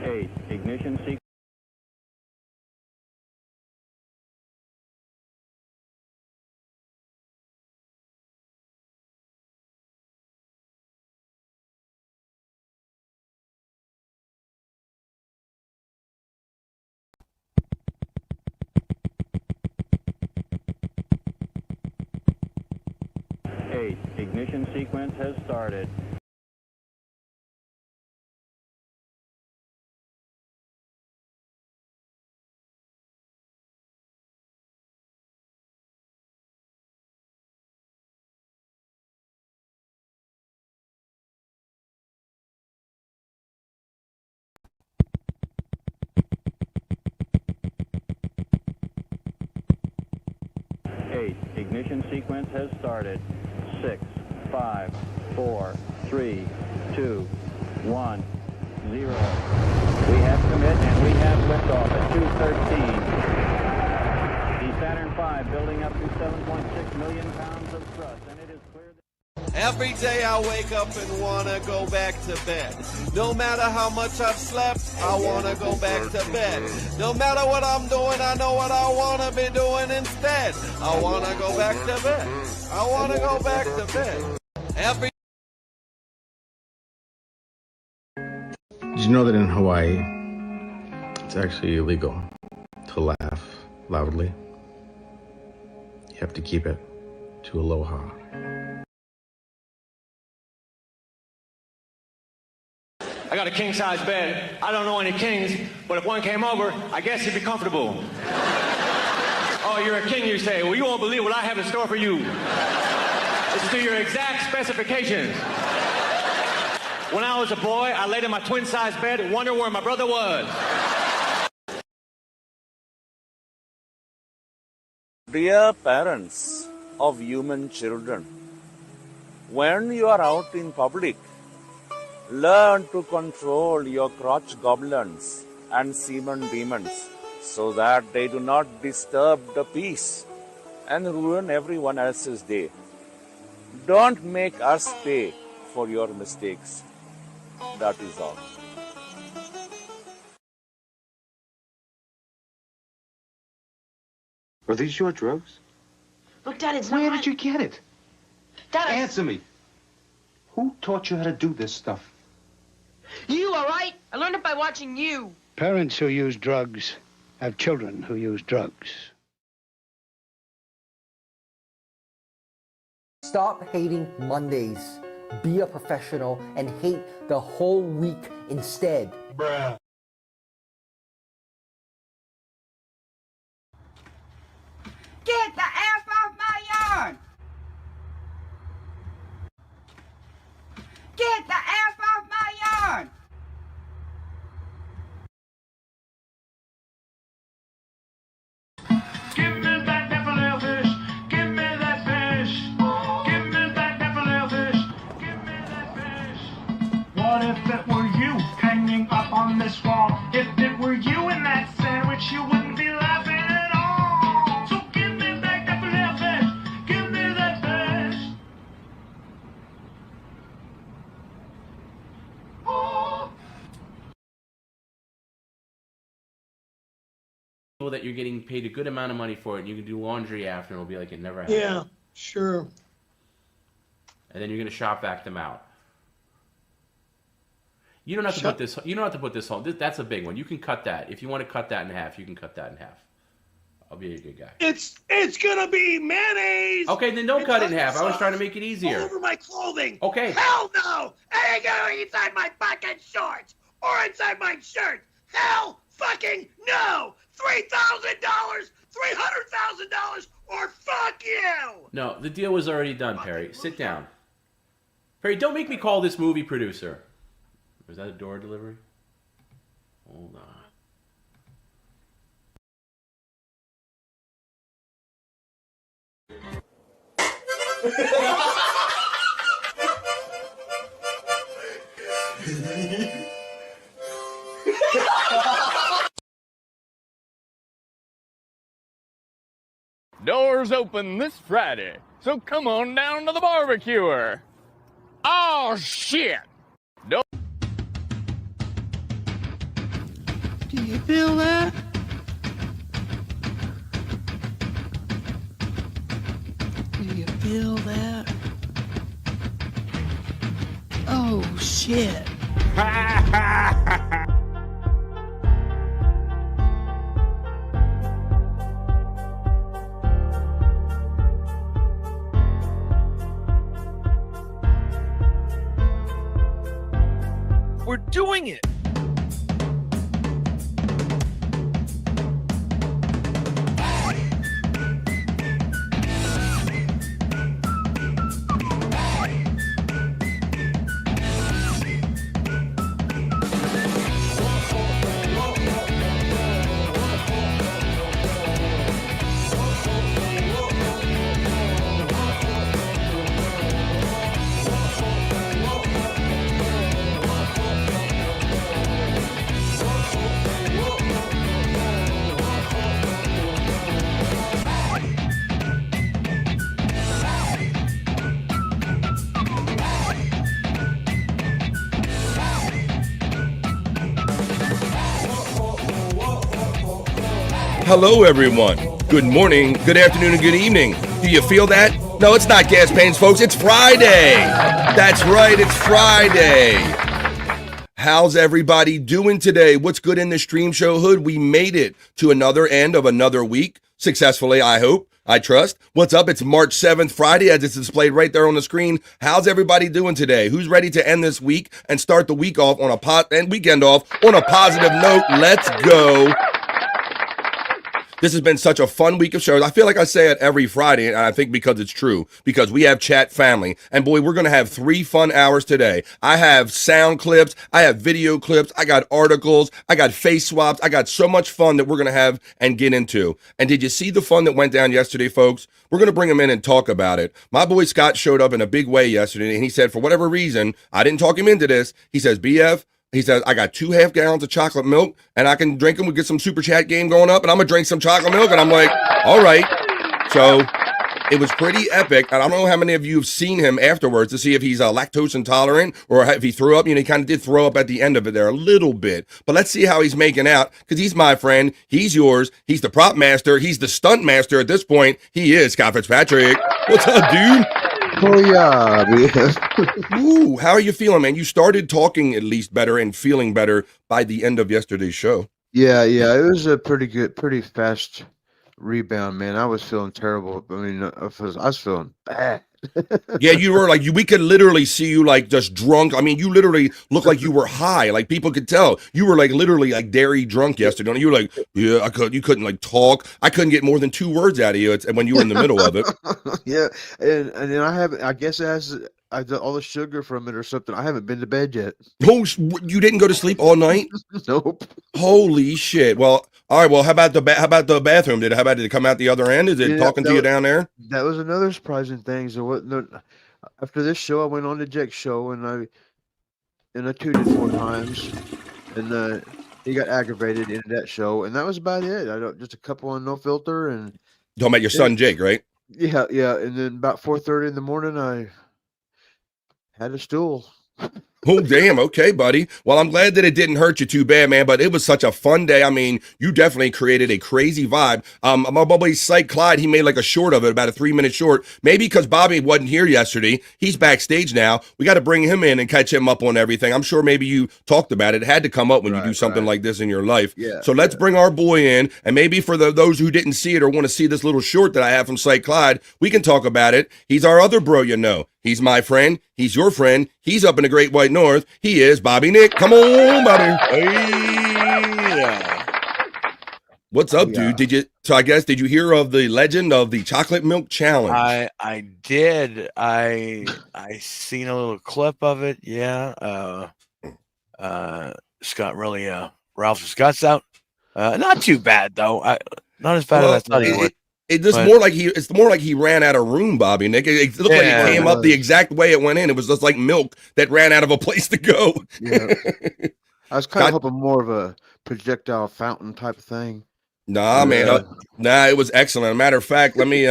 8. Ignition sequence. 8. Ignition sequence has started. Ignition sequence has started. 6, 5, 4, 3, 2, 1, 0. We have commit and we have liftoff at 2:13. The Saturn V building up to 7.6 million pounds of thrust, and it is clear that Every day I wake up and want to go back to bed. No matter how much I've slept, I want to go back to bed. No matter what I'm doing, I know what I want to be doing instead. I want to go back to bed. I want to go back to bed. Did you know that in Hawaii, it's actually illegal to laugh loudly? You have to keep it to aloha. I got a king-size bed. I don't know any kings, but if one came over, I guess he'd be comfortable. Oh, you're a king, you say. Well, you won't believe what I have in store for you. It's to your exact specifications. When I was a boy, I laid in my twin-size bed and wondered where my brother was. Dear parents of human children, when you are out in public, learn to control your crotch goblins and semen demons so that they do not disturb the peace and ruin everyone else's day. Don't make us pay for your mistakes. That is all. Are these your drugs? Look, Dad, it's not Where my... did you get it? Dad, Answer me. Who taught you how to do this stuff? You, all right? I learned it by watching you. Parents who use drugs have children who use drugs. Stop hating Mondays. Be a professional and hate the whole week instead. Bruh. Get the F off my yard! Get the F off my yard! Give me back that filet fish. Give me that fish. Give me back that filet fish. Give me that fish. What if it were you hanging up on this wall? If it were you in that sandwich, you wouldn't be laughing at all. So give me back that filet fish. Give me that fish. Oh. That you're getting paid a good amount of money for it, and you can do laundry after, and it'll be like it never happened. Yeah, sure. And then you're gonna shop vac them out. You don't have to put this. You don't have to put this on. That's a big one. You can cut that if you want to cut that in half. You can cut that in half. I'll be a good guy. It's gonna be mayonnaise. Okay, then don't cut it in half. I was trying to make it easier. All over my clothing. Okay. Hell no! It ain't gonna be inside my fucking shorts or inside my shirt. Hell fucking no! $3,000, $300,000, or fuck you! No, the deal was already done, Perry. Sit down. Perry, don't make me call this movie producer. Was that a door delivery? Hold on. Doors open this Friday, so come on down to the barbecuer. Oh, shit! Do you feel that? Do you feel that? Oh, shit. We're doing it. Hello, everyone. Good morning, good afternoon, and good evening. Do you feel that? No, it's not gas pains, folks. It's Friday. That's right, it's Friday. How's everybody doing today? What's good in the stream show hood? We made it to another end of another week. Successfully, I hope. I trust. What's up? It's March 7th, Friday, as it's displayed right there on the screen. How's everybody doing today? Who's ready to end this week and start the week off on and weekend off on a positive note? Let's go. This has been such a fun week of shows. I feel like I say it every Friday, and I think because it's true, because we have chat family. And boy, we're going to have 3 fun hours today. I have sound clips. I have video clips. I got articles. I got face swaps. I got so much fun that we're going to have and get into. And did you see the fun that went down yesterday, folks? We're going to bring him in and talk about it. My boy Scott showed up in a big way yesterday, and he said, for whatever reason, I didn't talk him into this. He says, BF, he says, I got 2 half gallons of chocolate milk and I can drink them. We get some super chat game going up and I'm going to drink some chocolate milk. And I'm like, all right. So it was pretty epic. And I don't know how many of you have seen him afterwards to see if he's lactose intolerant or if he threw up. You know, he kind of did throw up at the end of it there a little bit. But let's see how he's making out because he's my friend. He's yours. He's the prop master. He's the stunt master at this point. He is Scott Fitzpatrick. What's up, dude? Oh, yeah, man. Ooh, how are you feeling, man? You started talking at least better and feeling better by the end of yesterday's show. Yeah, it was a pretty fast rebound, man. I was feeling terrible. I mean, I was feeling bad. Yeah, you were like, we could literally see you like just drunk. I mean, you literally looked like you were high. Like people could tell you were like literally like dairy drunk yesterday. You were like, yeah, you couldn't like talk. I couldn't get more than 2 words out of you when you were in the middle of it. Yeah, and then I guess it has all the sugar from it or something. I haven't been to bed yet. Oh, you didn't go to sleep all night? Nope. Holy shit. Well, all right. Well, how about the bathroom? Did it come out the other end? Is it talking to you down there? That was another surprising thing. So after this show, I went on to Jake's show and I tooted 4 times, and he got aggravated in that show, and that was about it. Just a couple on no filter and talking about your son Jake, right? Yeah. And then about 4:30 in the morning, I had a stool. Oh, damn. Okay, buddy. Well, I'm glad that it didn't hurt you too bad, man, but it was such a fun day. I mean, you definitely created a crazy vibe. My buddy Psych Clyde, he made like a short of it, about a 3-minute short. Maybe because Bobby wasn't here yesterday. He's backstage now. We got to bring him in and catch him up on everything. I'm sure maybe you talked about it. It had to come up when you do something like this in your life. Yeah. So let's bring our boy in, and maybe for those who didn't see it or want to see this little short that I have from Psych Clyde, we can talk about it. He's our other bro, you know. He's my friend. He's your friend. He's up in the Great White North. He is Bobby Nick. Come on, Bobby. Hey. What's up, dude? Did you hear of the legend of the chocolate milk challenge? I did. I seen a little clip of it. Yeah. Scott really Ralph Scott's out. Not too bad though. Not as bad as I thought he would. It's more like he ran out of room, Bobby Nick. It looked like it came up the exact way it went in. It was just like milk that ran out of a place to go. Yeah. I was kind of hoping more of a projectile fountain type of thing. Nah, man. Nah, it was excellent. As a matter of fact, let me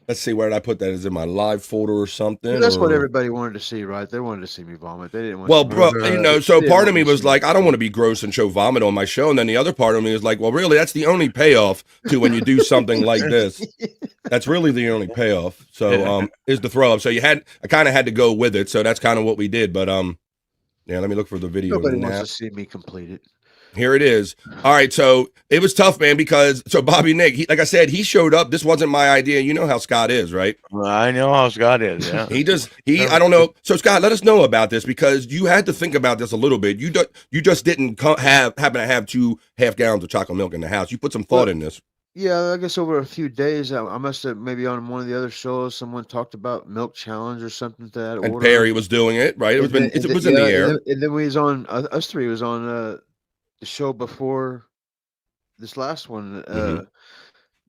Let's see, where did I put that? Is it my live folder or something? That's what or- everybody wanted to see, right? They wanted to see me vomit. They didn't want. Well, bro, so they part didn't of me want to was see like, I don't want to be gross and show vomit on my show. And then the other part of me is like, well, really, that's the only payoff to when you do something like this. That's really the only payoff. So, is the throw up. So I kind of had to go with it. So that's kind of what we did. But, yeah, let me look for the video. Nobody now. wants to see me complete it. Here it is. All right, so it was tough, man, because Bobby Nick, like I said, he showed up. This wasn't my idea. You know how Scott is, right? Well, I know how Scott is. Yeah. I don't know. So Scott, let us know about this because you had to think about this a little bit. You just didn't happen to have 2 half gallons of chocolate milk in the house. You put some thought in this. Yeah, I guess over a few days, I must have maybe on one of the other shows, someone talked about milk challenge or something to that. And order. Perry was doing it, right? It was in the air. And then we was on us three was on the show before this last one,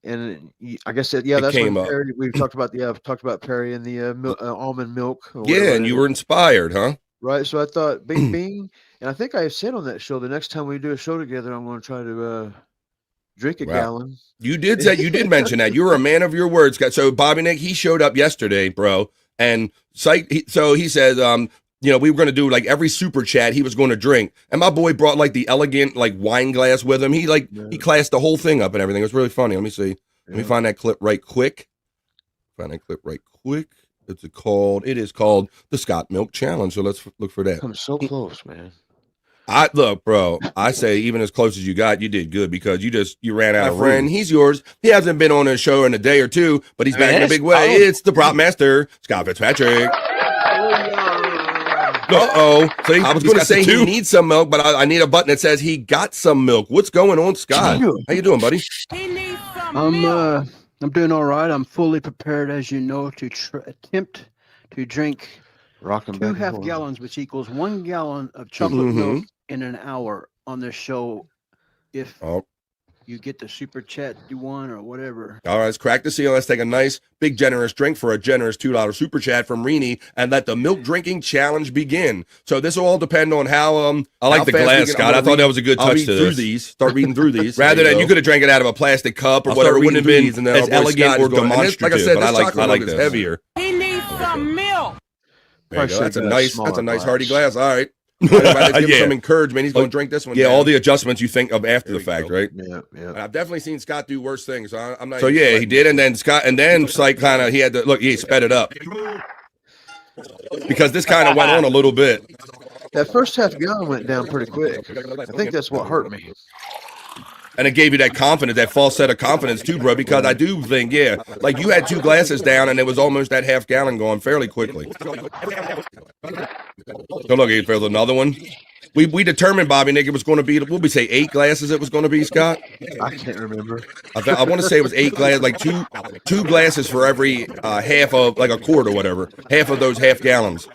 and I guess that's came when up. Perry, we talked about Perry and the almond milk. Or Yeah, whatever. and you were inspired, huh? Right. So I thought, bing, bing, and I think I said on that show, the next time we do a show together, I'm going to try to drink a gallon. You did mention that. You were a man of your words, Scott. So Bobby Nick, he showed up yesterday, bro, and so he said, we were going to do like every super chat he was going to drink. And my boy brought like the elegant like wine glass with him. He classed the whole thing up and everything. It was really funny. Let me see. Let me find that clip right quick. It is called the Scott Milk Challenge. So let's look for that. I'm so close, man. Look, bro, I say even as close as you got, you did good because you ran out of room. He's yours. He hasn't been on a show in a day or two, but he's back in a big way. It's the prop master, Scott Fitzpatrick. See, I was going to say he needs some milk, but I need a button that says he got some milk. What's going on, Scott? How you doing, buddy? I'm doing all right. I'm fully prepared, as you know, to attempt to drink 2 half gallons, which equals 1 gallon of chocolate milk in an hour on this show. If you get the super chat you want or whatever. All right, let's crack the seal. Let's take a nice, big, generous drink for a generous $2 super chat from Rini and let the milk drinking challenge begin. So this will all depend on how I like the glass, Scott. I thought that was a good touch to this. Start reading through these. Rather than you could have drank it out of a plastic cup or whatever. It wouldn't have been as elegant or demonstrative. Like I said, I like this heavier. He needs some milk. There you go. That's a nice hearty glass. All right. Give him some encouragement. He's going to drink this one. Yeah, all the adjustments you think of after the fact, right? Yeah. I've definitely seen Scott do worse things. So I'm not. So yeah, he did, and then Psych kind of he had to look. He sped it up because this kind of went on a little bit. That first half gallon went down pretty quick. I think that's what hurt me. And it gave you that confidence, that false set of confidence too, bro, because I do think, like you had 2 glasses down and it was almost that half gallon going fairly quickly. So look, he filled another one. We determined, Bobby Nick, it was going to be, what we say, 8 glasses it was going to be, Scott? I can't remember. I want to say it was 8 glasses, like two glasses for every half of, like a quart or whatever, half of those half gallons.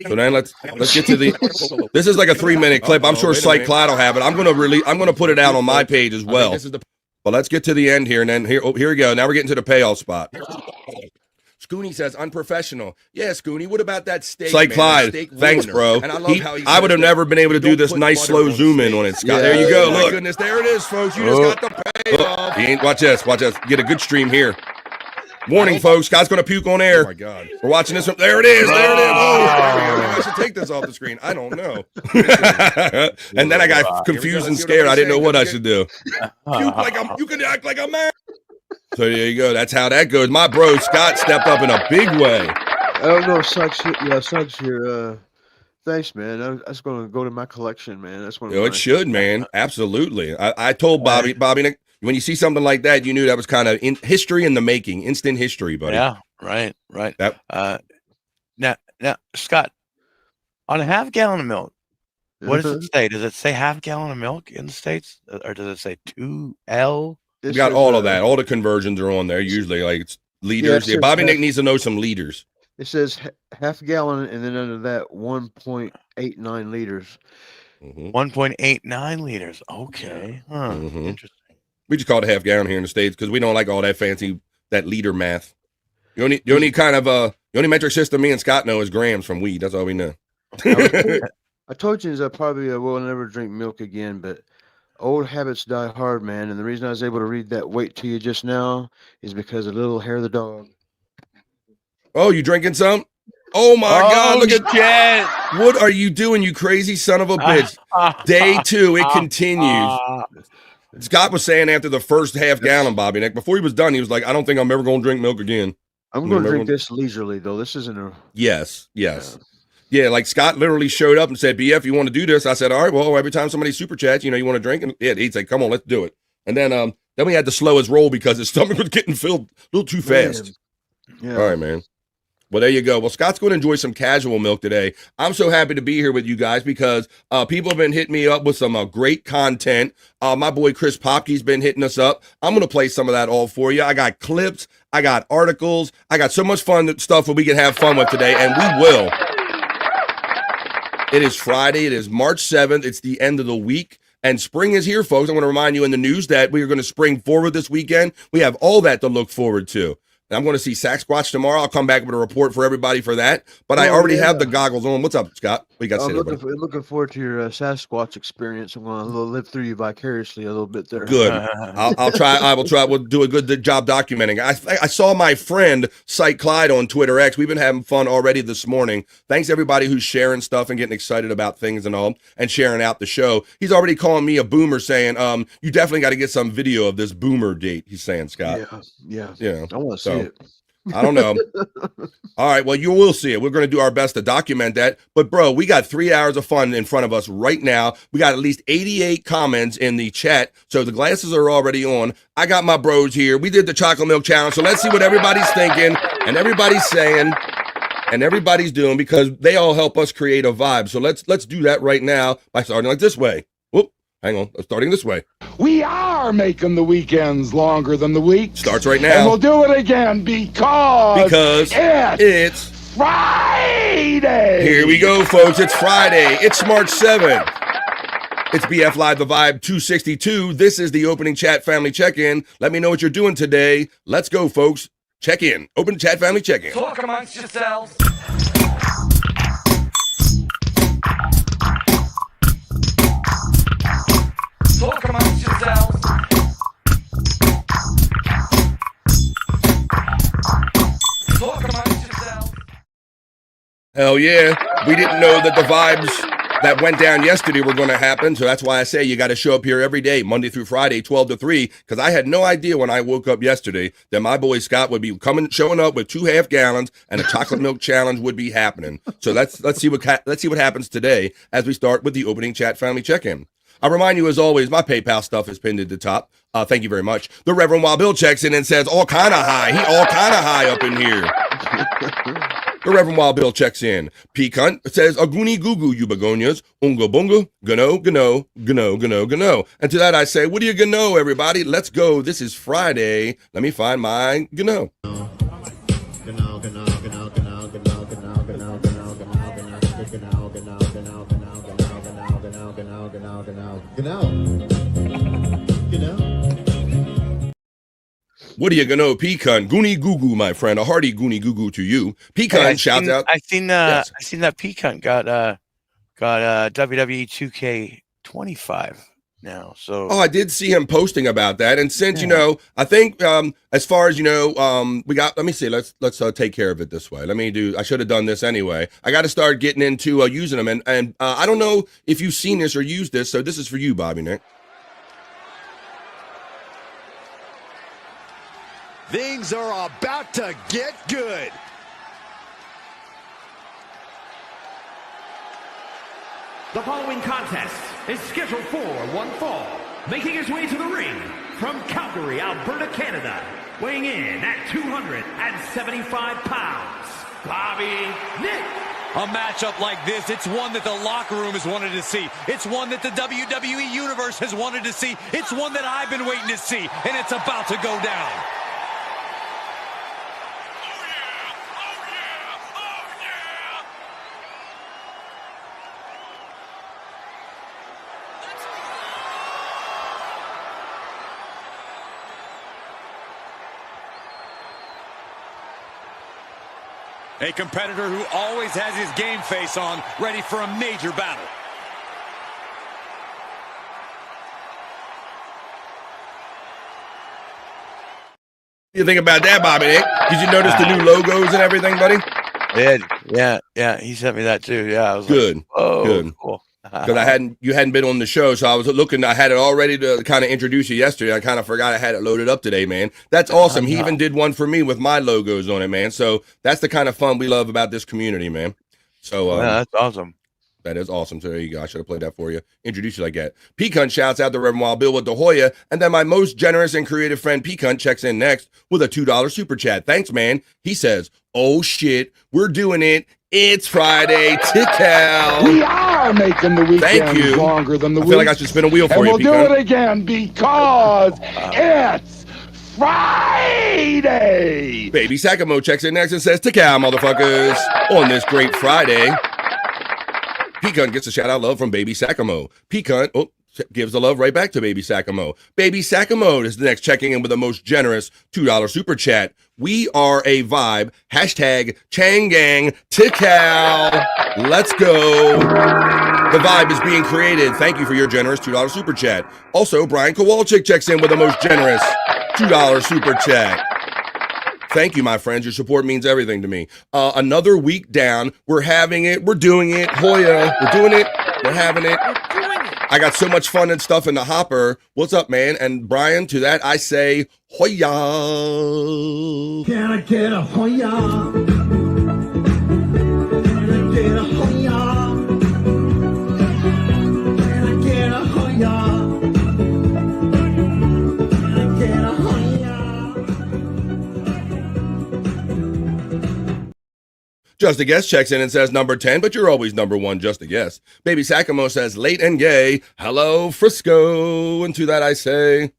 So then let's get to this is like a 3-minute clip. I'm sure Psych Clyde will have it. I'm going to put it out on my page as well. But let's get to the end here, and then here we go. Now we're getting to the payoff spot. Scooney says unprofessional. Yeah, Scooney. What about that steak? Psych Clyde. Thanks, bro. And I love how I would have never been able to do this nice slow zoom in on it, Scott. There you go. Look, goodness, there it is, folks. You just got the payoff. Watch this. Get a good stream here. Warning, folks. Scott's going to puke on air. Oh, my God. We're watching this. There it is. Oh, there we go. I should take this off the screen. I don't know. And then I got confused and scared. I didn't know what I should do. You can act like a man. So there you go. That's how that goes. My bro Scott stepped up in a big way. I don't know. Sucks here. Thanks, man. That's going to go to my collection, man. That's one. It should, man. Absolutely. I told Bobby, when you see something like that, you knew that was kind of in history in the making, instant history, buddy. Yeah, right. Now, Scott, on a half gallon of milk, what does it say? Does it say half gallon of milk in the States, or does it say 2L? We got all of that. All the conversions are on there. Usually, like it's liters. Yeah, Bobby Nick needs to know some liters. It says half gallon, and then under that 1.89 liters. 1.89 liters. Okay. Interesting. We just call it half gallon here in the States because we don't like all that fancy liter math. The only metric system me and Scott know is grams from weed. That's all we know. I told you I probably will never drink milk again, but old habits die hard, man. And the reason I was able to read that weight to you just now is because of little hair the dog. Oh, you drinking some? Oh my God! Look at what are you doing, you crazy son of a bitch? Day 2, it continues. Scott was saying after the first half gallon, Bobby Nick, before he was done, he was like, "I don't think I'm ever going to drink milk again." I'm going to drink this leisurely, though. This isn't a. Yes. Yeah, like Scott literally showed up and said, "BF, you want to do this?" I said, "All right, well, every time somebody super chats, you want to drink?" And yeah, he'd say, "Come on, let's do it." And then we had to slow his roll because his stomach was getting filled a little too fast. Yeah. All right, man. Well, there you go. Well, Scott's going to enjoy some casual milk today. I'm so happy to be here with you guys because people have been hitting me up with some great content. My boy Chris Popke's been hitting us up. I'm going to play some of that all for you. I got clips. I got articles. I got so much fun stuff that we can have fun with today, and we will. It is Friday. It is March 7th. It's the end of the week. And spring is here, folks. I want to remind you in the news that we are going to spring forward this weekend. We have all that to look forward to. And I'm going to see Sasquatch tomorrow. I'll come back with a report for everybody for that. But I already have the goggles on. What's up, Scott? What you got to say? Looking forward to your Sasquatch experience. I'm going to live through you vicariously a little bit there. Good. I'll try. I will try. We'll do a good job documenting. I saw my friend Sight Clyde on Twitter X. We've been having fun already this morning. Thanks everybody who's sharing stuff and getting excited about things and all and sharing out the show. He's already calling me a boomer, saying, "You definitely got to get some video of this boomer date." He's saying, Scott. Yeah. I want to see it. I don't know. All right, well, you will see it. We're going to do our best to document that. But, bro, we got 3 hours of fun in front of us right now. We got at least 88 comments in the chat, so the glasses are already on. I got my bros here. We did the chocolate milk challenge, so let's see what everybody's thinking and everybody's saying and everybody's doing because they all help us create a vibe. So let's do that right now by starting like this way. Whoop, hang on. Starting this way. We are making the weekends longer than the week. Starts right now. And we'll do it again because it's Friday. Here we go, folks. It's Friday. It's March 7th. It's BF Live, The Vibe 262. This is the opening chat family check-in. Let me know what you're doing today. Let's go, folks. Check in. Open chat family check-in. Talk amongst yourselves. Talk amongst yourselves. Talk amongst yourselves. Hell yeah. We didn't know that the vibes that went down yesterday were going to happen. So that's why I say you got to show up here every day, Monday through Friday, 12 to 3, because I had no idea when I woke up yesterday that my boy Scott would be showing up with 2 half gallons and a chocolate milk challenge would be happening. So let's see what happens today as we start with the opening chat family check-in. I remind you, as always, my PayPal stuff is pinned at the top. Thank you very much. The Reverend Wild Bill checks in and says, all kind of high. He all kind of high up in here. The Reverend Wild Bill checks in. P-Cunt says, Aguni Gugu, you begonias. Unga bunga, gano, gano, gano, gano, gano. And to that I say, what do you gano, everybody? Let's go. This is Friday. Let me find my gano. What do you gonna know, Pecan? Goonie Goo Goo, my friend. A hearty Goonie Goo Goo to you. Pecan shouts out. I seen that Pecan got WWE 2K25 now. So I did see him posting about that. And since I think as far as we got. Let me see. Let's take care of it this way. I should have done this anyway. I got to start getting into using them. And I don't know if you've seen this or used this. So this is for you, Bobby Nick. Things are about to get good. The following contest is scheduled for one fall. Making his way to the ring from Calgary, Alberta, Canada, weighing in at 275 pounds, Bobby Nick. A matchup like this, it's one that the locker room has wanted to see. It's one that the WWE Universe has wanted to see. It's one that I've been waiting to see, and it's about to go down. A competitor who always has his game face on, ready for a major battle. You think about that, Bobby Nick? Did you notice the new logos and everything, buddy? Yeah. He sent me that too. Yeah, I was good. Like, oh, good. Cool. Because you hadn't been on the show, so I was looking. I had it all ready to kind of introduce you yesterday. I kind of forgot I had it loaded up today, man. That's awesome. He even did one for me with my logos on it, man. So that's the kind of fun we love about this community, man. So that's awesome. That is awesome. So there you go. I should have played that for you. Introduce you like that. Pecan shouts out to Reverend Wild Bill with the Hoya. And then my most generous and creative friend Pecan checks in next with a $2 super chat. Thanks, man. He says, oh shit, we're doing it. It's Friday. Tical. We are making the weekends longer than the week. I feel like I should spin a wheel for you, Pecan. And we'll do it again because it's Friday. Baby Sakamo checks in next and says, Tical, motherfuckers. On this great Friday. Pecan gets a shout-out love from Baby Sakamo. Pecan gives the love right back to Baby Sakamo. Baby Sakamo is the next checking in with the most generous $2 super chat. We are a vibe. Hashtag Changang Tical. Let's go. The vibe is being created. Thank you for your generous $2 super chat. Also, Brian Kowalczyk checks in with the most generous $2 super chat. Thank you, my friends. Your support means everything to me. Another week down. We're having it. We're doing it. Hoya, we're doing it. We're having it. I got so much fun and stuff in the hopper. What's up, man? And Brian, to that, I say, Hoya. Can I get a Hoya? Can I get a Hoya? Can I get a Hoya? Just a Guess checks in and says number 10, but you're always number 1, just a guess. Baby Sakamo says late and gay. Hello, Frisco. And to that I say,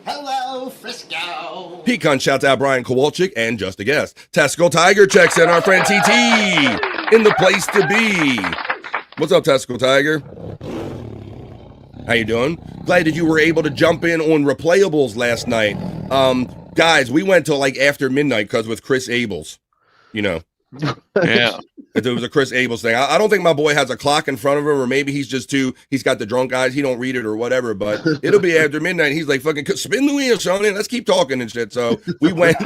hello, Frisco. Pecan shouts out Brian Kowalczyk and Just a Guess. Testicle Tiger checks in, our friend TT in the place to be. What's up, Testicle Tiger? How you doing? Glad that you were able to jump in on Replayables last night. Guys, we went till like after midnight because with Chris Abels, you know. Yeah. It was a Chris Abels thing. I don't think my boy has a clock in front of him, or maybe he's got the drunk eyes. He don't read it or whatever, but it'll be after midnight. He's like, fucking spin the wheel, Sonny. Let's keep talking and shit. So we went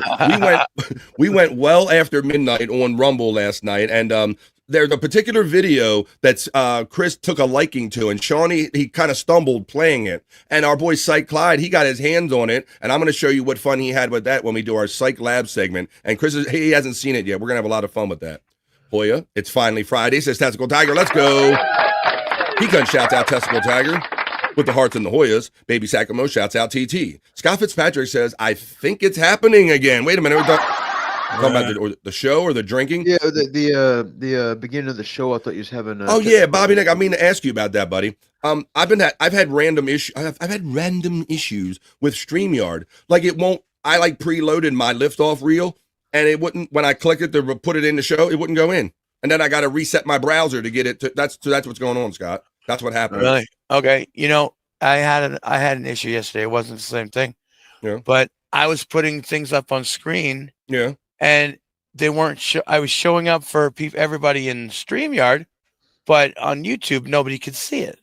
well after midnight on Rumble last night. And, there's a particular video that's Chris took a liking to, and Shawnee, he kind of stumbled playing it. And our boy Psych Clyde, he got his hands on it, and I'm going to show you what fun he had with that when we do our Psych Lab segment. And Chris, he hasn't seen it yet. We're going to have a lot of fun with that. Hoya, it's finally Friday, says Testicle Tiger. Let's go. Pecan shouts out Testicle Tiger with the hearts and the Hoyas. Baby Sakamo shouts out TT. Scott Fitzpatrick says, I think it's happening again. Wait a minute. Talking about the show or the drinking? Yeah, the beginning of the show. I thought you was having. Oh yeah, Bobby Nick. I mean to ask you about that, buddy. I've had random issues. I've had random issues with StreamYard. Like it won't. I like preloaded my liftoff reel, and it wouldn't. When I click it to put it in the show, it wouldn't go in. And then I got to reset my browser to get it. That's what's going on, Scott. That's what happened. Really? Okay. You know, I had an issue yesterday. It wasn't the same thing. Yeah. But I was putting things up on screen. Yeah. And they weren't. I was showing up for everybody in StreamYard, but on YouTube nobody could see it.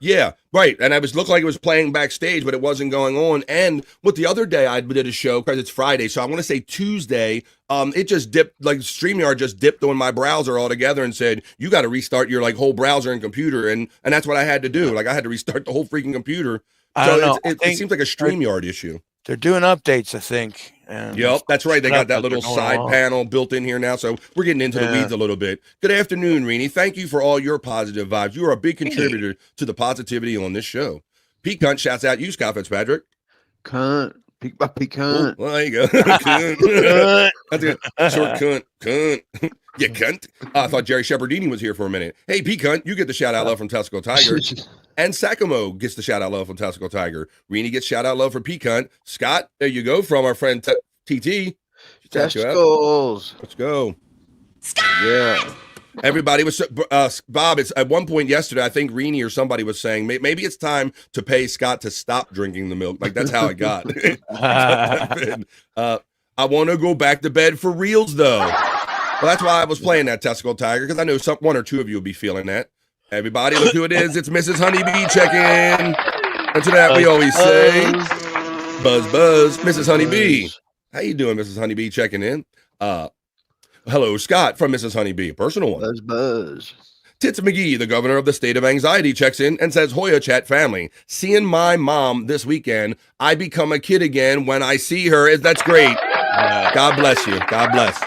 Yeah, right. And it looked like it was playing backstage, but it wasn't going on. And with the other day I did a show because it's Friday, so I want to say Tuesday. It just dipped, like StreamYard just dipped on my browser altogether and said you got to restart your like whole browser and computer, and that's what I had to do. Like I had to restart the whole freaking computer. I don't know. It seems like a StreamYard issue. They're doing updates, I think. Yep, that's right. They got that little side panel built in here now, so we're getting into the weeds a little bit. Good afternoon, Rini. Thank you for all your positive vibes. You are a big contributor to the positivity on this show. Pete Cunt shouts out you, Scott Fitzpatrick. Cunt. Pete Cunt. Well, there you go. Cunt. That's a short cunt. Cunt. You cunt. I thought Jerry Shepherdini was here for a minute. Hey, Pete Cunt, you get the shout out love from Testicle Tiger. And Sakamo gets the shout out love from Testicle Tiger. Rini gets shout out love from Pete Cunt. Scott, there you go from our friend TT. Testicles. Let's go. Scott! Yeah. Everybody was Bob. It's at one point yesterday. I think Rini or somebody was saying maybe it's time to pay Scott to stop drinking the milk. Like that's how it got. I want to go back to bed for reals though. Well, that's why I was playing that Testicle Tiger because I know one or two of you will be feeling that. Everybody, look who it is. It's Mrs. Honeybee checking. And to that we always say, Buzz, Mrs. Honeybee. How you doing, Mrs. Honeybee? Checking in. Hello, Scott from Mrs. Honeybee. Personal one. Buzz. Tits McGee, the governor of the state of anxiety, checks in and says, Hoya Chat family, seeing my mom this weekend, I become a kid again when I see her. That's great. God bless you. God bless.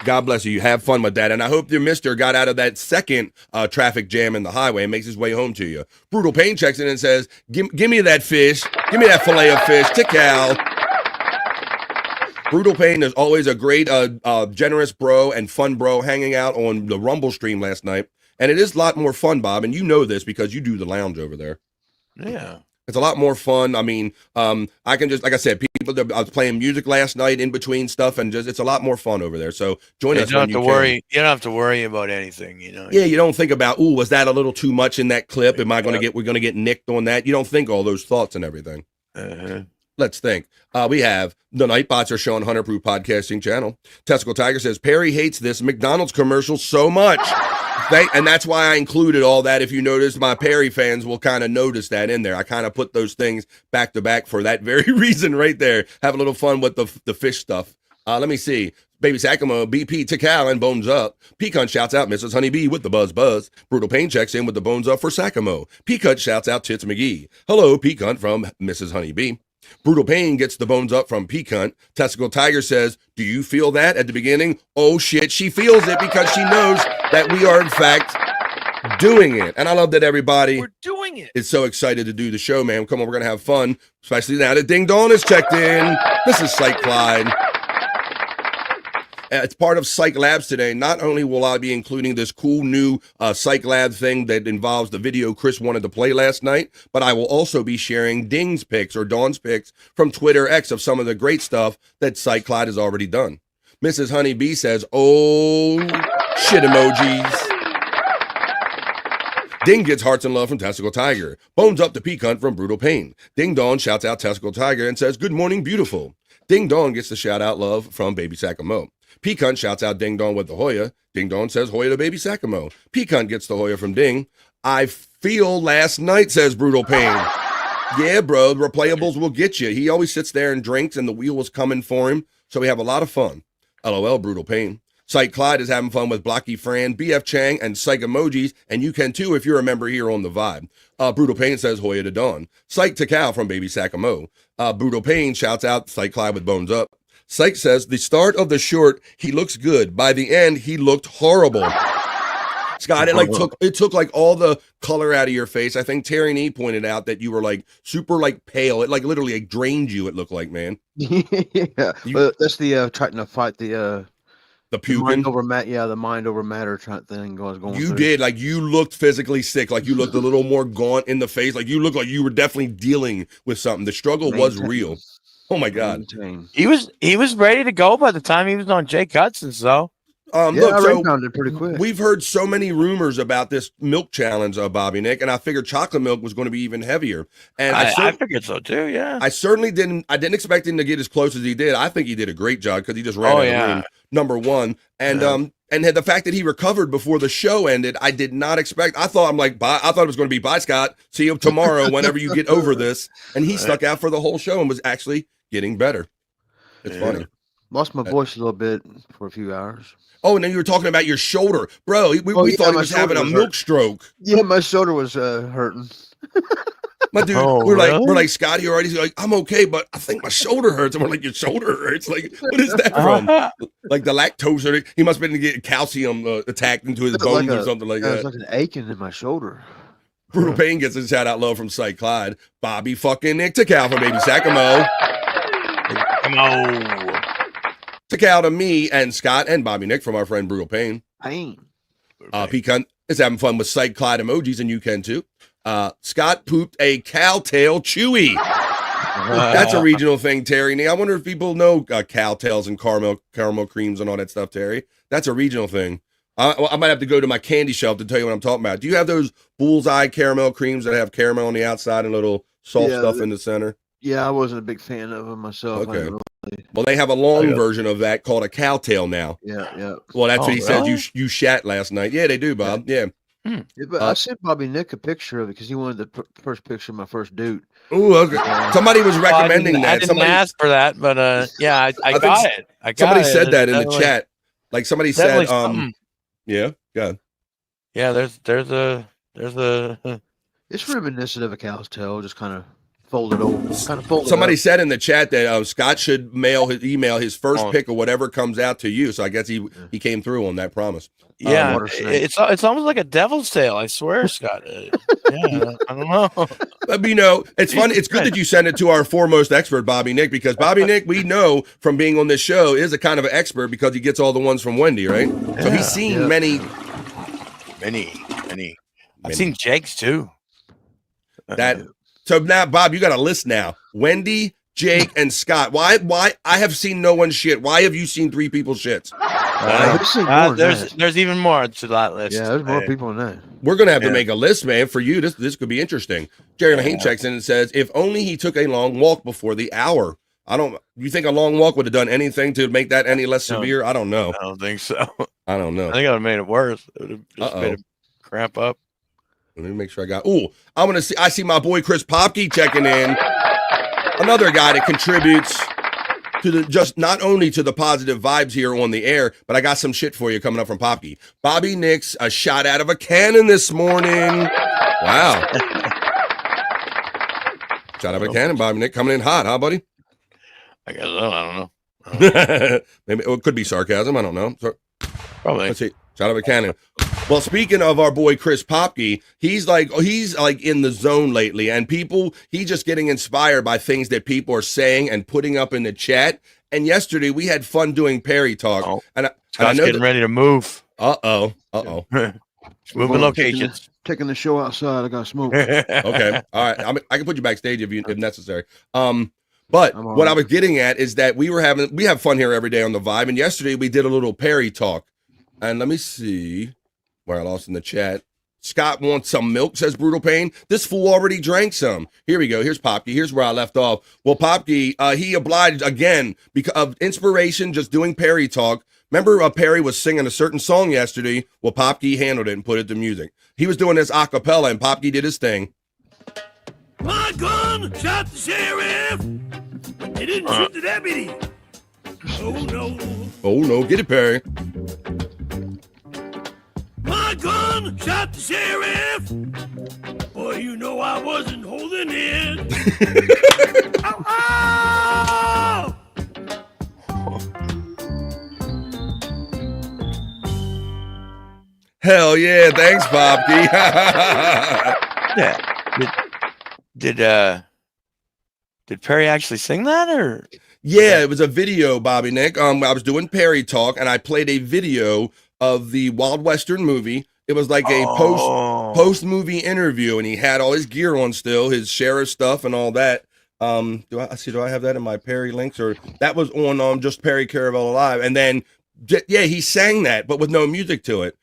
God bless you. You have fun with that. And I hope your mister got out of that second traffic jam in the highway and makes his way home to you. Brutal Pain checks in and says, give me that fish. Give me that fillet of fish. Tikal. Brutal Pain is always a great, generous bro and fun bro hanging out on the Rumble stream last night. And it is a lot more fun, Bob. And you know this because you do the lounge over there. Yeah. It's a lot more fun. I mean, I can just, like I said, I was playing music last night in between stuff, and just it's a lot more fun over there. So join us when you can. You don't have to worry about anything, you know. Yeah, you don't think about, ooh, was that a little too much in that clip? Am I going to get, we're going to get nicked on that? You don't think all those thoughts and everything. Let's think. We have the Nightbots are showing 100 Proof Podcasting channel. Testicle Tiger says, Perry hates this McDonald's commercial so much. And that's why I included all that. If you notice, my Perry fans will kind of notice that in there. I kind of put those things back to back for that very reason right there. Have a little fun with the fish stuff. Let me see. Baby Sakamo, BP, Tikal, and Bones Up. Pecan shouts out Mrs. Honeybee with the buzz. Brutal Pain checks in with the Bones Up for Sakamo. Pecan shouts out Tits McGee. Hello, Pecan from Mrs. Honeybee. Brutal Pain gets the bones up from Pecan. Testicle Tiger says, do you feel that at the beginning? Oh shit, she feels it because she knows that we are in fact doing it. And I love that everybody is so excited to do the show, man. Come on, we're going to have fun, especially now that Ding Dong is checked in. This is Psych Clyde. It's part of Psych Labs today. Not only will I be including this cool new Psych Lab thing that involves the video Chris wanted to play last night, but I will also be sharing Ding's picks or Dawn's picks from Twitter X of some of the great stuff that Psych Clyde has already done. Mrs. Honeybee says, oh, shit emojis. Ding gets hearts and love from Testicle Tiger. Bones up to Pecan from Brutal Pain. Ding Dong shouts out Testicle Tiger and says, good morning, beautiful. Ding Dong gets the shout out love from Baby Sakamo. Pecan shouts out Ding Dong with the Hoya. Ding Dong says Hoya to Baby Sakamo. Pecan gets the Hoya from Ding. I feel last night, says Brutal Pain. Yeah, bro, the replayables will get you. He always sits there and drinks and the wheel was coming for him. So we have a lot of fun. LOL, Brutal Pain. Psych Clyde is having fun with Blocky Fran, BF Chang, and Psych Emojis, and you can too if you're a member here on The Vibe. Brutal Pain says Hoya to Dawn. Psych to Cal from Baby Sakamo. Brutal Pain shouts out Psych Clyde with Bones Up. Psych says, the start of the short, he looks good. By the end, he looked horrible. Scott, it took like all the color out of your face. I think Terry Nee pointed out that you were like super like pale. It like literally like drained you, it looked like, man. Yeah. Well, that's the trying to fight the puking. Mind over the mind over matter thing going You through. did. Like you looked physically sick. Like you looked a little more gaunt in the face. Like you looked like you were definitely dealing with something. The struggle was real. Oh my God. He was ready to go by the time he was on Jake Hudson, so look, I so rebounded pretty quick. We've heard so many rumors about this milk challenge, Bobby Nick, and I figured chocolate milk was going to be even heavier. And I figured so too, yeah. I certainly didn't expect him to get as close as he did. I think he did a great job because he just ran out of the room, number one. And and the fact that he recovered before the show ended, I did not expect. I thought it was going to be bye, Scott. See you tomorrow whenever you get over this. And he stuck out for the whole show and was actually getting better. It's funny. Lost my voice a little bit for a few hours. Oh, and then you were talking about your shoulder, bro. We thought he was having a milk stroke. Yeah, my shoulder was hurting. My dude, we're like, Scotty, you already? He's like, I'm okay, but I think my shoulder hurts. And we're like, your shoulder hurts? Like, what is that from? Like the lactose, or he must have been getting calcium attacked into his bones or something like that. It's like an aching in my shoulder. Brutal Pain gets a shout out low from Psych Clyde. Bobby fucking Nick Tikal from Baby Sakamo. Tikal to me and Scott and Bobby Nick from our friend Brutal Pain. Pecan is having fun with Psych Clyde emojis, and you can too. Scott pooped a cow tail chewy. That's a regional thing, Terry. I wonder if people know cow tails and caramel creams and all that stuff, Terry. That's a regional thing. I might have to go to my candy shelf to tell you what I'm talking about. Do you have those bullseye caramel creams that have caramel on the outside and little soft stuff in the center? Yeah, I wasn't a big fan of them myself. Okay. Well, they have a long version of that called a cow tail now. Yeah. Well, that's what he said. You shat last night. Yeah, they do, Bob. Yeah. Yeah, but I sent Bobby Nick a picture of it because he wanted the first picture of my first dude. Ooh, okay. Somebody was recommending that. I didn't ask for that, but yeah, I got it. I got somebody it. said that in the Definitely- chat. Like somebody definitely said, something. yeah, good. Yeah, there's a It's reminiscent of a cow's tail, just kind of folded over. Kind of folded. Somebody up. said in the chat that Scott should email his first pick or whatever comes out to you. So I guess he came through on that promise. Yeah, it's almost like a devil's tail. I swear, Scott. Yeah, I don't know. But, you know, it's fun. It's good that you send it to our foremost expert, Bobby Nick, because Bobby Nick, we know from being on this show, is a kind of an expert because he gets all the ones from Wendy, right? So he's seen many. I've seen Jake's too. So now, Bob, you got a list now. Wendy, Jake, and Scott. Why? I have seen no one's shit. Why have you seen 3 people's shits? There's even more to that list. Yeah, there's more people than that. We're gonna have to make a list, man, for you. This could be interesting. Jerry Lahane checks in and says, "If only he took a long walk before the hour." You think a long walk would have done anything to make that any less severe? I don't know. I don't think so. I don't know. I think it would have made it worse. It would have just made it cramp up. Let me make sure I got. I want to see. I see my boy Chris Popke checking in. Another guy that contributes to just not only to the positive vibes here on the air, but I got some shit for you coming up from Popke. Bobby Nick's a shot out of a cannon this morning. Wow. Shot out of a cannon, Bobby Nick, coming in hot, huh, buddy? I guess so. I don't know. Maybe it could be sarcasm. I don't know. Probably. Let's see. Shot out of a cannon. Well, speaking of our boy Chris Popke, he's like in the zone lately, and he's just getting inspired by things that people are saying and putting up in the chat. And yesterday we had fun doing Perry Talk. And I know getting ready to move. Moving locations. Taking the show outside. I got smoke. Okay. All right. I can put you backstage if necessary. But what I was getting at is that we have fun here every day on the Vibe. And yesterday we did a little Perry Talk. And let me see where I lost in the chat. Scott wants some milk, says Brutal Pain. This fool already drank some. Here we go. Here's Popke. Here's where I left off. Well, Popke, he obliged again because of inspiration, just doing Perry Talk. Remember Perry was singing a certain song yesterday? Well, Popke handled it and put it to music. He was doing this a cappella, and Popke did his thing. My gun shot the sheriff, but they didn't shoot the deputy. Oh, no. Oh, no. Get it, Perry. My gun shot the sheriff. Boy, you know I wasn't holding it. Ow, ow! Hell yeah. Thanks, Popke. Yeah. Did Perry actually sing that, or? Yeah, it was a video, Bobby Nick. I was doing Perry Talk, and I played a video of the Wild Western movie. It was like a post movie interview, and he had all his gear on still, his sheriff stuff and all that. Do I have that in my Perry links, or that was on just Perry Caravel Alive? And then he sang that, but with no music to it.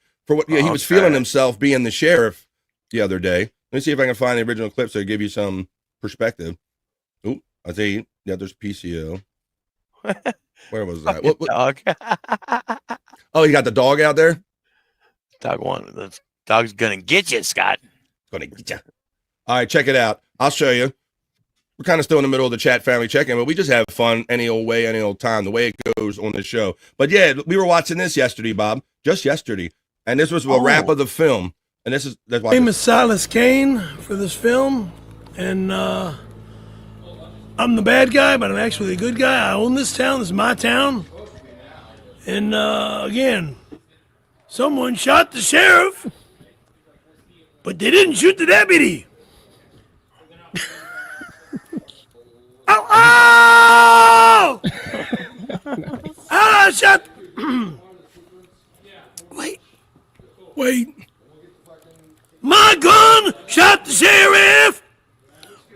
He was feeling himself being the sheriff the other day. Let me see if I can find the original clip so I give you some perspective. Oh, I see. Yeah, there's PCO. Where was that? What? Dog. Oh, you got the dog out there? The dog's gonna get you, Scott. Gonna get you. All right, check it out. I'll show you. We're kind of still in the middle of the chat family check-in, but we just have fun any old way, any old time, the way it goes on this show. But yeah, we were watching this yesterday, Bob, just yesterday, and this was a wrap of the film. And that's why. My name is Silas Kane for this film, and I'm the bad guy, but I'm actually the good guy. I own this town. This is my town. And again, someone shot the sheriff, but they didn't shoot the deputy. Ow! Ow! I shot. Wait. My gun shot the sheriff.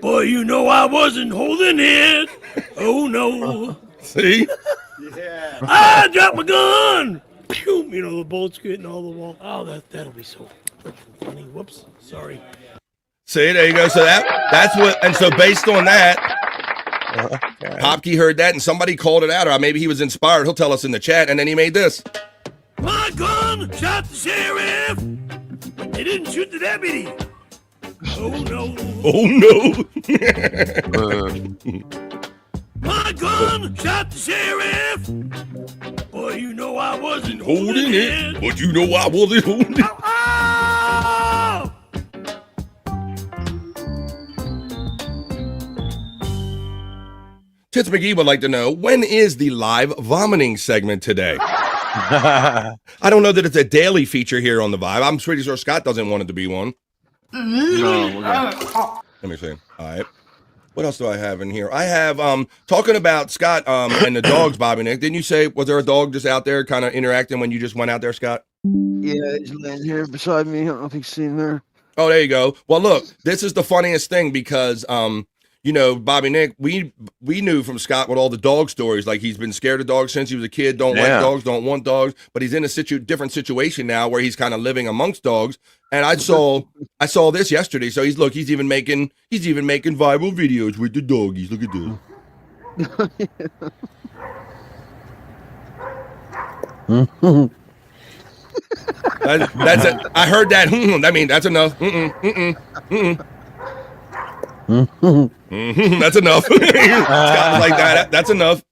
Boy, you know I wasn't holding it. Oh, no. See? Yeah. I dropped my gun. Pew! You know, the bullets getting all the wall. Oh, that'll be so funny. Whoops. Sorry. See, there you go. So that's what, and so based on that, Popke heard that and somebody called it out, or maybe he was inspired. He'll tell us in the chat, and then he made this. My gun shot the sheriff, but they didn't shoot the deputy. Oh no. Oh no. My gun shot the sheriff. Boy, you know I wasn't Holding it, but you know I wasn't holding it. Oh! Tits McGee would like to know, when is the live vomiting segment today? I don't know that it's a daily feature here on the Vibe. I'm pretty sure Scott doesn't want it to be one. No. Let me see. All right. What else do I have in here? I have talking about Scott and the dogs, Bobby Nick. Didn't you say, was there a dog just out there kind of interacting when you just went out there, Scott? Yeah, he's laying here beside me. I don't know if he's seen there. Oh, there you go. Well, look, this is the funniest thing because you know, Bobby Nick, we knew from Scott with all the dog stories, like he's been scared of dogs since he was a kid, don't like dogs, don't want dogs, but he's in a different situation now where he's kind of living amongst dogs. And I saw this yesterday. So he's even making viral videos with the doggies. Look at this. That's it. I heard that. I mean, that's enough. That's enough. Scott was like that. That's enough.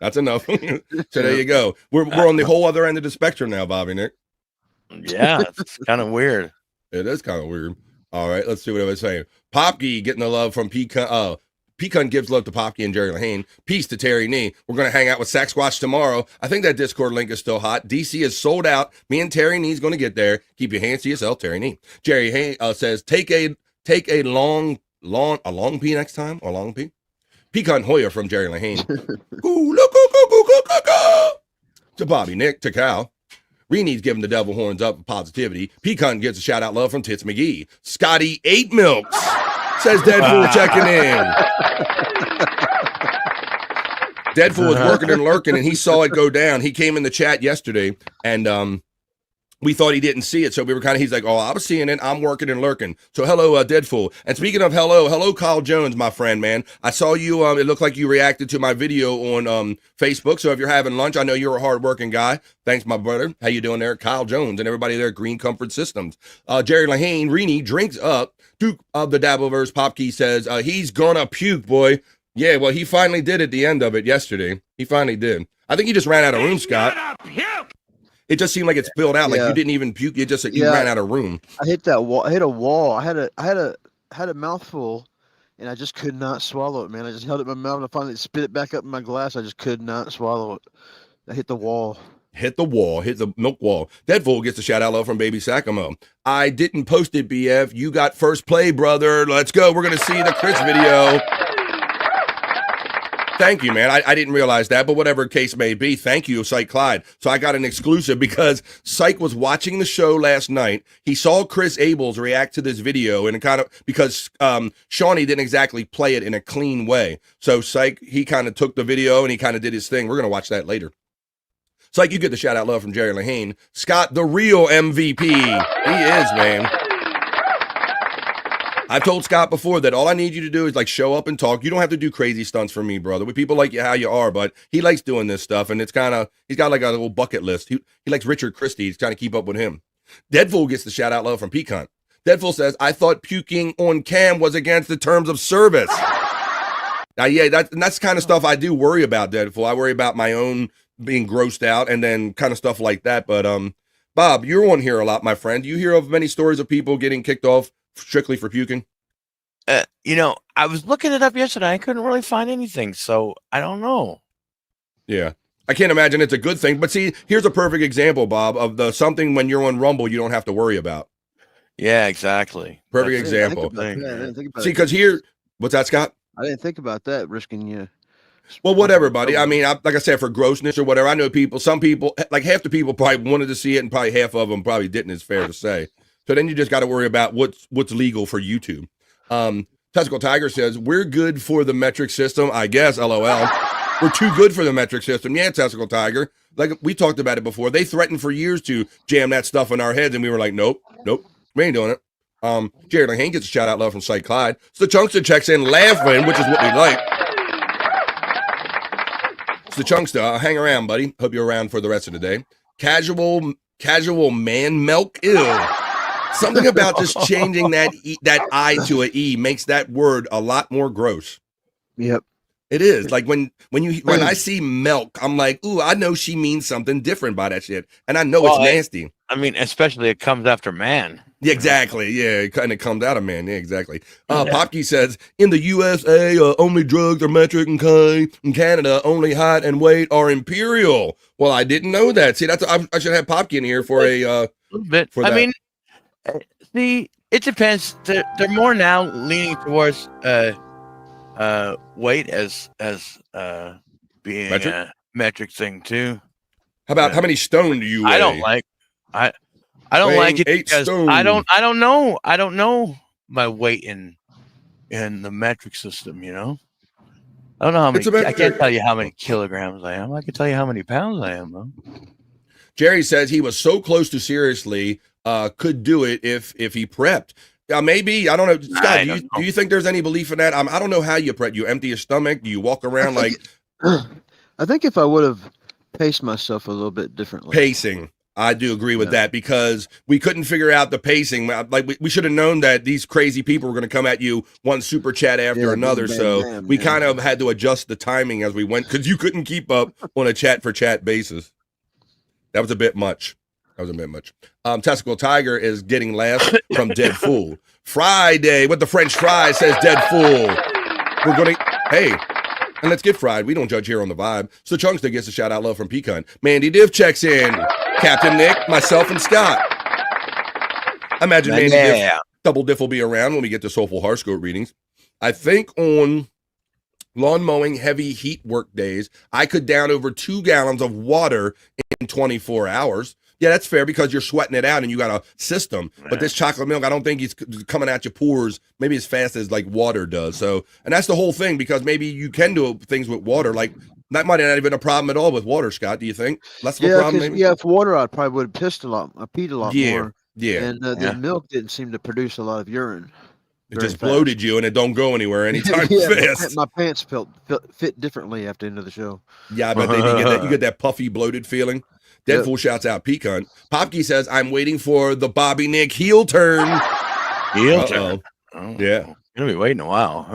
That's enough. So there you go. We're on the whole other end of the spectrum now, Bobby Nick. Yeah, it's kind of weird. It is kind of weird. All right, let's see what I was saying. Popke getting the love from Pecan. Pecan gives love to Popke and Jerry Lahane. Peace to Terry Nee. We're going to hang out with Sasquatch tomorrow. I think that Discord link is still hot. DC is sold out. Me and Terry Nee's going to get there. Keep your hands to yourself, Terry Nee. Jerry Hayne says, take a long pee next time, or long pee. Pecan Hoyer from Jerry Lahane. To Bobby Nick, to Cal. Reenie's giving the devil horns up for positivity. Pecan gets a shout out love from Tits McGee. Scotty 8 Milks says Deadpool checking in. Deadpool was working and lurking, and he saw it go down. He came in the chat yesterday, and we thought he didn't see it, so we were he's like, oh, I was seeing it, I'm working and lurking. So hello, Deadpool. And speaking of hello, Kyle Jones, my friend, man. I saw you, it looked like you reacted to my video on Facebook, so if you're having lunch, I know you're a hard-working guy. Thanks, my brother. How you doing there? Kyle Jones and everybody there at Green Comfort Systems. Jerry Lahane, Reenie drinks up. Duke of the Dabbleverse Popkey says, he's gonna puke, boy. Yeah, well, he finally did at the end of it yesterday. He finally did. I think he just ran out of room, Scott. It just seemed like it spilled out, like you didn't even puke. You ran out of room. I hit that wall. I hit a wall. I had a mouthful, and I just could not swallow it, man. I just held it in my mouth, and I finally spit it back up in my glass. I just could not swallow it. I hit the wall. Hit the wall. Hit the milk wall. Deadpool gets a shout out love from Baby Sacamo. I didn't post it, BF. You got first play, brother. Let's go. We're gonna see the Chris video. Thank you, man. I didn't realize that, but whatever case may be, thank you, Psych Clyde. So I got an exclusive because Psych was watching the show last night. He saw Chris Abels react to this video, and because Shawnee didn't exactly play it in a clean way. So Psych, he kind of took the video and he kind of did his thing. We're going to watch that later. Psych, you get the shout out love from Jerry Lahane. Scott, the real MVP. He is, man. I've told Scott before that all I need you to do is show up and talk. You don't have to do crazy stunts for me, brother. With people like you how you are, but he likes doing this stuff, and it's he's got a little bucket list. He likes Richard Christie. He's trying to keep up with him. Deadpool gets the shout out love from Pecan. Deadpool says, I thought puking on cam was against the terms of service. Now, yeah, that's kind of stuff I do worry about, Deadpool. I worry about my own being grossed out and then kind of stuff like that. But Bob, you're on here a lot, my friend. Do you hear of many stories of people getting kicked off strictly for puking? I was looking it up yesterday. I couldn't really find anything, so I don't know. Yeah. I can't imagine it's a good thing. But see, here's a perfect example, Bob, of something when you're on Rumble you don't have to worry about. Yeah, exactly. Perfect example. See, because here, what's that, Scott? I didn't think about that, risking you. Well, whatever, buddy. I mean, like I said, for grossness or whatever, I know some people, like half the people probably wanted to see it and probably half of them probably didn't, it's fair to say. So then you just got to worry about what's legal for YouTube. Testicle Tiger says, we're good for the metric system, I guess, LOL. We're too good for the metric system. Yeah, Testicle Tiger. Like we talked about it before. They threatened for years to jam that stuff in our heads, and we were like, nope, we ain't doing it. Jerry Lahane gets a shout out love from Psych Clyde. So the Chunkster checks in laughing, which is what we like. So the Chunkster, hang around, buddy. Hope you're around for the rest of the day. Casual man milk. Ew. Something about just changing that I to a E makes that word a lot more gross. Yep. It is. Like when I see milk, I'm like, ooh, I know she means something different by that shit. And I know it's nasty. I mean, especially it comes after man. Yeah, exactly. Yeah, it kind of comes out of man. Yeah, exactly. Popke says, in the USA, only drugs are metric and K. In Canada, only height and weight are imperial. Well, I didn't know that. See, I should have Popke in here for a little bit. For I that. mean, see, it depends. They're more now leaning towards weight as being a metric thing too. How about how many stone do you weigh? I don't like it because I don't know my weight in the metric system, you know. I don't know how many. I can't tell you how many kilograms I am. I can tell you how many pounds I am, though. Jerry says he was so close to seriously could do it if he prepped. Maybe, I don't know. Scott, do you think there's any belief in that? I don't know how you prep. You empty your stomach? Do you walk around like? I think if I would have paced myself a little bit differently. Pacing. I do agree with that because we couldn't figure out the pacing. Like we should have known that these crazy people were going to come at you one super chat after another. So we kind of had to adjust the timing as we went because you couldn't keep up on a chat for chat basis. That was a bit much. Testicle Tiger is getting laughs from Dead Fool. Friday with the French fries, says Dead Fool. We're going to, hey, and let's get fried. We don't judge here on the vibe. So Chunkster gets a shout out love from Pecan. Mandy Div checks in. Captain Nick, myself, and Scott. I imagine Mandy Diff, Double Diff will be around when we get to Soulful Horoscope readings. I think on lawn mowing heavy heat work days, I could down over 2 gallons of water in 24 hours. Yeah, that's fair because you're sweating it out and you got a system. But this chocolate milk, I don't think it's coming at your pores maybe as fast as like water does. So, and that's the whole thing because maybe you can do things with water. Like that might not have been a problem at all with water, Scott. Do you think? Less of a problem, maybe? Yeah, if water, I probably would have pissed a lot. I peed a lot more. Yeah. And the milk didn't seem to produce a lot of urine. It just bloated you and it don't go anywhere anytime fast. My pants fit differently after the end of the show. Yeah, I bet they did get that. You get that puffy, bloated feeling. Deadpool shouts out Pecan. Popke says, I'm waiting for the Bobby Nick heel turn. Turn? Oh. Yeah. You're going to be waiting a while.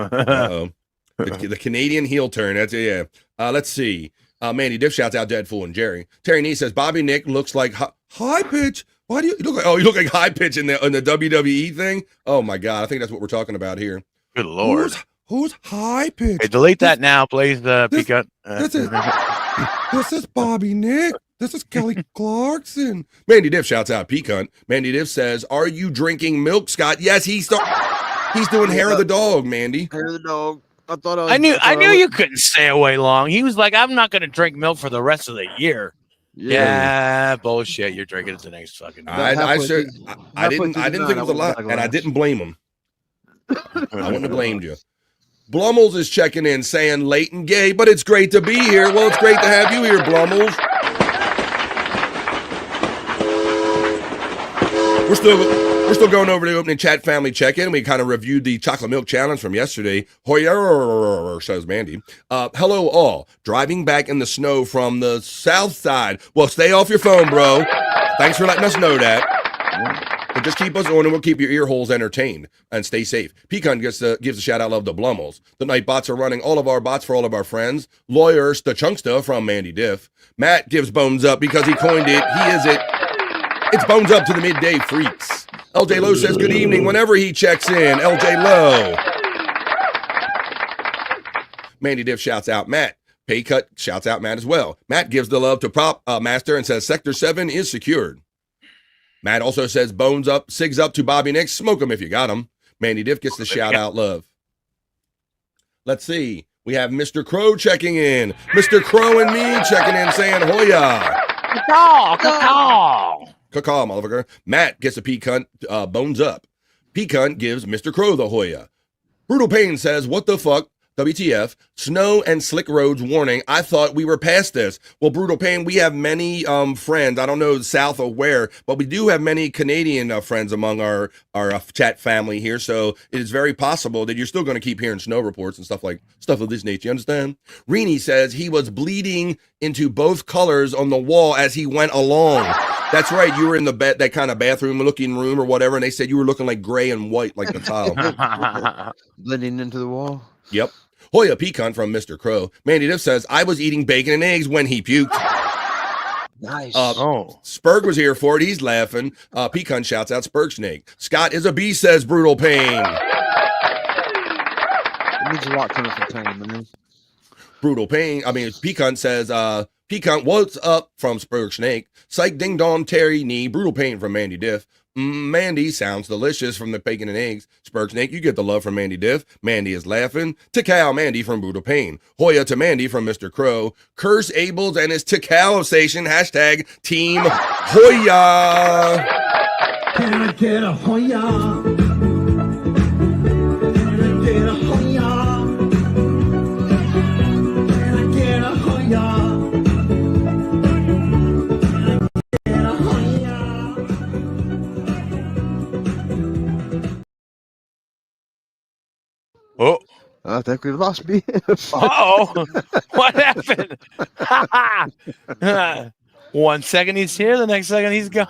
The Canadian heel turn. That's yeah. Let's see. Mandy Diff shouts out Deadpool and Jerry. Terry Nee says, Bobby Nick looks like high pitch. Why do you look like? Oh, you look like high pitch in the WWE thing. Oh my God, I think that's what we're talking about here. Good Lord. Who's high pitch? Hey, delete that now, please. Pecan. This is Bobby Nick. This is Kelly Clarkson. Mandy Diff shouts out Pecan. Mandy Diff says, "Are you drinking milk, Scott?" Yes, he's doing hair of the dog, Mandy. Hair of the dog. I knew you couldn't stay away long. He was like, "I'm not going to drink milk for the rest of the year." Yeah, bullshit. You're drinking it the next fucking. I didn't think it was a lot, and I didn't blame him. I wouldn't have blamed you. Blummels is checking in, saying late and gay, but it's great to be here. Well, it's great to have you here, Blummels. We're still going over the opening chat family check-in. We kind of reviewed the chocolate milk challenge from yesterday. Hoyer, says Mandy. Hello all. Driving back in the snow from the south side. Well, stay off your phone, bro. Thanks for letting us know that. But just keep us on and we'll keep your ear holes entertained and stay safe. Pecan gives a shout out love to Blummels. The night bots are running all of our bots for all of our friends. Lawyers, the Chunksta from Mandy Diff. Matt gives bones up because he coined it. He is it. It's bones up to the midday freaks. LJ Lowe says good evening whenever he checks in. LJ Lowe. Mandy Diff shouts out Matt. Paycut shouts out Matt as well. Matt gives the love to Prop Master and says Sector 7 is secured. Matt also says bones up, sigs up to Bobby Nix. Smoke him if you got him. Mandy Diff gets the shout out love. Let's see. We have Mr. Crow checking in. Mr. Crow and me checking in saying Hoya. Caw. Caw, motherfucker. Matt gets a pecan, bones up. Pecan gives Mr. Crow the Hoya. Brutal Pain says, what the fuck? WTF, snow and slick roads warning. I thought we were past this. Well, Brutal Pain, we have many friends. I don't know south or where, but we do have many Canadian friends among our chat family here. So it is very possible that you're still going to keep hearing snow reports and stuff of this nature. You understand? Rini says he was bleeding into both colors on the wall as he went along. That's right. You were in the that kind of bathroom looking room or whatever, and they said you were looking like gray and white like the tile. Blending into the wall. Yep. Hoya Pecan from Mr. Crow. Mandy Diff says, I was eating bacon and eggs when he puked. Nice. Spurg was here for it. He's laughing. Pecan shouts out Spurg Snake. Scott is a bee, says Brutal Pain. It means a lot coming from Tony, man. Brutal Pain. Pecan says, Pecan, what's up from Spurg Snake? Psych Ding Dong Terry Knee. Brutal Pain from Mandy Diff. Mandy sounds delicious from the bacon and eggs. Spurg Snake, you get the love from Mandy Diff. Mandy is laughing. Tikal Mandy from Brutal Pain. Hoya to Mandy from Mr. Crow. Curse Abels and his Tikal station. Hashtag Team Hoya. Can I get a Hoya? Can I get a Hoya? Can I get a Hoya? Oh, I think we've lost BF. Uh-oh. What happened? 1 second he's here, the next second he's gone.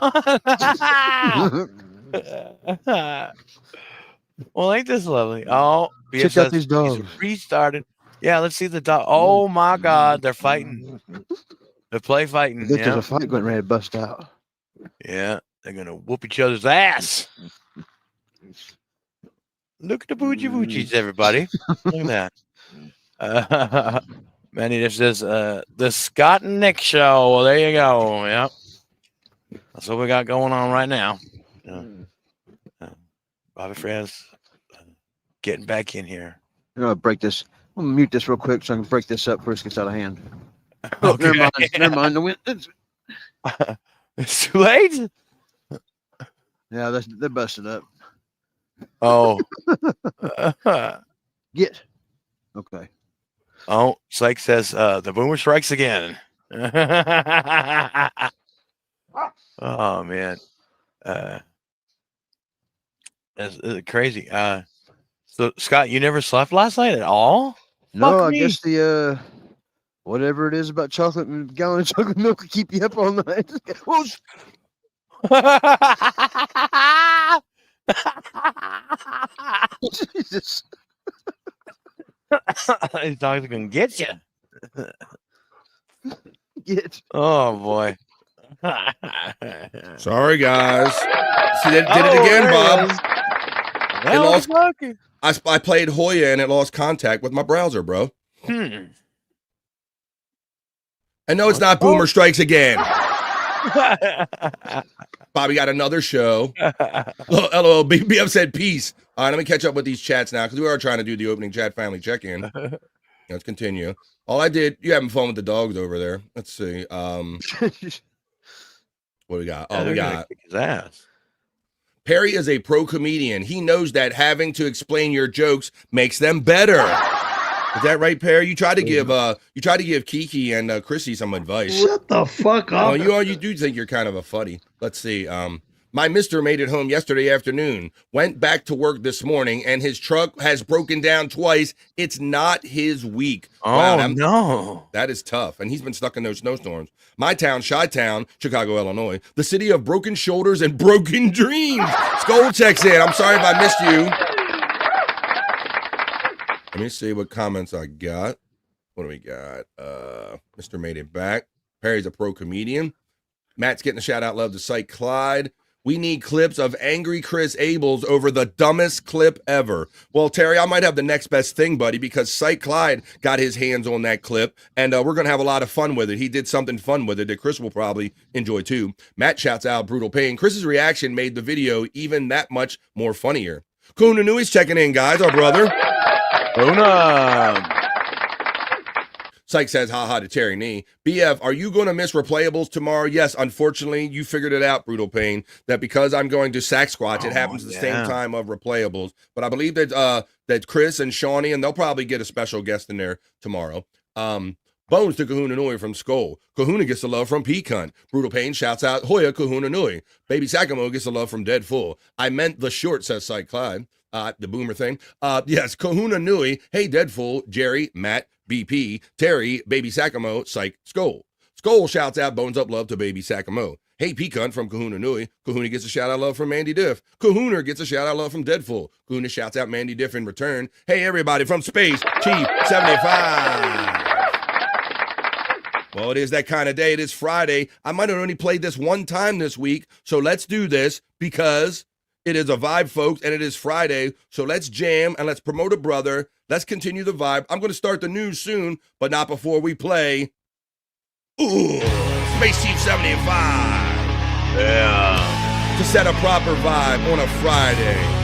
Well, ain't this lovely? Oh, BF Check out these he's dogs. restarted. Yeah, let's see the dog. Oh my God, they're fighting. They're play fighting. I think Yeah. there's a fight going ready to bust out. Yeah, they're gonna whoop each other's ass. Look at the boochie boochies, everybody. Look at that. Manny just says, the Scott and Nick show. Well, there you go. Yep. That's what we got going on right now. Bobby Friends getting back in here. I'm gonna break this. I'm gonna mute this real quick so I can break this up before it gets out of hand. Okay. Never mind. Never mind. The wind. It's too late. Yeah, they're busted up. Oh. Get. Okay. Oh, Psych says the boomer strikes again. Oh man. That's crazy. So Scott, you never slept last night at all? No, Fuck I me. guess the whatever it is about chocolate and gallon of chocolate milk will keep you up all night. Well, Jesus. These dogs are gonna get you. Get. Oh boy. Sorry, guys. See, did it again, Bob. It lost. I played Hoya and it lost contact with my browser, bro. And no, it's not Boomer Strikes Again. Bobby got another show. LOL. BF said peace. All right, let me catch up with these chats now because we are trying to do the opening chat family check-in. Let's continue. All I did, you having fun with the dogs over there. Let's see. What do we got? Oh, we got his ass. Perry is a pro comedian. He knows that having to explain your jokes makes them better. Is that right, Perry? You try to give Kiki and Chrissy some advice. Shut the fuck up. Oh, you do think you're kind of a funny. Let's see. My mister made it home yesterday afternoon, went back to work this morning, and his truck has broken down twice. It's not his week. Oh, no. That is tough. And he's been stuck in those snowstorms. My town, Chi-Town, Chicago, Illinois, the city of broken shoulders and broken dreams. Skull checks in. I'm sorry if I missed you. Let me see what comments I got. What do we got? Mr. Made It Back. Perry's a pro comedian. Matt's getting a shout out love to Psych Clyde. We need clips of angry Chris Abels over the dumbest clip ever. Well, Terry, I might have the next best thing, buddy, because Psych Clyde got his hands on that clip, and we're going to have a lot of fun with it. He did something fun with it that Chris will probably enjoy, too. Matt shouts out Brutal Pain. Chris's reaction made the video even that much more funnier. Kuna Nui's checking in, guys, our brother. Kuna. Psych says, haha to Terry Nee. BF, are you going to miss replayables tomorrow? Yes, unfortunately, you figured it out, Brutal Pain, that because I'm going to Sack Squatch, it happens at the same time of replayables. But I believe that that Chris and Shawnee, and they'll probably get a special guest in there tomorrow. Bones to Kahuna Nui from Skull. Kahuna gets the love from Pecan. Brutal Pain shouts out, Hoya Kahuna Nui. Baby Sakamo gets the love from Dead Full. I meant the short, says Psych Clyde. The boomer thing. Yes, Kahuna Nui. Hey, Dead Full, Jerry, Matt, BP, Terry, Baby Sakamo, Psych, Skull. Skull shouts out Bones Up Love to Baby Sakamo. Hey, Pecan from Kahuna Nui. Kahuna gets a shout-out love from Mandy Diff. Kahuna gets a shout-out love from Deadful. Kahuna shouts out Mandy Diff in return. Hey, everybody from Space Chief 75. Well, it is that kind of day. It is Friday. I might have only played this one time this week, so let's do this because it is a vibe, folks, and it is Friday. So let's jam and let's promote a brother. Let's continue the vibe. I'm going to start the news soon, but not before we play Space Chief 75. Yeah. To set a proper vibe on a Friday.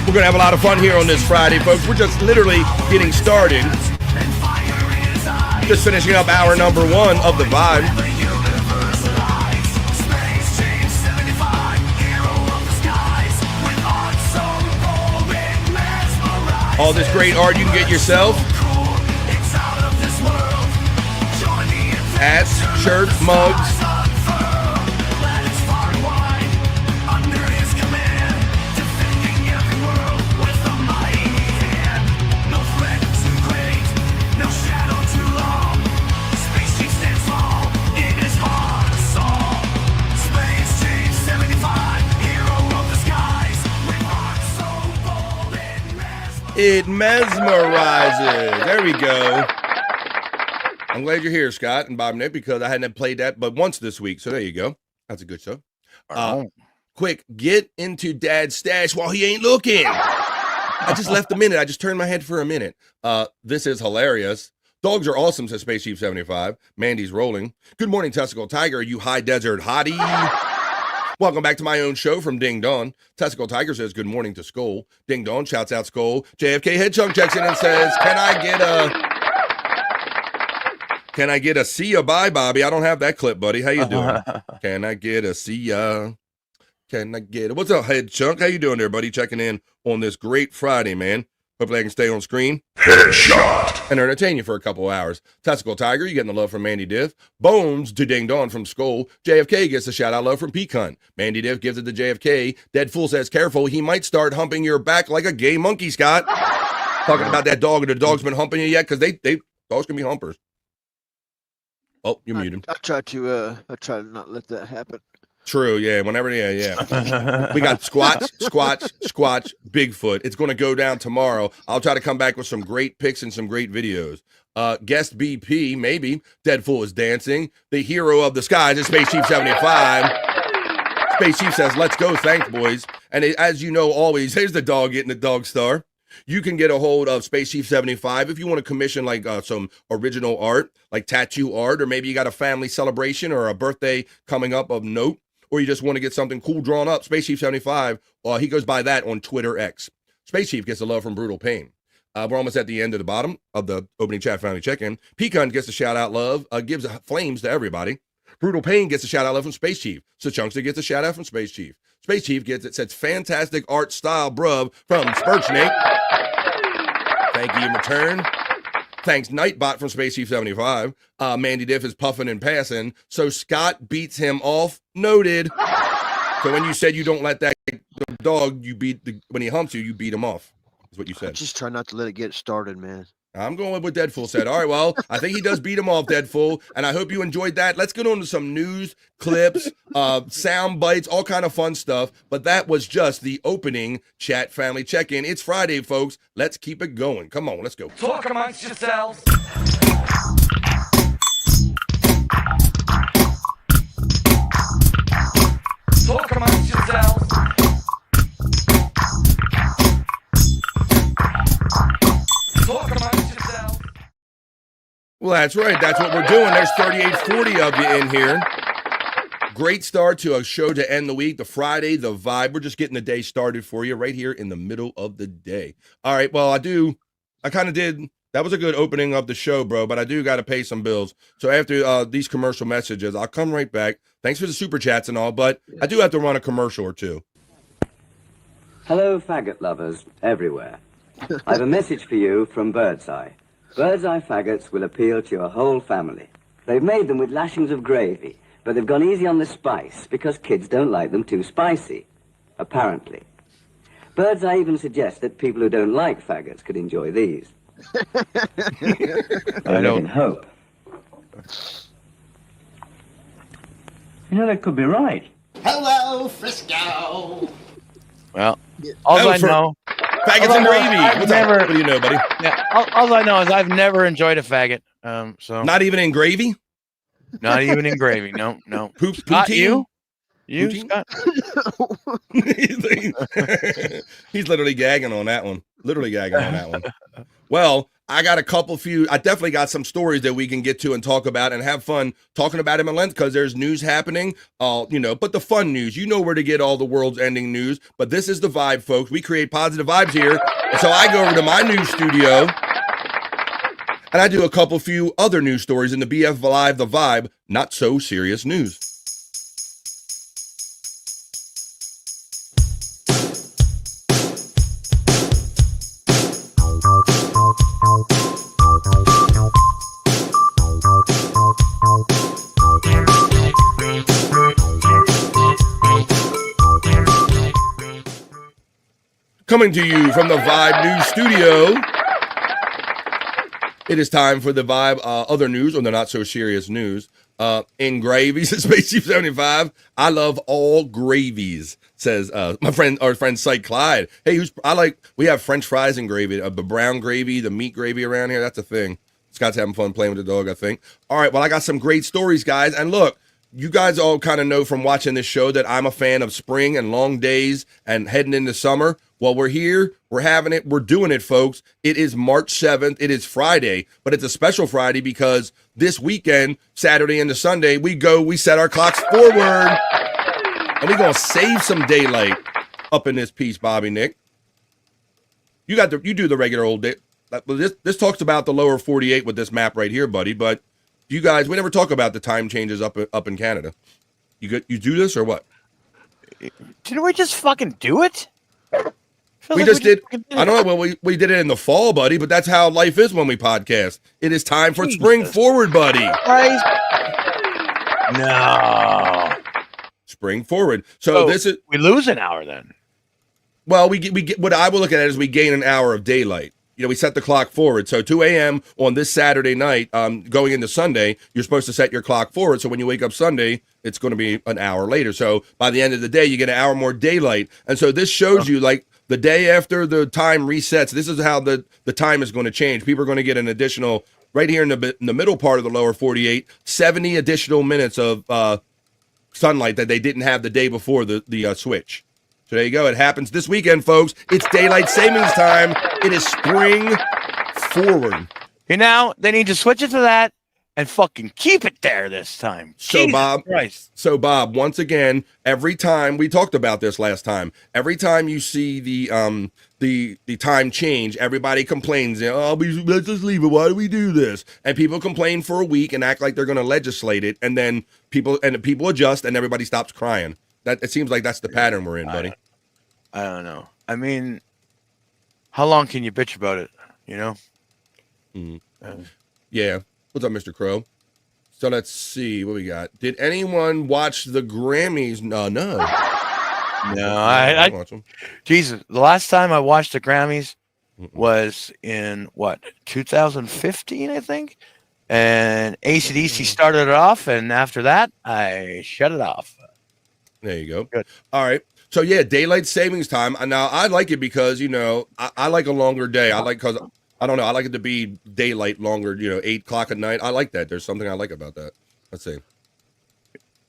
We're going to have a lot of fun here on this Friday, folks. We're just literally getting started. Just finishing up hour number 1 of the vibe. All this great art you can get yourself. Hats, shirts, mugs. It mesmerizes. There we go. I'm glad you're here, Scott and Bob Nick, because I hadn't played that but once this week. So there you go. That's a good show. Quick, get into Dad's stash while he ain't looking. I just left a minute. I just turned my head for a minute. This is hilarious. Dogs are awesome, says Space Chief 75. Mandy's rolling. Good morning, Testicle Tiger, you high desert hottie. Welcome back to my own show from Ding Dong. Testicle Tiger says good morning to Skull. Ding Dong shouts out Skull. JFK Headchunk checks in and says, Can I get a see ya bye, Bobby? I don't have that clip, buddy. How you doing? Can I get a see ya? Can I get it? What's up, Headchunk? How you doing there, buddy? Checking in on this great Friday, man. Hopefully I can stay on screen. Headshot. And entertain you for a couple hours. Testicle Tiger, you getting the love from Mandy Diff. Bones to Ding Dong from Skull. JFK gets a shout-out love from Pecan. Mandy Diff gives it to JFK. Dead Fool says, careful, he might start humping your back like a gay monkey, Scott. Talking about that dog, and the dog's been humping you yet? Because dogs can be humpers. Oh, you're muted. I try to not let that happen. True, yeah. Whenever, yeah. We got Squatch, Bigfoot. It's going to go down tomorrow. I'll try to come back with some great pics and some great videos. Guest BP, maybe. Deadpool is dancing. The hero of the skies is Space Chief 75. Space Chief says, let's go, thanks, boys. And as you know, always, here's the dog getting the dog star. You can get a hold of Space Chief 75 if you want to commission like some original art, like tattoo art, or maybe you got a family celebration or a birthday coming up of note. Or you just want to get something cool drawn up, Space Chief 75, he goes by that on Twitter X. Space Chief gets the love from Brutal Pain. We're almost at the end of the bottom of the opening chat family check-in. Pecan gets a shout-out love, gives flames to everybody. Brutal Pain gets a shout-out love from Space Chief. So Chunkster gets a shout-out from Space Chief. Space Chief gets it, says fantastic art style, bruv, from Spurchnake. Thank you in return. Thanks, Nightbot from Space Chief 75. Mandy Diff is puffing and passing, so Scott beats him off. Noted. So when you said you don't let that dog, when he humps you, you beat him off. Is what you said. Just try not to let it get started, man. I'm going with what Deadpool said. All right, well, I think he does beat him off, Deadpool, and I hope you enjoyed that. Let's get on to some news, clips, sound bites, all kind of fun stuff. But that was just the opening chat family check-in. It's Friday, folks. Let's keep it going. Come on, let's go. Talk amongst yourselves. Talk amongst yourselves. Talk amongst yourselves. Well, that's right. That's what we're doing. There's 3840 of you in here. Great start to a show to end the week, the Friday, the vibe. We're just getting the day started for you right here in the middle of the day. All right, well, I kind of did That was a good opening of the show, bro, but I do got to pay some bills. So after these commercial messages, I'll come right back. Thanks for the super chats and all, but I do have to run a commercial or two. Hello, faggot lovers everywhere. I have a message for you from Birdseye. Birdseye faggots will appeal to your whole family. They've made them with lashings of gravy, but they've gone easy on the spice because kids don't like them too spicy, apparently. Birdseye even suggests that people who don't like faggots could enjoy these. I don't hope. You know, that could be right. Hello, Frisco. Well, all I know, faggots and gravy. What do you know, buddy? Yeah, all I know is I've never enjoyed a faggot. So not even in gravy. Not even in gravy. No. Scott, you, Poutine? Scott. He's literally gagging on that one. Well, I got I definitely got some stories that we can get to and talk about and have fun talking about him at length because there's news happening, but the fun news, where to get all the world's ending news, but this is the vibe, folks. We create positive vibes here. And so I go over to my news studio and I do a few other news stories in the BF Live, the Vibe, not so serious news. Coming to you from the Vibe News Studio, it is time for the Vibe other news, or the not so serious news. In gravies at Spaceship 75, I love all gravies, says our friend Sight Clyde. Hey, we have French fries and gravy, the brown gravy, the meat gravy around here. That's a thing. Scott's having fun playing with the dog, I think. All right, well, I got some great stories, guys. And look, you guys all kind of know from watching this show that I'm a fan of spring and long days and heading into summer. Well, we're here, we're having it, we're doing it, folks. It is March 7th. It is Friday, but it's a special Friday because this weekend, Saturday into Sunday, we set our clocks forward, and we're going to save some daylight up in this piece, Bobby Nick. You do the regular old day. This talks about the lower 48 with this map right here, buddy, but you guys, we never talk about the time changes up in Canada. You do this or what? Didn't we just fucking do it? We just did. I don't know. Well, we did it in the fall, buddy, but that's how life is when we podcast. It is time for spring forward, buddy. No. Spring forward. So this is we lose an hour then. Well, we get what I will look at it is we gain an hour of daylight. We set the clock forward. So 2 a.m. on this Saturday night, going into Sunday, you're supposed to set your clock forward. So when you wake up Sunday, it's going to be an hour later. So by the end of the day, you get an hour more daylight. And so this shows you the day after the time resets, this is how the time is going to change. People are going to get an additional, right here in the middle part of the lower 48, 70 additional minutes of sunlight that they didn't have the day before the switch. So there you go. It happens this weekend, folks. It's daylight savings time. It is spring forward. They need to switch it to that and fucking keep it there this time. So Bob, once again, every time we talked about this last time, every time you see the time change, everybody complains. Let's just leave it. Why do we do this? And people complain for a week and act like they're going to legislate it, and then people adjust and everybody stops crying. That it seems like that's the pattern we're in, buddy. I don't know. I mean, how long can you bitch about it? Yeah. What's up, Mr. Crow? So let's see what we got. Did anyone watch the Grammys? No. No, I watch them. Jesus, the last time I watched the Grammys was in 2015, I think. And AC/DC started it off, and after that, I shut it off. There you go. Good. All right. So yeah, daylight savings time. Now I like it because I like a longer day. I like because I don't know. I like it to be daylight longer. 8 o'clock at night. I like that. There's something I like about that. Let's see.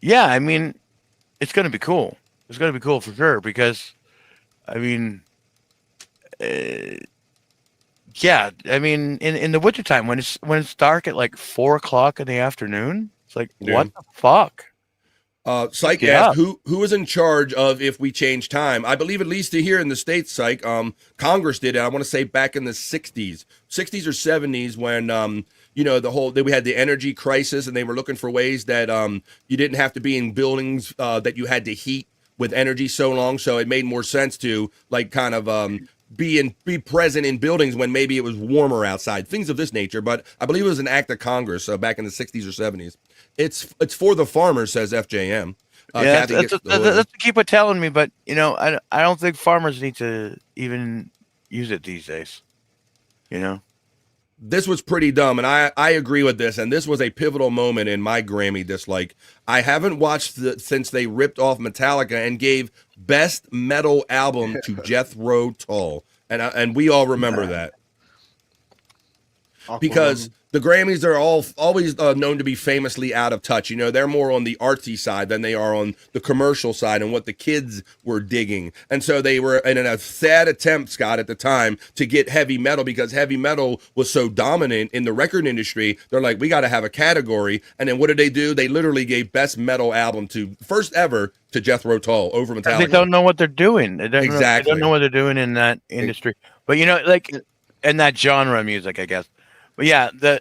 Yeah, I mean, it's going to be cool. It's going to be cool for sure because, I mean, yeah, I mean, in the wintertime when it's dark at 4 o'clock in the afternoon, it's like, what the fuck? Psych asked, who is in charge of if we change time? I believe at least here in the States, Psych, Congress did it, I want to say back in the 60s or 70s when, we had the energy crisis and they were looking for ways that you didn't have to be in buildings that you had to heat with energy so long. So it made more sense to like kind of be present in buildings when maybe it was warmer outside, things of this nature. But I believe it was an act of Congress back in the 60s or 70s. It's for the farmers, says FJM. That's what keep it telling me, but I don't think farmers need to even use it these days. This was pretty dumb, and I agree with this. And this was a pivotal moment in my Grammy dislike. I haven't watched since they ripped off Metallica and gave Best Metal Album to Jethro Tull, and we all remember that because the Grammys are always known to be famously out of touch. They're more on the artsy side than they are on the commercial side and what the kids were digging. And so they were in a sad attempt, Scott, at the time to get heavy metal because heavy metal was so dominant in the record industry. They're like, we got to have a category. And then what did they do? They literally gave Best Metal Album first ever to Jethro Tull over Metallica. They don't know what they're doing. They Exactly. don't know what they're doing in that industry. But like in that genre of music, I guess. But yeah, the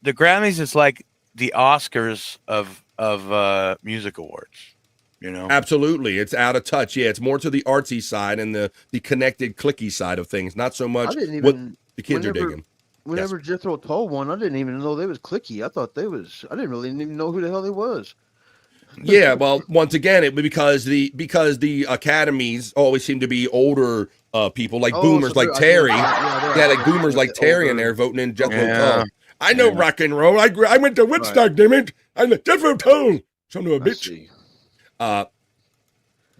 Grammys is like the Oscars of music awards, Absolutely, it's out of touch. Yeah, it's more to the artsy side and the connected, clicky side of things, not so much what the kids are digging. Whenever Jethro Tull won, I didn't even know they was clicky. I thought I didn't really even know who the hell they was. Yeah, well, once again, because the academies always seem to be older people like boomers like Terry. Like boomers like Terry in there voting in Jethro Tull. I know rock and roll. I went to Woodstock, damn it. I know Jethro Tull. Son of a bitch.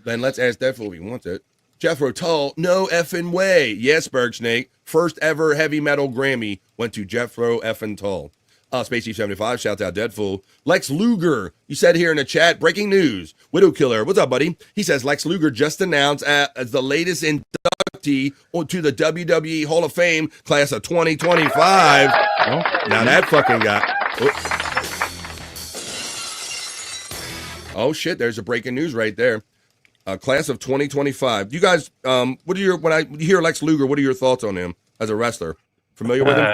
Then let's ask Deadpool if he wants it. Jethro Tull, no effing way. Yes, Berg Snake. First ever heavy metal Grammy went to Jethro effing Tull. Space Chief 75, shouts out Deadpool. Lex Luger, you said here in the chat, breaking news. Widow Killer, what's up, buddy? He says Lex Luger just announced as the latest inductee to the WWE Hall of Fame class of 2025. Now that fucking guy. Oh shit, there's a breaking news right there. Class of 2025. You guys, when you hear Lex Luger, what are your thoughts on him as a wrestler? Familiar with him?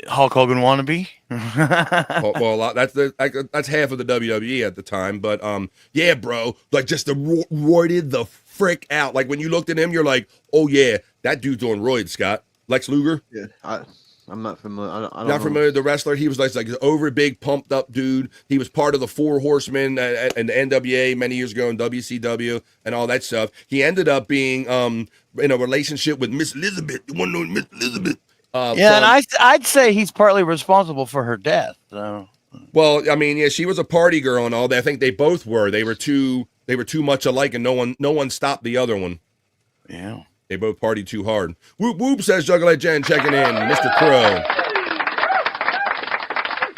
Hulk Hogan wannabe. well, that's half of the WWE at the time, but yeah, bro, like just roided the frick out. Like when you looked at him, you're like, oh yeah, that dude's on roids, Scott. Lex Luger. Yeah, I'm not familiar. I don't not know. familiar with the wrestler. He was like an over big, pumped up dude. He was part of the Four Horsemen and the NWA many years ago in WCW and all that stuff. He ended up being in a relationship with Miss Elizabeth, the one known Miss Elizabeth. And I'd say he's partly responsible for her death. So. Well, I mean, yeah, she was a party girl and all that. I think they both were. They were too much alike, and no one stopped the other one. Yeah, they both partied too hard. Whoop whoop, says Juggalite Jen checking in. Mr. Crow.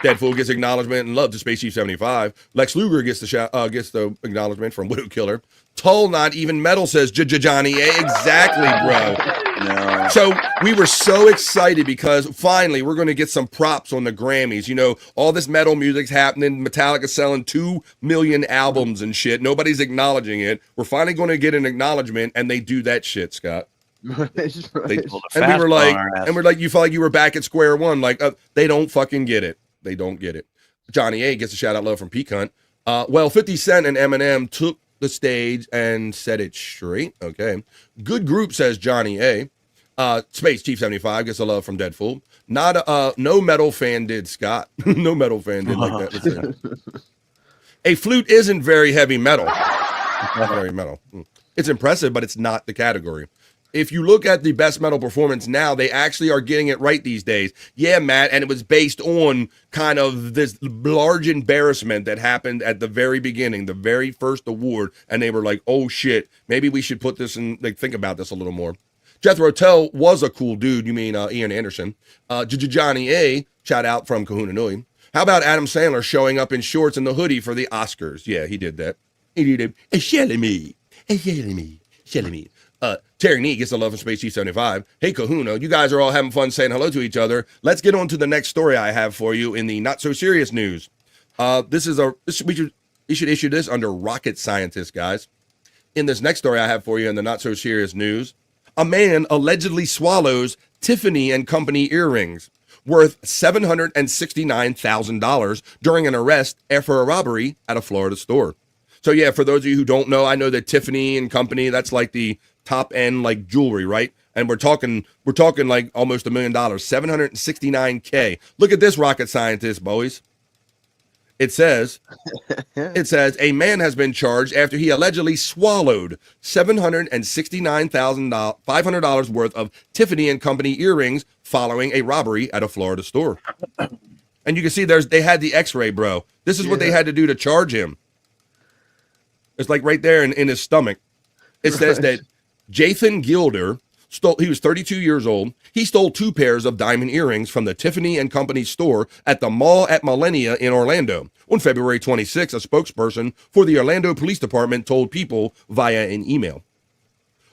Deadpool gets acknowledgement and love to Space Chief 75. Lex Luger gets the acknowledgement from Widow Killer. Tull, not even metal, says Johnny. Exactly, bro. No. So we were so excited because finally we're going to get some props on the Grammys. All this metal music's happening. Metallica selling 2 million albums and shit. Nobody's acknowledging it. We're finally going to get an acknowledgement, and they do that shit, Scott. Right. And we were like, you felt like you were back at square one. Like they don't fucking get it. They don't get it. Johnny A gets a shout out love from Peak Hunt. 50 Cent and Eminem took the stage and set it straight. Okay. Good group, says Johnny A. Space Chief 75 gets a love from Deadpool. No metal fan did, Scott. No metal fan did like that. A flute isn't very heavy metal. Not very metal. It's impressive, but it's not the category. If you look at the best metal performance now, they actually are getting it right these days. Yeah, Matt, and it was based on kind of this large embarrassment that happened at the very beginning, the very first award, and they were like, oh shit, maybe we should put this in, think about this a little more. Jethro Tull was a cool dude. You mean Ian Anderson. Johnny A, shout out from Kahuna Nui. How about Adam Sandler showing up in shorts and the hoodie for the Oscars? Yeah, he did that. He did it. Shelly me. Terry Neat gets a love from Space Chief 75. Hey, Kahuna, you guys are all having fun saying hello to each other. Let's get on to the next story I have for you in the not-so-serious news. We should issue this under rocket scientists, guys. In this next story I have for you in the not so serious news, a man allegedly swallows Tiffany and Company earrings worth $769,000 during an arrest after a robbery at a Florida store. So yeah, for those of you who don't know, I know that Tiffany and Company, that's like the top end like jewelry, right? And we're talking like almost $1 million, $769K. Look at this rocket scientist, boys. It says a man has been charged after he allegedly swallowed $769,500 worth of Tiffany and Company earrings following a robbery at a Florida store. And you can see they had the x-ray, bro. This is what they had to do to charge him. It's like right there in his stomach. It says that Jathan Gilder he was 32 years old. He stole 2 pairs of diamond earrings from the Tiffany and Company store at the mall at Millenia in Orlando. On February 26, a spokesperson for the Orlando Police Department told People via an email.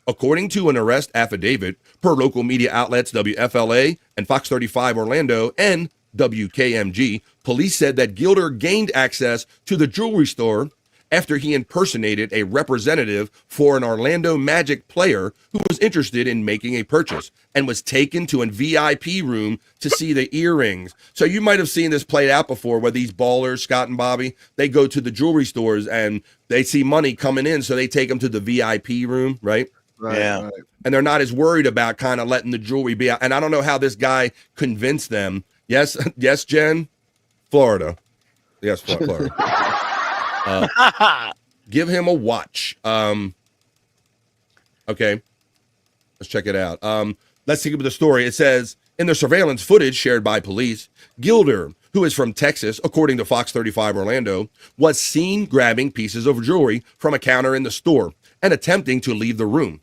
According to an arrest affidavit, per local media outlets WFLA and Fox 35 Orlando and WKMG, police said that Gilder gained access to the jewelry store after he impersonated a representative for an Orlando Magic player who was interested in making a purchase and was taken to a VIP room to see the earrings. So you might have seen this played out before where these ballers, Scott and Bobby, they go to the jewelry stores and they see money coming in, so they take them to the VIP room, right? Right. And they're not as worried about kind of letting the jewelry be out. And I don't know how this guy convinced them. Yes, Jen? Florida. Yes, Florida. Give him a watch. Okay. Let's check it out. Let's take up the story. It says, in the surveillance footage shared by police, Gilder, who is from Texas, according to Fox 35 Orlando, was seen grabbing pieces of jewelry from a counter in the store and attempting to leave the room.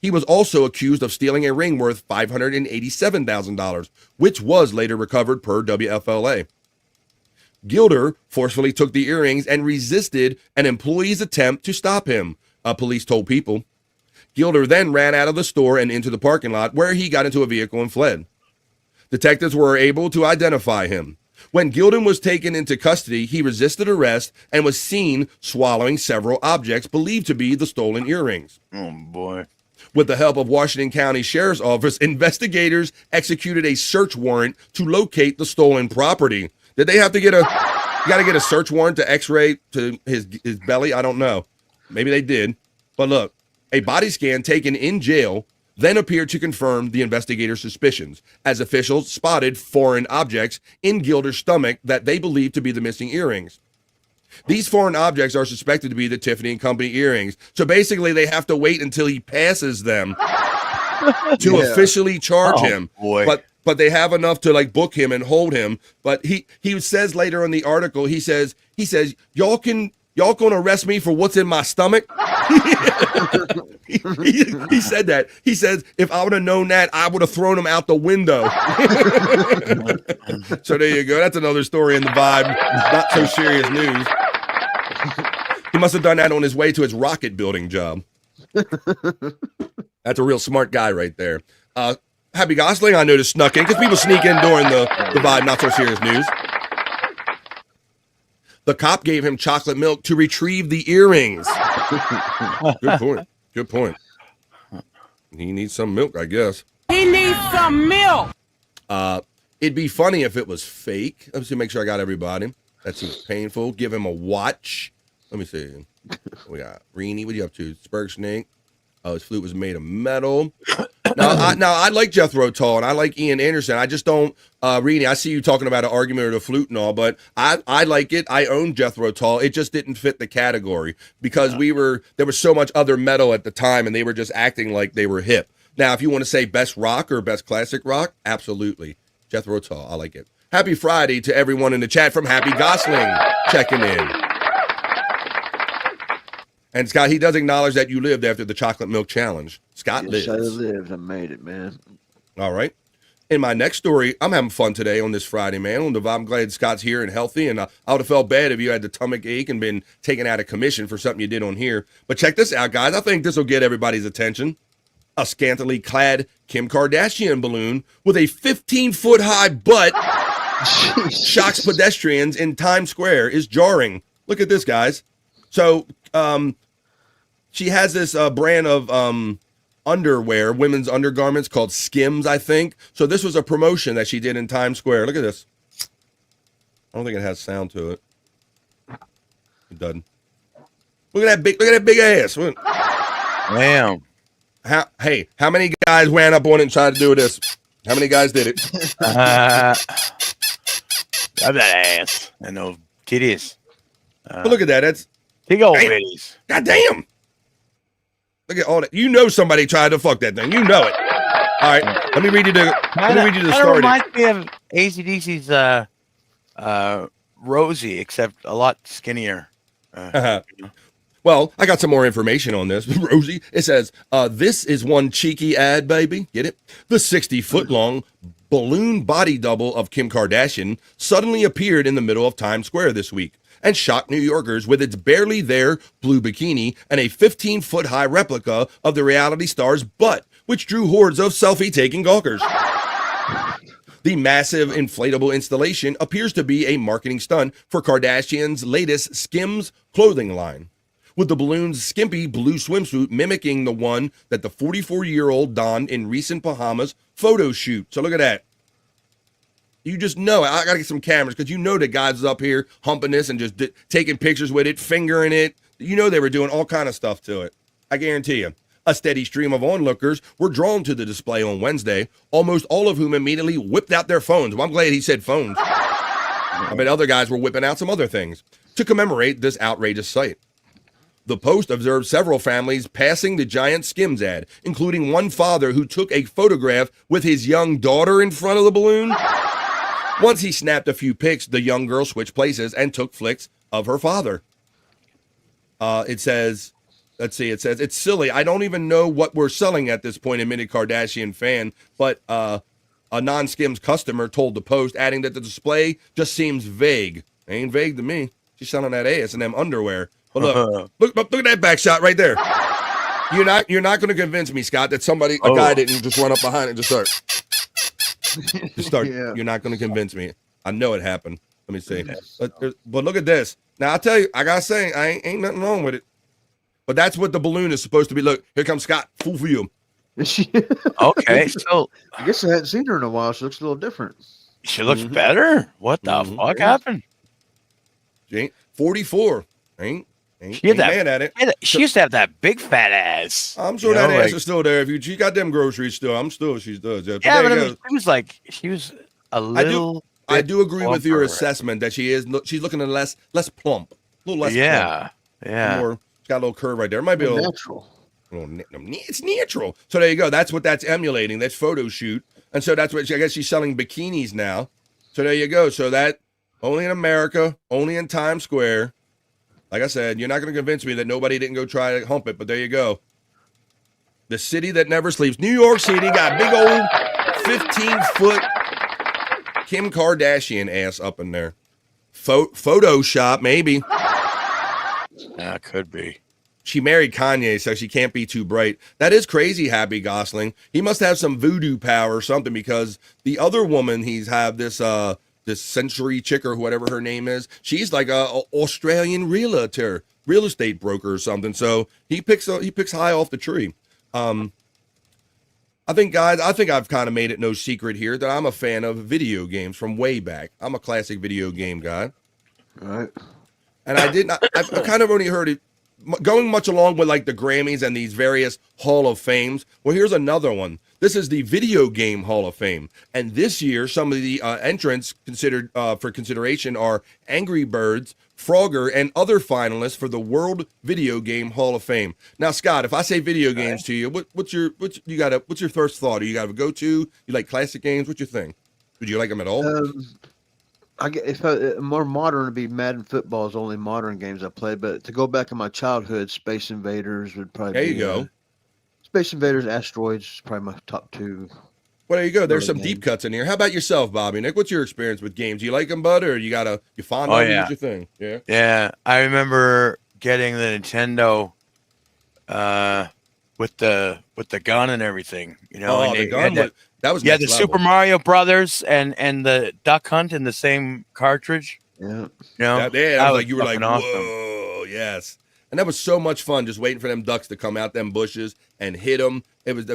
He was also accused of stealing a ring worth $587,000, which was later recovered per WFLA. Gilder forcefully took the earrings and resisted an employee's attempt to stop him, police told People. Gilder then ran out of the store and into the parking lot, where he got into a vehicle and fled. Detectives were able to identify him. When Gilder was taken into custody, he resisted arrest and was seen swallowing several objects believed to be the stolen earrings. Oh, boy. With the help of Washington County Sheriff's Office, investigators executed a search warrant to locate the stolen property. Did they have to get a search warrant to x-ray to his belly? I don't know. Maybe they did. But look, a body scan taken in jail then appeared to confirm the investigators' suspicions, as officials spotted foreign objects in Gilder's stomach that they believed to be the missing earrings. These foreign objects are suspected to be the Tiffany and Company earrings. So basically they have to wait until he passes them to officially charge him. Boy. But they have enough to like book him and hold him. But he says later in the article, he says, y'all gonna arrest me for what's in my stomach? he said that. He says, if I would have known that, I would have thrown him out the window. So there you go. That's another story in the vibe. Not so serious news. He must have done that on his way to his rocket building job. That's a real smart guy right there. Happy Gosling, I noticed, snuck in, because people sneak in during the vibe, not so serious news. The cop gave him chocolate milk to retrieve the earrings. Good point. Good point. He needs some milk, I guess. He needs some milk. It'd be funny if it was fake. Let me see, make sure I got everybody. That seems painful. Give him a watch. Let me see. We got Reenie. What are you up to? Spurg Snake. Oh, his flute was made of metal. Now, I like Jethro Tull and I like Ian Anderson. I just don't, Reenie, I see you talking about an argument or the flute and all, but I like it. I own Jethro Tull. It just didn't fit the category because there was so much other metal at the time and they were just acting like they were hip. Now, if you want to say best rock or best classic rock, absolutely. Jethro Tull, I like it. Happy Friday to everyone in the chat from Happy Gosling checking in. And Scott, he does acknowledge that you lived after the chocolate milk challenge. Scott lives. I lived. I made it, man. All right. In my next story, I'm having fun today on this Friday, man. I'm glad Scott's here and healthy, and I would have felt bad if you had the stomach ache and been taken out of commission for something you did on here. But check this out, guys. I think this will get everybody's attention. A scantily clad Kim Kardashian balloon with a 15-foot high butt shocks pedestrians in Times Square is jarring. Look at this, guys. So she has this brand of underwear, women's undergarments called Skims, I think. So this was a promotion that she did in Times Square. Look at this. I don't think it has sound to it. It doesn't. Look at that big ass. Damn. How many guys ran up on it and tried to do this? How many guys did it? Grab that ass and those titties. But look at that. That's big old bitties. God damn. Look at all that. You know somebody tried to fuck that thing. You know it. All right. Let me read you the story. It reminds me of AC/DC's Rosie, except a lot skinnier. Well, I got some more information on this. Rosie, it says, this is one cheeky ad, baby. Get it? The 60-foot-long balloon body double of Kim Kardashian suddenly appeared in the middle of Times Square this week and shocked New Yorkers with its barely there blue bikini and a 15-foot-high replica of the reality star's butt, which drew hordes of selfie-taking gawkers. The massive inflatable installation appears to be a marketing stunt for Kardashian's latest Skims clothing line, with the balloon's skimpy blue swimsuit mimicking the one that the 44-year-old donned in recent Bahamas photo shoot. So look at that. You just know, I got to get some cameras because you know the guys was up here humping this and just taking pictures with it, fingering it. You know they were doing all kind of stuff to it. I guarantee you. A steady stream of onlookers were drawn to the display on Wednesday, almost all of whom immediately whipped out their phones. Well, I'm glad he said phones. I bet other guys were whipping out some other things to commemorate this outrageous sight. The Post observed several families passing the giant Skims ad, including one father who took a photograph with his young daughter in front of the balloon. Once he snapped a few pics, the young girl switched places and took flicks of her father. It says, it's silly. I don't even know what we're selling at this point, admitted Kardashian fan, but a non-Skims customer told the Post, adding that the display just seems vague. It ain't vague to me. She's selling that ass and them underwear. But look at that back shot right there. You're not going to convince me, Scott, that a guy didn't just run up behind it and just start. Yeah. You're not going to convince me. I know it happened. Let me see. But look at this. Now, I'll tell you, I got to say, ain't nothing wrong with it. But that's what the balloon is supposed to be. Look, here comes Scott. Fool for you. Okay, so I guess I hadn't seen her in a while. She looks a little different. She looks better. What the fuck happened? She ain't 44. Ain't mad at it. She used to have that big fat ass. I'm sure that ass is still there. If she got them groceries still, I'm sure she does. Yeah, but I mean, she was a little. I do agree with your assessment that she's looking less plump, a little less. Yeah, plump. More, she's got a little curve right there. It might be a little natural. It's natural. So there you go. That's what that's emulating. That's photo shoot, and so that's what I guess she's selling bikinis now. So there you go. So that only in America, only in Times Square. Like I said, you're not going to convince me that nobody didn't go try to hump it, but there you go. The city that never sleeps. New York City got big old 15-foot Kim Kardashian ass up in there. Photoshop, maybe. That could be. She married Kanye, so she can't be too bright. That is crazy, Happy Gosling. He must have some voodoo power or something because the other woman he's had this Century chick or whatever her name is, she's like a Australian realtor, real estate broker or something. So he picks high off the tree. I think I've kind of made it no secret here that I'm a fan of video games from way back. I'm a classic video game guy. All right. And I've kind of only heard it going much along with like the Grammys and these various Hall of Fames. Well, here's another one. This is the Video Game Hall of Fame. And this year, some of the entrants considered for consideration are Angry Birds, Frogger, and other finalists for the World Video Game Hall of Fame. Now, Scott, if I say video games to you, what's your first thought? Do you got a go-to? You like classic games? What's your thing? Would you like them at all? More modern would be Madden Football is the only modern games I played. But to go back in my childhood, Space Invaders would probably be. There you go. Space Invaders, Asteroids is probably my top two. Well, there you go. There's some deep cuts in here. How about yourself, Bobby? Nick, what's your experience with games? Do you like them, bud, or you fond of them? What's your thing? Yeah. Yeah, I remember getting the Nintendo with the gun and everything. You know, Oh, and the gun that was yeah, next the level. Super Mario Brothers and the Duck Hunt in the same cartridge. Yeah. You know, That was like, you were like, fucking awesome. whoa, yes. And that was so much fun, just waiting for them ducks to come out them bushes and hit them. It was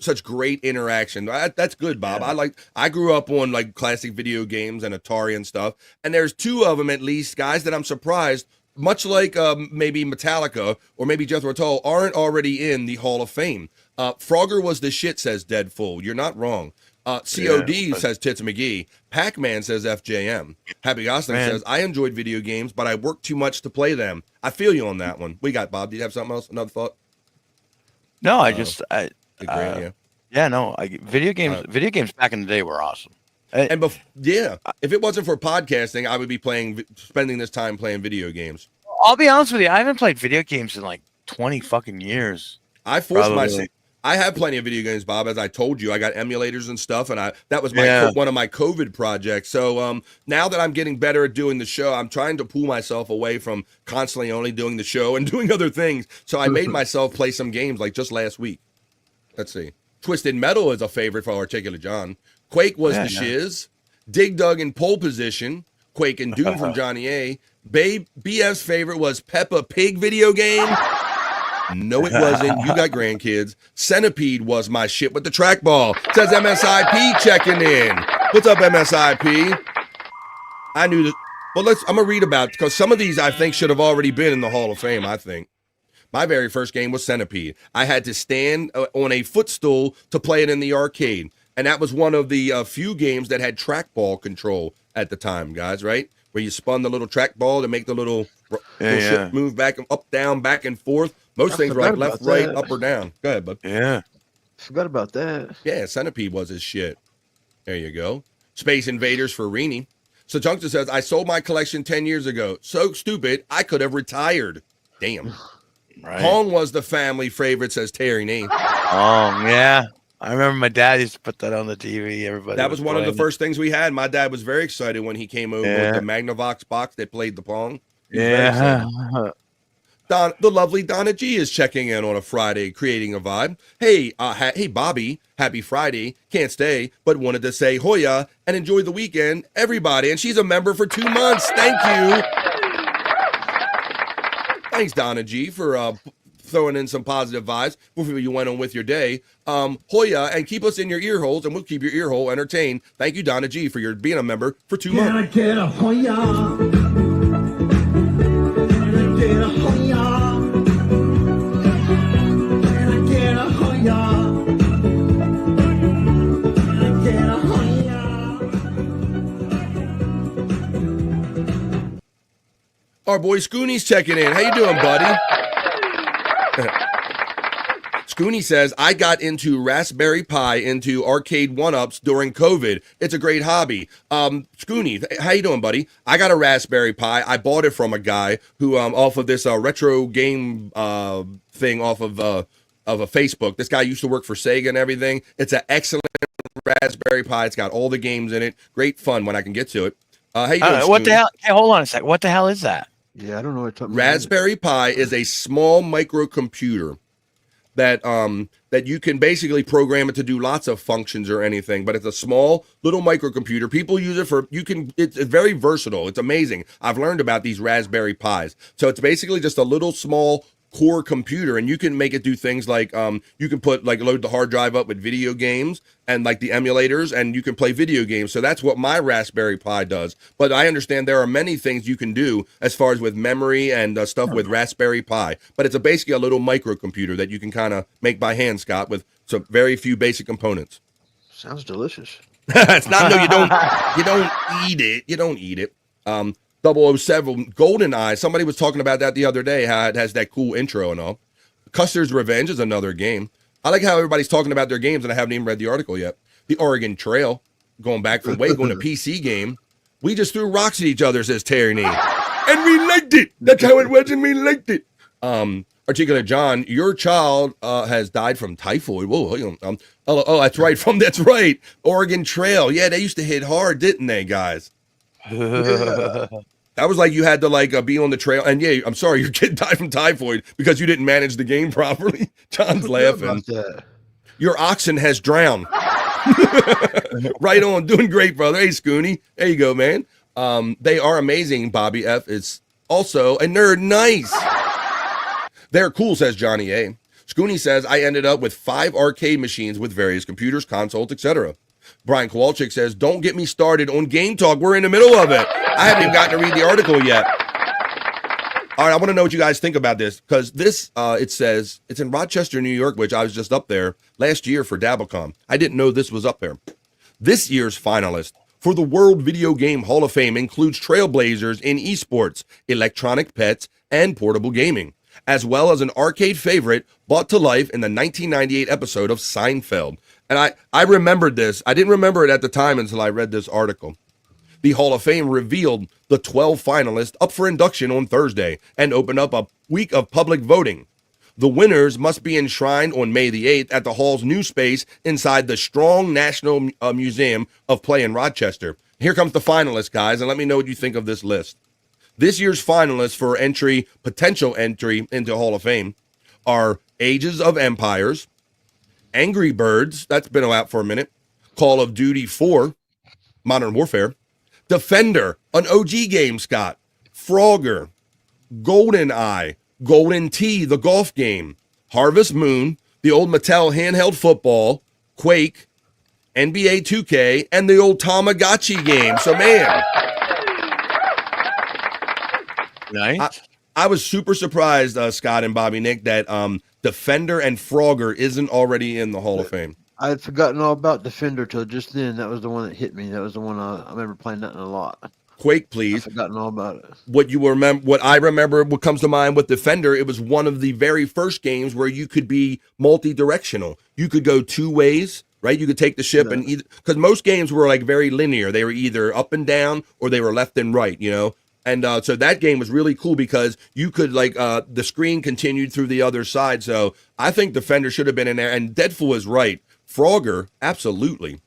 such great interaction. That's good, Bob. Yeah. I grew up on like classic video games and Atari and stuff. And there's two of them at least, guys, that I'm surprised, much like maybe Metallica or maybe Jethro Tull, aren't already in the Hall of Fame. Frogger was the shit, says Deadful. You're not wrong. COD says Tits McGee. Pac-Man says FJM. Happy Gosling says, I enjoyed video games, but I work too much to play them. I feel you on that one. We got Bob. Do you have something else? Another thought? No, video games back in the day were awesome. And if it wasn't for podcasting, I would be spending this time playing video games. I'll be honest with you, I haven't played video games in like 20 fucking years. I forced myself. I have plenty of video games, Bob. As I told you, I got emulators and stuff, and that was one of my COVID projects. So now that I'm getting better at doing the show, I'm trying to pull myself away from constantly only doing the show and doing other things. So I made myself play some games like just last week. Let's see. Twisted Metal is a favorite for Articulate John. Quake was the shiz. Dig Dug in pole position. Quake and Doom from Johnny A. BF's favorite was Peppa Pig video game. No, it wasn't. You got grandkids. Centipede was my shit with the trackball. Says MSIP checking in. What's up, MSIP? I knew that. Well, I'm going to read about it because some of these I think should have already been in the Hall of Fame, I think. My very first game was Centipede. I had to stand on a footstool to play it in the arcade. And that was one of the few games that had trackball control at the time, guys, right? Where you spun the little trackball to make the little shit move back and up, down, back and forth. Most things were like left, right, up, or down. Go ahead, bud. Yeah. Forgot about that. Yeah, Centipede was his shit. There you go. Space Invaders for Rini. So Junkster says, I sold my collection 10 years ago. So stupid, I could have retired. Damn. Right. Pong was the family favorite, says Terry Nee. Yeah. I remember my dad used to put that on the TV. Everybody. That was one of the first things we had. My dad was very excited when he came over with the Magnavox box that played the Pong. Yeah. The lovely Donna G is checking in on a Friday, creating a vibe. Hey, hey, Bobby, happy Friday. Can't stay, but wanted to say Hoya and enjoy the weekend, everybody. And she's a member for 2 months. Thank you. Thanks, Donna G, for throwing in some positive vibes before you went on with your day. Hoya, and keep us in your ear holes, and we'll keep your ear hole entertained. Thank you, Donna G, for your being a member for 2 months. Get a Hoya. Get a Hoya. Get a Hoya. Get a Hoya. Our boy Scooney's checking in. How you doing, buddy? Scooney says, I got into Raspberry Pi, into arcade one-ups during COVID. It's a great hobby. Scooney, how you doing, buddy? I got a Raspberry Pi. I bought it from a guy who, off of this retro game thing off of a Facebook. This guy used to work for Sega and everything. It's an excellent Raspberry Pi. It's got all the games in it. Great fun when I can get to it. How you doing, what Scooney? the hell? Hey, hold on a sec. What the hell is that? Yeah, I don't know what you're talking Raspberry Pi is a small microcomputer that that you can basically program it to do lots of functions or anything, but it's a small little microcomputer. People use it it's very versatile. It's amazing. I've learned about these Raspberry Pis. So it's basically just a little small core computer, and you can make it do things like you can load the hard drive up with video games and like the emulators, and you can play video games. So that's what my Raspberry Pi does. But I understand there are many things you can do as far as with memory and stuff with Raspberry Pi. But it's basically a little microcomputer that you can kind of make by hand, Scott, with some very few basic components. Sounds delicious. It's not. No, you don't eat it. You don't eat it. 007 GoldenEye. Somebody was talking about that the other day. How it has that cool intro and all. Custer's Revenge is another game. I like how everybody's talking about their games, and I haven't even read the article yet. The Oregon Trail, going back from way going to PC game. We just threw rocks at each other, says Terry Nee. And we liked it. That's how it was, and we liked it. Articulate John, your child has died from typhoid. Whoa, that's right. That's right. Oregon Trail. Yeah, they used to hit hard, didn't they, guys? Yeah. That was like you had to like be on the trail. And yeah, I'm sorry, your kid died from typhoid because you didn't manage the game properly. John's laughing. Your oxen has drowned. Right on. Doing great, brother. Hey, Scooney. There you go, man. They are amazing. Bobby F is also a nerd. Nice. They're cool, says Johnny A. Scooney says, I ended up with 5 arcade machines with various computers, consoles, etc. Brian Kowalczyk says, don't get me started on Game Talk. We're in the middle of it. I haven't even gotten to read the article yet. All right, I want to know what you guys think about this, because this, it says, it's in Rochester, New York, which I was just up there last year for Dabblecom. I didn't know this was up there. This year's finalist for the World Video Game Hall of Fame includes trailblazers in esports, electronic pets, and portable gaming, as well as an arcade favorite brought to life in the 1998 episode of Seinfeld. And I remembered this. I didn't remember it at the time until I read this article. The Hall of Fame revealed the 12 finalists up for induction on Thursday and opened up a week of public voting. The winners must be enshrined on May the 8th at the Hall's new space inside the Strong National Museum of Play in Rochester. Here comes the finalists, guys, and let me know what you think of this list. This year's finalists for potential entry into Hall of Fame are Ages of Empires, Angry Birds, that's been out for a minute, Call of Duty 4, Modern Warfare, Defender, an OG game, Scott, Frogger, GoldenEye, Golden Tee, the golf game, Harvest Moon, the old Mattel handheld football, Quake, NBA 2K, and the old Tamagotchi game. So, man. Nice. I was super surprised, Scott and Bobby Nick, that Defender and Frogger isn't already in the Hall of Fame. I had forgotten all about Defender till just then. That was the one that hit me. That was the one I remember playing that a lot. Quake, please. I've forgotten all about it. What I remember, what comes to mind with Defender, it was one of the very first games where you could be multi-directional. You could go 2 ways, right? You could take the ship and either, because most games were like very linear. They were either up and down or they were left and right, you know? And so that game was really cool because you could like the screen continued through the other side. So I think Defender should have been in there. And Deadpool is right. Frogger, absolutely.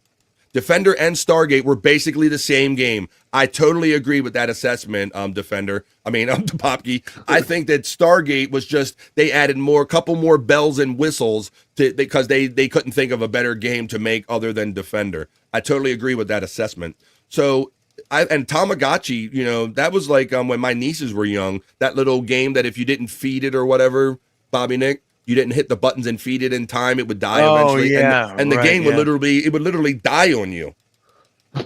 Defender and Stargate were basically the same game. I totally agree with that assessment, Defender. Popke. I think that Stargate was just, they added a couple more bells and whistles because they couldn't think of a better game to make other than Defender. I totally agree with that assessment. So, and Tamagotchi, you know, that was like when my nieces were young, that little game that if you didn't feed it or whatever, Bobby Nick, you didn't hit the buttons and feed it in time, it would die eventually. Yeah, and the game would literally die on you.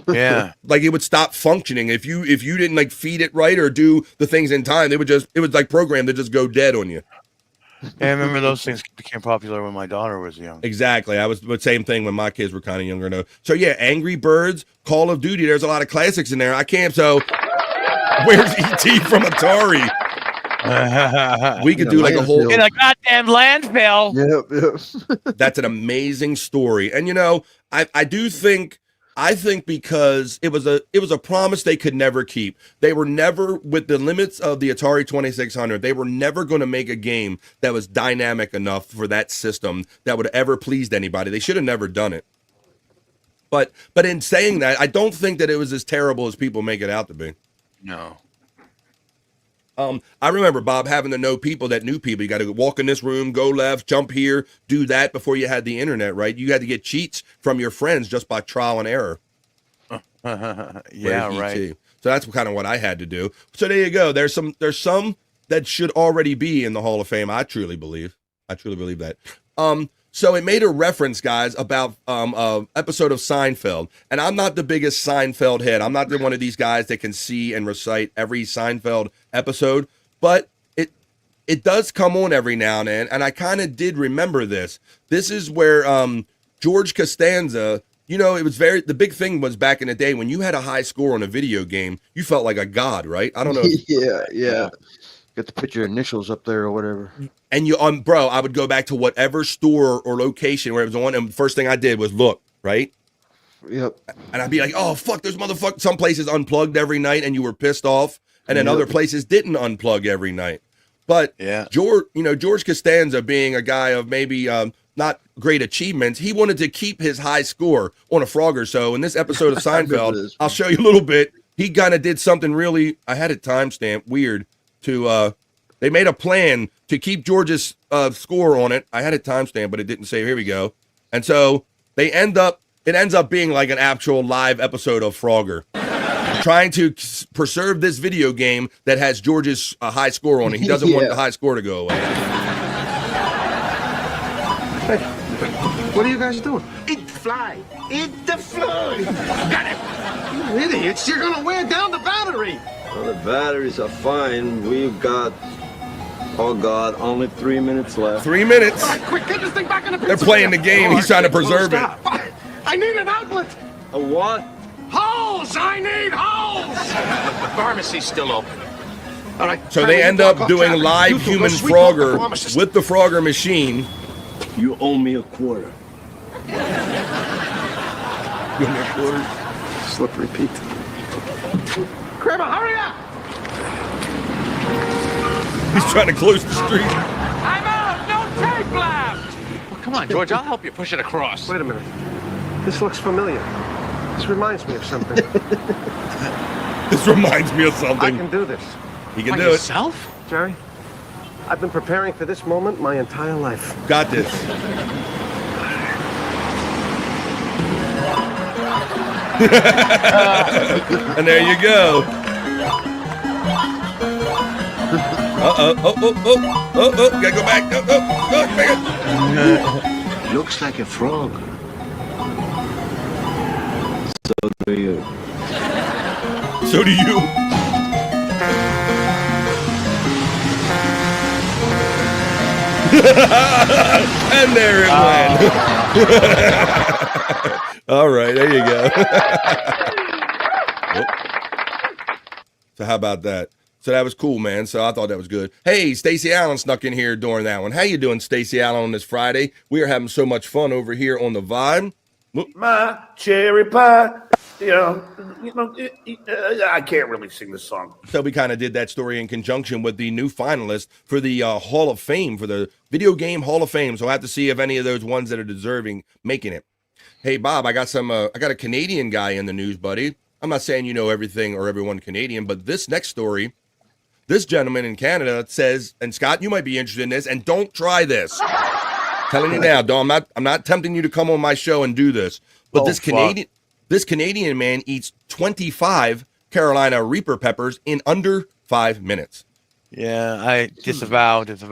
Yeah. Like it would stop functioning. If you didn't like feed it right or do the things in time, it was like programmed to just go dead on you. Yeah, I remember those things became popular when my daughter was young. Exactly. I was the same thing when my kids were kind of younger. No. So yeah, Angry Birds, Call of Duty, there's a lot of classics in there. So where's E.T. from Atari? We could do like a whole in a goddamn landfill. Yep. That's an amazing story. And you know, I think because it was a promise they could never keep. They were never, with the limits of the Atari 2600, they were never going to make a game that was dynamic enough for that system that would ever pleased anybody. They should have never done it. But in saying that, I don't think that it was as terrible as people make it out to be. No. I remember, Bob, having to know people that knew people. You got to walk in this room, go left, jump here, do that before you had the internet, right? You had to get cheats from your friends just by trial and error. Yeah, right. So that's kind of what I had to do. So there you go. There's some that should already be in the Hall of Fame. I truly believe that. So it made a reference, guys, about an episode of Seinfeld. And I'm not the biggest Seinfeld head. I'm not one of these guys that can see and recite every Seinfeld episode. But it does come on every now and then. And I kind of did remember this. This is where George Costanza, you know, it was the big thing was back in the day when you had a high score on a video game, you felt like a god, right? I don't know. Yeah. Get to put your initials up there or whatever. And bro, I would go back to whatever store or location where it was on, and the first thing I did was look, right? Yep. And I'd be like, oh, fuck, those motherfuckers. Some places unplugged every night and you were pissed off, and then other places didn't unplug every night. But yeah, George Costanza, being a guy of maybe not great achievements, he wanted to keep his high score on a Frogger. So in this episode of Seinfeld, I'll show you a little bit. he kind of did something really, I had it timestamped, weird, to, they made a plan to keep George's score on it. I had it timestamped, but it didn't say, here we go. And so it ends up being like an actual live episode of Frogger. Trying to preserve this video game that has George's high score on it. He doesn't want the high score to go away. Hey, what are you guys doing? Eat the fly. Eat the fly. Got it. You idiots. You're going to wear down the battery. Well, the batteries are fine. We've got, oh God, only 3 minutes left. 3 minutes. All right, quick, get this thing back in the They're playing the game. He's trying to preserve it. I need an outlet. A what? Hose! I need hose! The pharmacy's still open. All right. So they end up doing live human Frogger with the Frogger machine. You owe me a quarter. You owe me a quarter? Slippery Pete. Kramer, hurry up! He's trying to close the street. I'm out! No tape left! Well, come on, George. I'll help you push it across. Wait a minute. This looks familiar. This reminds me of something. This reminds me of something. I can do this. He can By do it. yourself? Jerry, I've been preparing for this moment my entire life. Got this. And there you go. Gotta go back. Looks like a frog. So do you. So do you. And there it went. All right, there you go. So how about that? So that was cool, man. So I thought that was good. Hey, Stacey Allen snuck in here during that one. How you doing, Stacey Allen, on this Friday? We are having so much fun over here on the Vibe. My cherry pie. I can't really sing this song. So we kind of did that story in conjunction with the new finalists for the Hall of Fame, for the Video Game Hall of Fame. So I have to see if any of those ones that are deserving making it. Hey, Bob, I got a Canadian guy in the news, buddy. I'm not saying you know everything or everyone Canadian, but this next story, this gentleman in Canada says, and Scott, you might be interested in this, and don't try this. Telling you now, I'm not tempting you to come on my show and do this, but this Canadian man eats 25 Carolina Reaper peppers in under 5 minutes. Yeah, I disavow this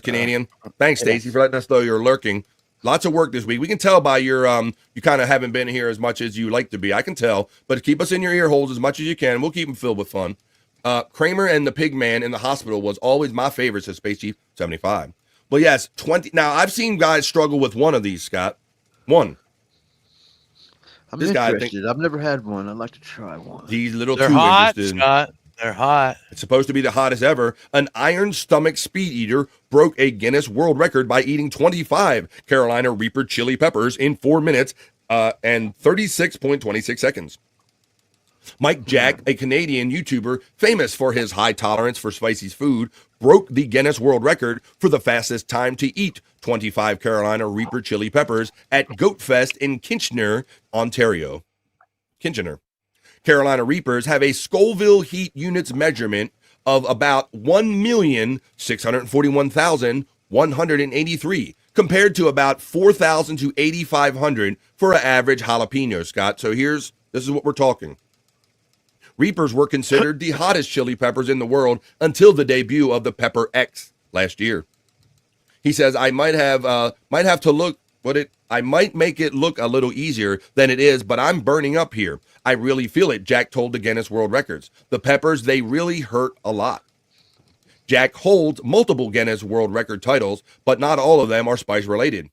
Canadian. Thanks, Stacey, for letting us know you're lurking. Lots of work this week. We can tell by your you kind of haven't been here as much as you like to be. I can tell, but keep us in your ear holes as much as you can. We'll keep them filled with fun. Kramer and the Pig Man in the hospital was always my favorite, says Space Chief 75. But yes, 20. Now I've seen guys struggle with one of these, Scott. One. I'm interested. I've never had one. I'd like to try one. These little They're two hot, interested. Scott. They're hot. It's supposed to be the hottest ever. An iron stomach speed eater broke a Guinness World Record by eating 25 Carolina Reaper chili peppers in 4 minutes and 36.26 seconds. Mike Jack, a Canadian YouTuber famous for his high tolerance for spicy food, broke the Guinness World Record for the fastest time to eat 25 Carolina Reaper chili peppers at Goat Fest in Kitchener, Ontario. Kitchener. Carolina Reapers have a Scoville heat units measurement of about 1,641,183, compared to about 4,000 to 8,500 for an average jalapeno, Scott. So this is what we're talking. Reapers were considered the hottest chili peppers in the world until the debut of the Pepper X last year. He says, I might make it look a little easier than it is, but I'm burning up here. I really feel it, Jack told the Guinness World Records. The peppers, they really hurt a lot. Jack holds multiple Guinness World Record titles, but not all of them are spice related.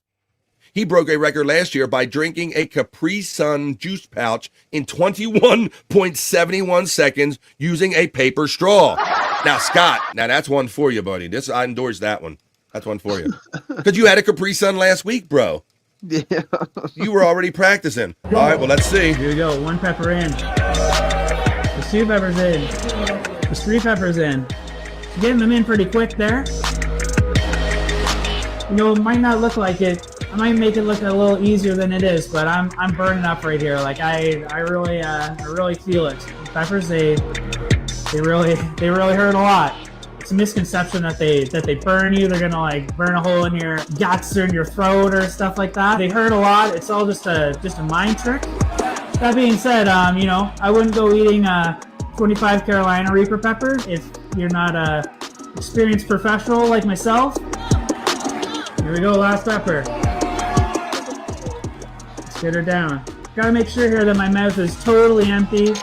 He broke a record last year by drinking a Capri Sun juice pouch in 21.71 seconds using a paper straw. Now, Scott, that's one for you, buddy. I endorse that one. That's one for you. Because you had a Capri Sun last week, bro. Yeah. You were already practicing. All right, well, let's see. Here we go. 1 pepper in. There's 2 peppers in. There's 3 peppers in. Getting them in pretty quick there. It might not look like it, might make it look a little easier than it is, but I'm burning up right here. Like I really feel it. The peppers, they really hurt a lot. It's a misconception that they burn you. They're gonna like burn a hole in your guts or in your throat or stuff like that. They hurt a lot. It's all just a mind trick. That being said, you know, I wouldn't go eating 25 Carolina Reaper peppers if you're not a experienced professional like myself. Here we go, last pepper. Let's get her down. Gotta make sure here that my mouth is totally empty.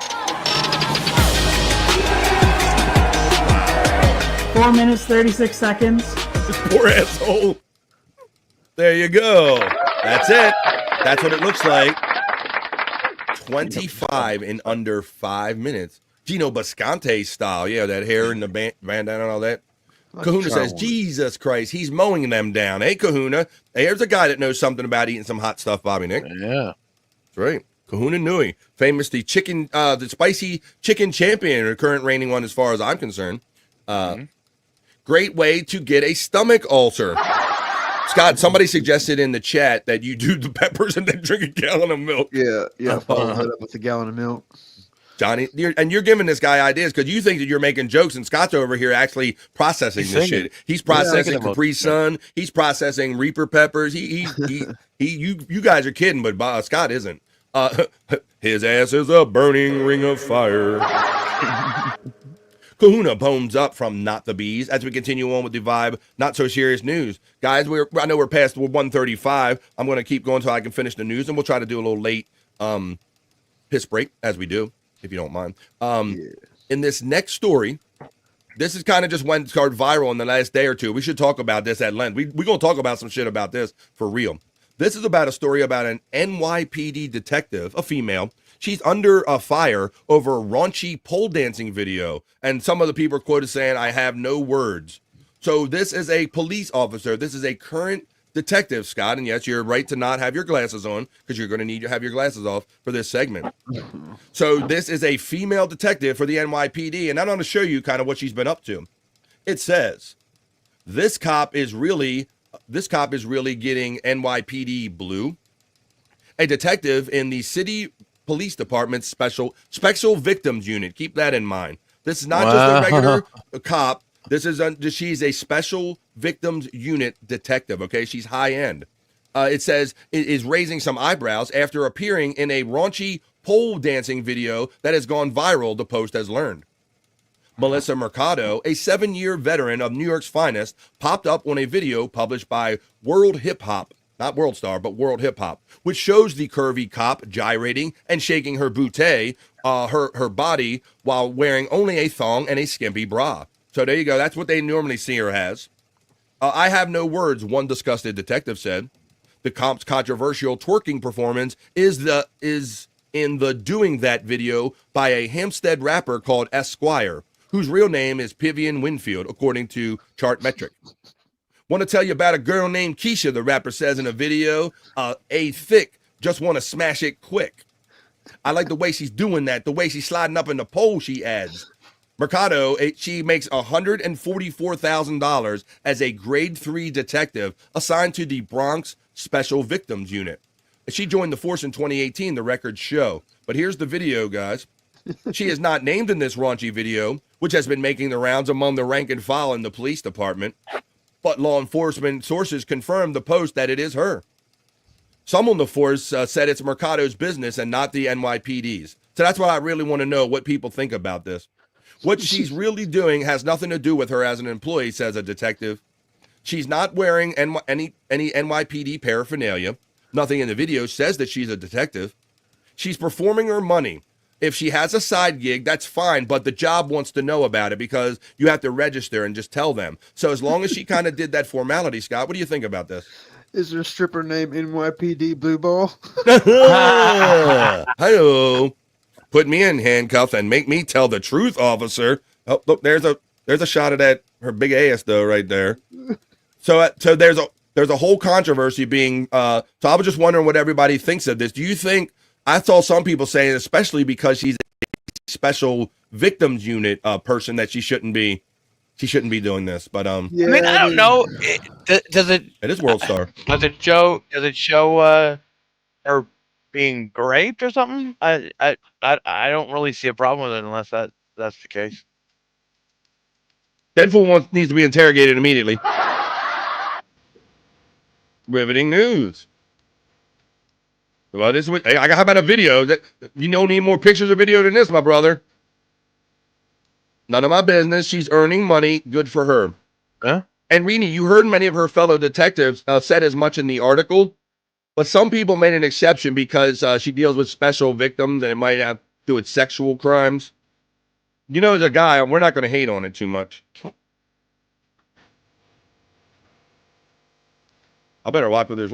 4 minutes, 36 seconds. This poor asshole. There you go. That's it. That's what it looks like. 25 in under 5 minutes. Gino Bisconte style. Yeah, that hair and the bandana and all that. Kahuna says, Jesus Christ, he's mowing them down. Hey, Kahuna. Hey, here's a guy that knows something about eating some hot stuff, Bobby Nick. Yeah. That's right. Kahuna Nui. Famous the spicy chicken champion, or current reigning one as far as I'm concerned. Great way to get a stomach ulcer. Scott, somebody suggested in the chat that you do the peppers and then drink a gallon of milk. Yeah. Follow that up with a gallon of milk. Johnny, you're giving this guy ideas because you think that you're making jokes, and Scott's over here actually processing this shit. He's processing Capri Sun. He's processing Reaper peppers. You guys are kidding, but Scott isn't. His ass is a burning ring of fire. Kahuna bones up from Not the Bees as we continue on with the Vibe Not So Serious news. Guys, I know we're past 1:35. I'm going to keep going until I can finish the news, and we'll try to do a little late piss break as we do, if you don't mind. In this next story, this is kind of just went viral in the last day or two. We should talk about this at length. We're going to talk about some shit about this for real. This is about a story about an NYPD detective, a female. She's under fire over a raunchy pole dancing video. And some of the people are quoted saying, I have no words. So this is a police officer. This is a current detective, Scott. And yes, you're right to not have your glasses on because you're going to need to have your glasses off for this segment. So this is a female detective for the NYPD. And I'm going to show you kind of what she's been up to. It says, this cop is really getting NYPD blue. A detective in the city police department's special victims unit. Keep that in mind. This is not just a regular cop. She's a special victims unit detective. Okay, she's high end. It says it is raising some eyebrows after appearing in a raunchy pole dancing video that has gone viral. The Post has learned. Melissa Mercado, a 7-year veteran of New York's finest, popped up on a video published by World Hip Hop. Not World Star, but World Hip Hop, which shows the curvy cop gyrating and shaking her bootay, her body, while wearing only a thong and a skimpy bra. So there you go. That's what they normally see her as. I have no words, one disgusted detective said. The cop's controversial twerking performance is in the Doing That video by a Hampstead rapper called Esquire, whose real name is Pivian Winfield, according to Chartmetric. Want to tell you about a girl named Keisha, the rapper says in a video. A thick, just want to smash it quick. I like the way she's doing that, the way she's sliding up in the pole, she adds. Mercado, she makes $144,000 as a grade 3 detective assigned to the Bronx Special Victims Unit. She joined the force in 2018, the records show. But here's the video, guys. She is not named in this raunchy video, which has been making the rounds among the rank and file in the police department. But law enforcement sources confirmed the Post that it is her. Some on the force said it's Mercado's business and not the NYPD's. So that's what I really want to know, what people think about this. What she's really doing has nothing to do with her as an employee, says a detective. She's not wearing any NYPD paraphernalia. Nothing in the video says that she's a detective. She's performing her money. If she has a side gig, that's fine, but the job wants to know about it because you have to register and just tell them. So as long as she kind of did that formality, Scott, what do you think about this? Is there a stripper named NYPD Blue Ball? Hello. Put me in handcuffs and make me tell the truth, officer. Oh, look, there's a shot of that, her big ass though, right there. So there's a whole controversy being. So I was just wondering what everybody thinks of this. Do you think? I saw some people saying, especially because she's a special victims unit person, that she shouldn't be she shouldn't be doing this. But I mean, I don't know. Does it? It is World Star. Does it show? Does it show her being raped or something? I don't really see a problem with it unless that's the case. Deadpool needs to be interrogated immediately. Riveting news. Well, how about a video? That you don't need more pictures or video than this, my brother. None of my business. She's earning money. Good for her. Huh? And Rini, you heard many of her fellow detectives said as much in the article, but some people made an exception because she deals with special victims and it might have to do with sexual crimes. You know, as a guy, we're not going to hate on it too much. I better wipe with this.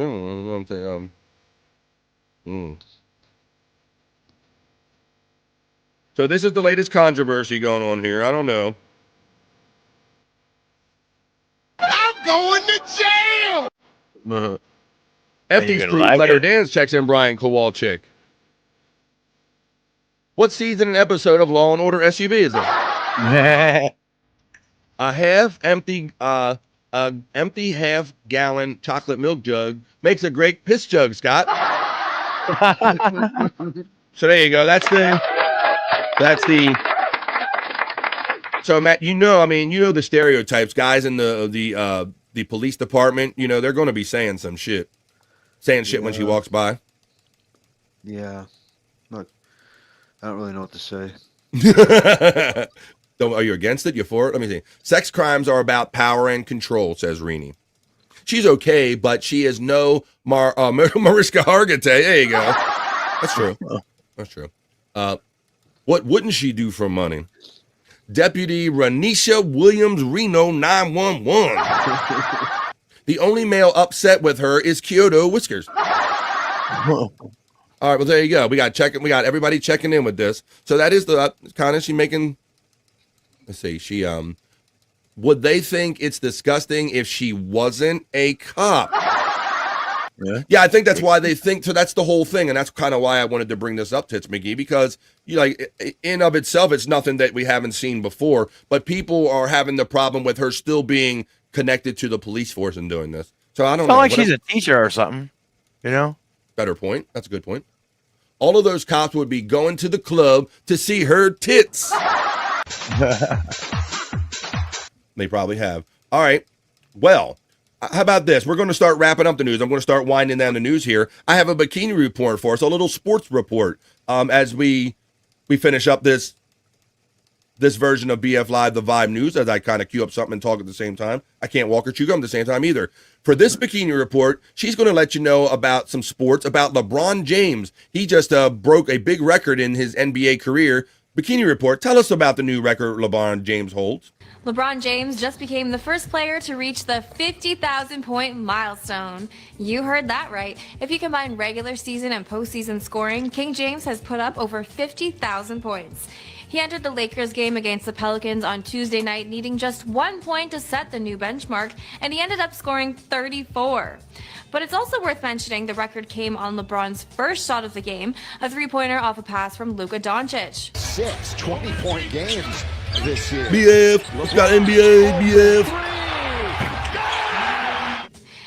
So this is the latest controversy going on here. I don't know. I'm going to jail! FD's Crew Letter Dance checks in Brian Kowalczyk. What season and episode of Law and Order SUV is it? A half-empty half-gallon chocolate milk jug makes a great piss jug, Scott. So there you go. That's the. So Matt, you know the stereotypes. Guys in the police department, they're going to be saying some shit, when she walks by. Yeah, look, I don't really know what to say. Are you against it? You for it? Let me see. Sex crimes are about power and control, says Rini. She's okay, but she is no Mariska Hargitay. There you go. That's true. That's true. What wouldn't she do for money? Deputy Renisha Williams, Reno 911. The only male upset with her is Kyoto Whiskers. All right, well, there you go. We got everybody checking in with this. So that is the kind of she making. Let's see. She would they think it's disgusting if she wasn't a cop? Yeah, I think that's why they think. So that's the whole thing, and that's kind of why I wanted to bring this up, Tits McGee, because in of itself, it's nothing that we haven't seen before. But people are having the problem with her still being connected to the police force and doing this. So I don't know. Not like she's a teacher or something, Better point. That's a good point. All of those cops would be going to the club to see her tits. They probably have. All right. Well, how about this? We're going to start wrapping up the news. I'm going to start winding down the news here. I have a bikini report for us, a little sports report, as we finish up this version of BF Live, the Vibe News, as I kind of cue up something and talk at the same time. I can't walk or chew gum at the same time either. For this bikini report, she's going to let you know about some sports, about LeBron James. He just broke a big record in his NBA career. Bikini report, tell us about the new record LeBron James holds. LeBron James just became the first player to reach the 50,000-point milestone. You heard that right. If you combine regular season and postseason scoring, King James has put up over 50,000 points. He entered the Lakers game against the Pelicans on Tuesday night, needing just 1 point to set the new benchmark, and he ended up scoring 34. But it's also worth mentioning the record came on LeBron's first shot of the game, a three-pointer off a pass from Luka Doncic. 6 20-point games this year. BF, let's got NBA, BF.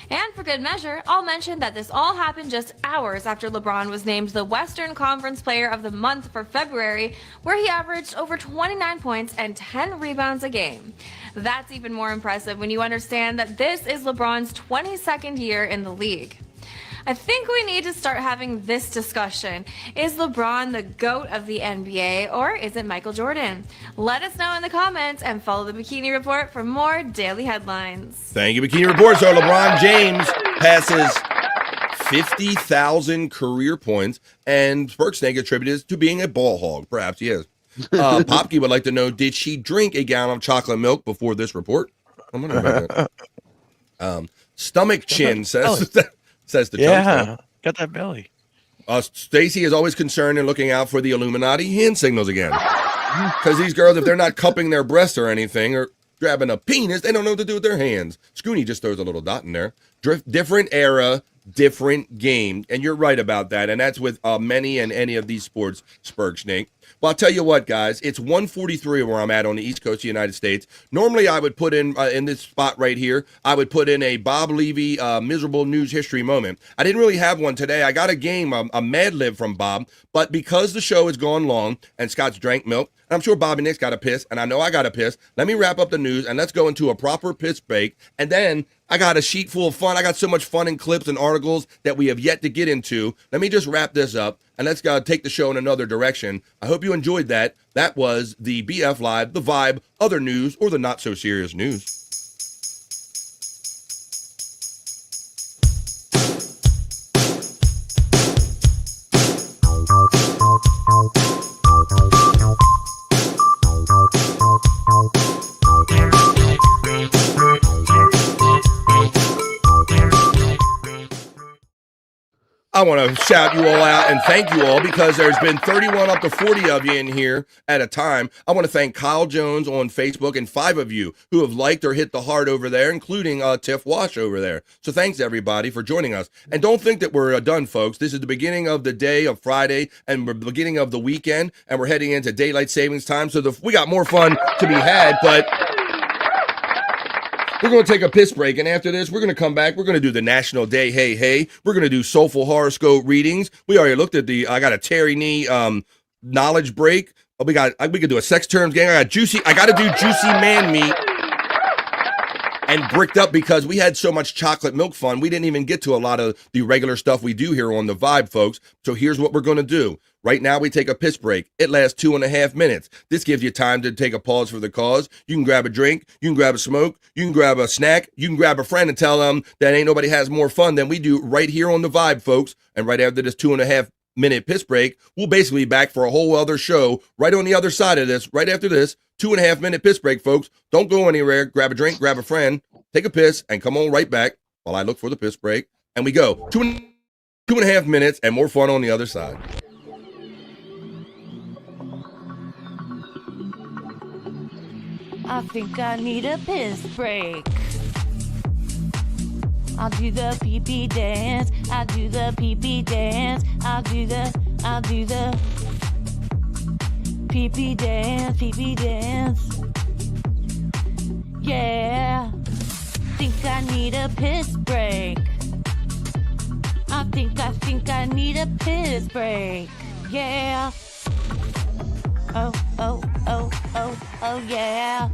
And for good measure, I'll mention that this all happened just hours after LeBron was named the Western Conference Player of the Month for February, where he averaged over 29 points and 10 rebounds a game. That's even more impressive when you understand that this is LeBron's 22nd year in the league. I think we need to start having this discussion. Is LeBron the GOAT of the NBA, or is it Michael Jordan? Let us know in the comments and follow the Bikini Report for more daily headlines. Thank you, Bikini Report. So LeBron James passes 50,000 career points, and Snake attributed it to being a ball hog. Perhaps he is. Popke would like to know, did she drink a gallon of chocolate milk before this report? I'm wondering about that. Stomach Chin says the chunk. Got that belly. Stacy is always concerned and looking out for the Illuminati hand signals again. Because these girls, if they're not cupping their breasts or anything or grabbing a penis, they don't know what to do with their hands. Scooney just throws a little dot in there. Different era, different game. And you're right about that. And that's with many and any of these sports, Spurg Snake. Well, I'll tell you what, guys. It's 1:43 where I'm at on the East Coast of the United States. Normally, I would put in this spot right here, I would put in a Bob Levy miserable news history moment. I didn't really have one today. I got a game, a Mad Lib from Bob, but because the show has gone long and Scott's drank milk, and I'm sure Bobby Nick's got a piss, and I know I got a piss. Let me wrap up the news, and let's go into a proper piss break. And then I got a sheet full of fun. I got so much fun in clips and articles that we have yet to get into. Let me just wrap this up, and let's take the show in another direction. I hope you enjoyed that. That was the BF Live, the Vibe, other news, or the not-so-serious news. I want to shout you all out and thank you all because there's been 31 up to 40 of you in here at a time. I want to thank Kyle Jones on Facebook and 5 of you who have liked or hit the heart over there, including Tiff Wash over there. So thanks, everybody, for joining us. And don't think that we're done, folks. This is the beginning of the day of Friday, and we're the beginning of the weekend, and we're heading into daylight savings time. So we got more fun to be had, but we're going to take a piss break, and after this, we're going to come back. We're going to do the National Day Hey Hey. We're going to do Soulful Horoscope Readings. We already looked at I got a Terry Nee knowledge break. We could do a sex terms game. I got to do Juicy Man Meat. And bricked up because we had so much chocolate milk fun, we didn't even get to a lot of the regular stuff we do here on The Vibe, folks. So here's what we're going to do. Right now, we take a piss break. It lasts 2.5 minutes. This gives you time to take a pause for the cause. You can grab a drink. You can grab a smoke. You can grab a snack. You can grab a friend and tell them that ain't nobody has more fun than we do right here on The Vibe, folks. And right after this 2.5-minute piss break, we'll basically be back for a whole other show right on the other side of this, right after this 2.5-minute piss break, folks. Don't go anywhere. Grab a drink, grab a friend, take a piss, and come on right back while I look for the piss break. And we go 2.5 minutes and more fun on the other side. I think I need a piss break. I'll do the pee-pee dance. I'll do the pee-pee dance. I'll do the pee-pee dance, pee-pee dance. Yeah. Think I need a piss break. I think I need a piss break. Yeah. Oh, yeah.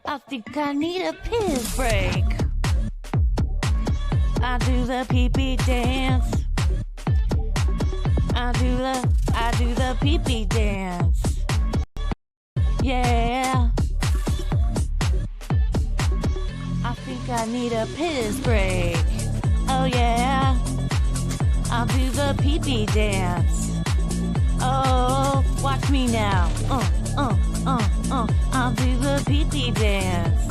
I think I need a piss break. I do the pee-pee dance. I do the pee-pee dance. Yeah. I think I need a piss break. Oh yeah. I'll do the pee-pee dance. Oh, watch me now. I'll do the pee-pee dance.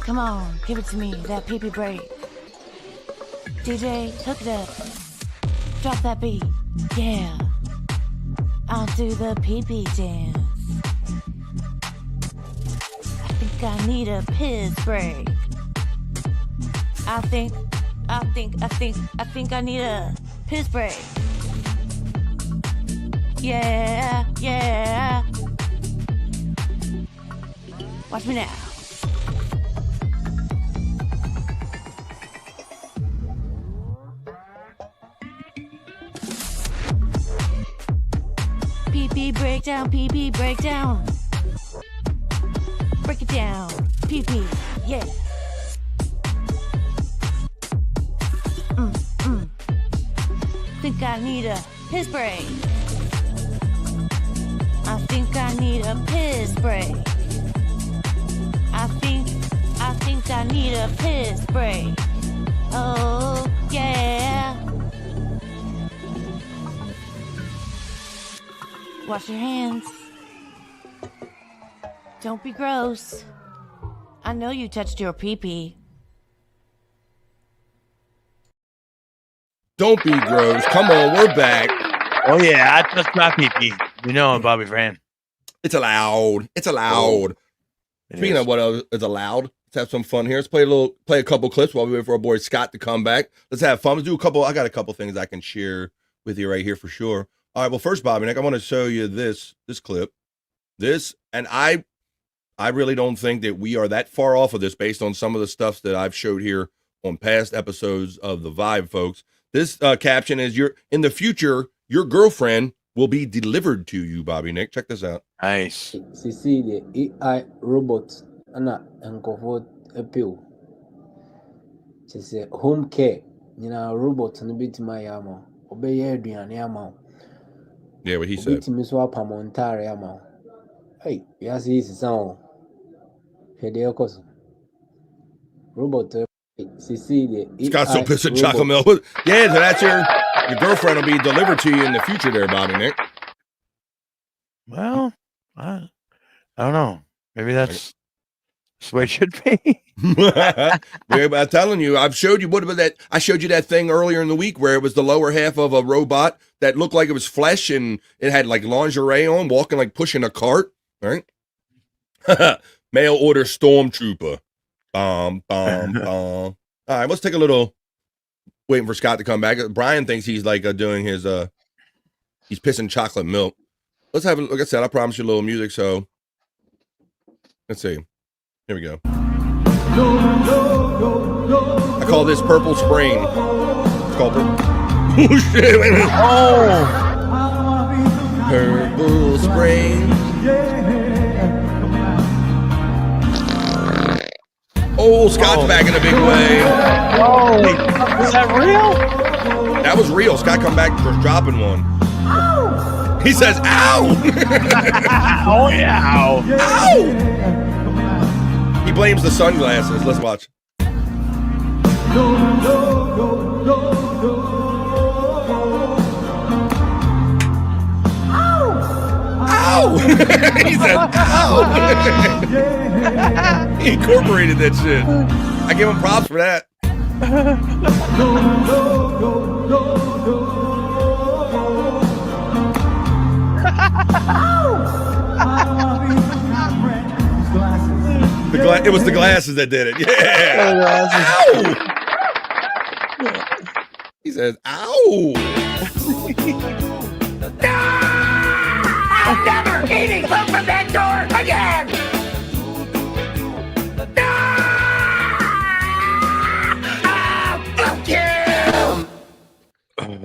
Come on, give it to me, that pee-pee break. DJ, hook it up. Drop that beat. Yeah. I'll do the pee-pee dance. I think I need a piss break. I think I need a piss break. Yeah. Watch me now. Pee-pee breakdown, pee-pee breakdown. Break it down, pee-pee, yeah. Think I need a piss break. I think I need a piss break. I think I need a piss break. Oh, yeah. Wash your hands. Don't be gross. I know you touched your pee-pee. Don't be gross. Come on, we're back. Oh, yeah, I touched my pee-pee. You know, Bobby Fran. It's allowed. It's allowed. Speaking of what else is allowed, Let's have some fun here. Let's play a couple clips while we wait for our boy Scott to come back. Let's have fun. Let's do a couple. I got a couple things I can share with you right here for sure. All right. Well, first, Bobby Nick, I want to show you this clip. And I really don't think that we are that far off of this based on some of the stuff that I've showed here on past episodes of The Vibe, folks. This caption is, in the future, your girlfriend will be delivered to you, Bobby Nick. Check this out. Nice. Cecilia, AI robot, ana enkofo appeal. She said, home care, robot, no bit my amo, obey aduane ama. Yeah, what he said. Bit me swap amontare ama. Hey, yes, he's sound. Hedeo robot. Cecilia, Scott's so pissed at chocolate milk. Yeah, so that's your girlfriend will be delivered to you in the future there, Bobby Nick. Well, I don't know. Maybe that's the way it should be. I'm telling you, I've showed you I showed you that thing earlier in the week where it was the lower half of a robot that looked like it was flesh and it had like lingerie on, walking like pushing a cart, right? Mail order stormtrooper. All right, let's take a little waiting for Scott to come back. Brian thinks he's like doing his he's pissing chocolate milk. Let's have, like I said, I promised you a little music, so let's see. Here we go. I call this Purple Spring. It's called Purple. Oh shit, wait a minute. Oh, Purple Spring. Oh, Scott's back in a big way. Oh, is that real? That was real. Scott come back for dropping one. Ow! He says, ow! Oh, yeah. Ow. Ow! He blames the sunglasses. Let's watch. Ow! He said, ow! He incorporated that shit. I give him props for that. It was the glasses that did it. Yeah. Ow! He says, ow! I'm never eating food from that door again! Fuck you!